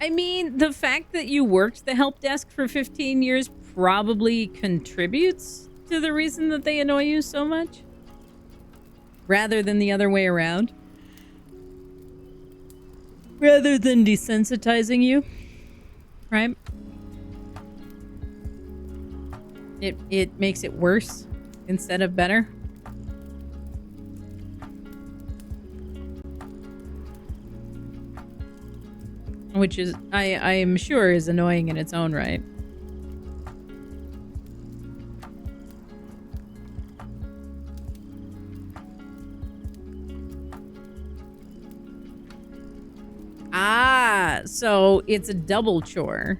I mean, the fact that you worked the help desk for 15 years probably contributes to the reason that they annoy you so much. Rather than the other way around. Rather than desensitizing you. Right? It makes it worse instead of better. Which is, I am sure, is annoying in its own right. Ah, so it's a double chore.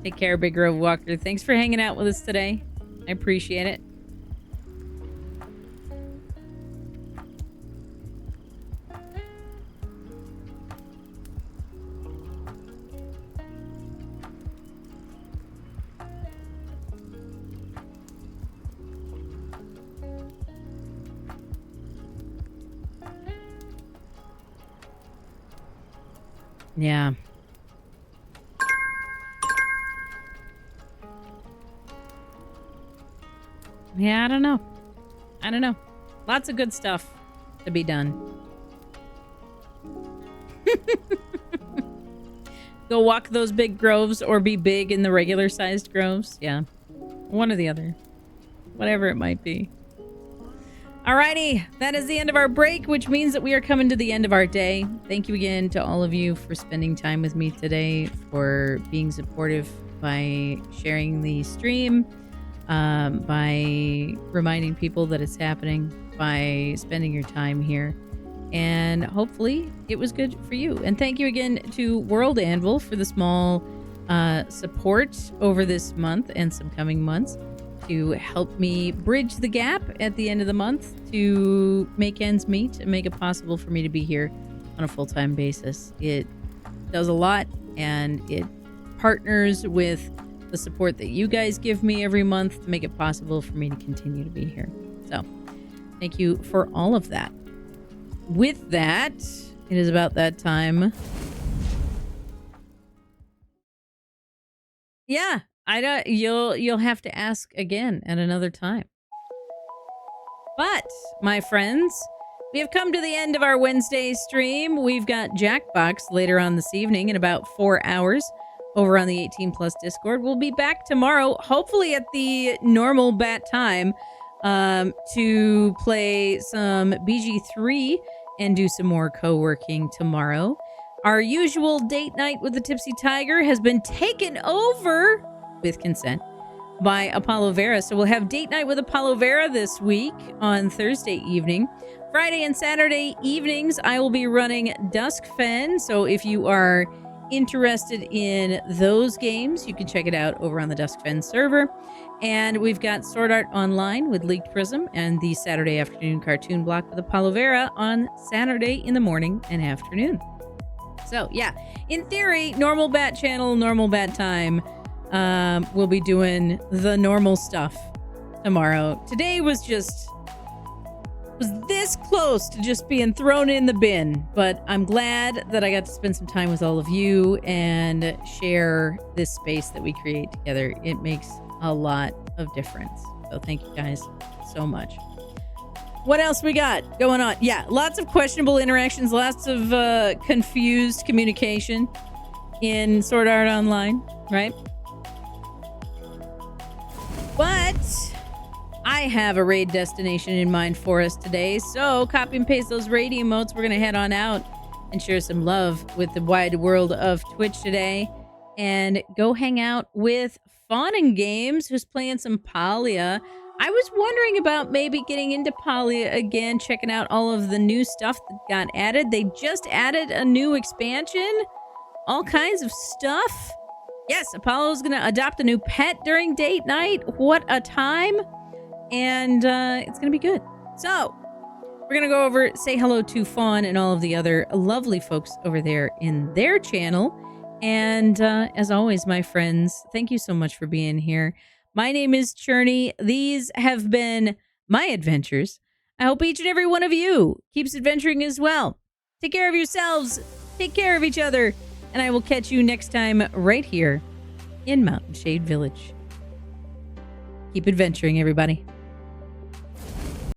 Take care, Big Grove Walker. Thanks for hanging out with us today. I appreciate it. Yeah. Yeah, I don't know. I don't know. Lots of good stuff to be done. Go walk those big groves or be big in the regular sized groves. Yeah. One or the other. Whatever it might be. Alrighty, that is the end of our break, which means that we are coming to the end of our day. Thank you again to all of you for spending time with me today, for being supportive by sharing the stream, by reminding people that it's happening, by spending your time here. And hopefully it was good for you. And thank you again to World Anvil for the small support over this month and some coming months, to help me bridge the gap at the end of the month to make ends meet and make it possible for me to be here on a full-time basis. It does a lot, and it partners with the support that you guys give me every month to make it possible for me to continue to be here. So thank you for all of that. With that, it is about that time. Yeah. I don't. You'll have to ask again at another time. But, my friends, we have come to the end of our Wednesday stream. We've got Jackbox later on this evening in about 4 hours over on the 18 Plus Discord. We'll be back tomorrow, hopefully at the normal bat time, to play some BG3 and do some more co-working tomorrow. Our usual date night with the Tipsy Tiger has been taken over, with consent, by Apollo Vera. So we'll have date night with Apollo Vera this week on Thursday evening. Friday and Saturday evenings, I will be running Duskfen. So if you are interested in those games, you can check it out over on the Duskfen server. And we've got Sword Art Online with Leaked Prism and the Saturday afternoon cartoon block with Apollo Vera on Saturday in the morning and afternoon. So yeah, in theory, normal bat channel, normal bat time. We'll be doing the normal stuff tomorrow. Today was this close to just being thrown in the bin, but I'm glad that I got to spend some time with all of you and share this space that we create together. It makes a lot of difference. So thank you guys so much. What else we got going on? Yeah, lots of questionable interactions, lots of confused communication in Sword Art Online, right? But I have a raid destination in mind for us today, so copy and paste those raid emotes. We're going to head on out and share some love with the wide world of Twitch today, and go hang out with Fawn and Games, who's playing some Palia. I was wondering about maybe getting into Palia again, checking out all of the new stuff that got added. They just added a new expansion, all kinds of stuff. Yes, Apollo's going to adopt a new pet during date night. What a time. And it's going to be good. So, we're going to go over, say hello to Fawn and all of the other lovely folks over there in their channel. And as always, my friends, thank you so much for being here. My name is Churney. These have been my adventures. I hope each and every one of you keeps adventuring as well. Take care of yourselves. Take care of each other. And I will catch you next time right here in Mountain Shade Village. Keep adventuring, everybody.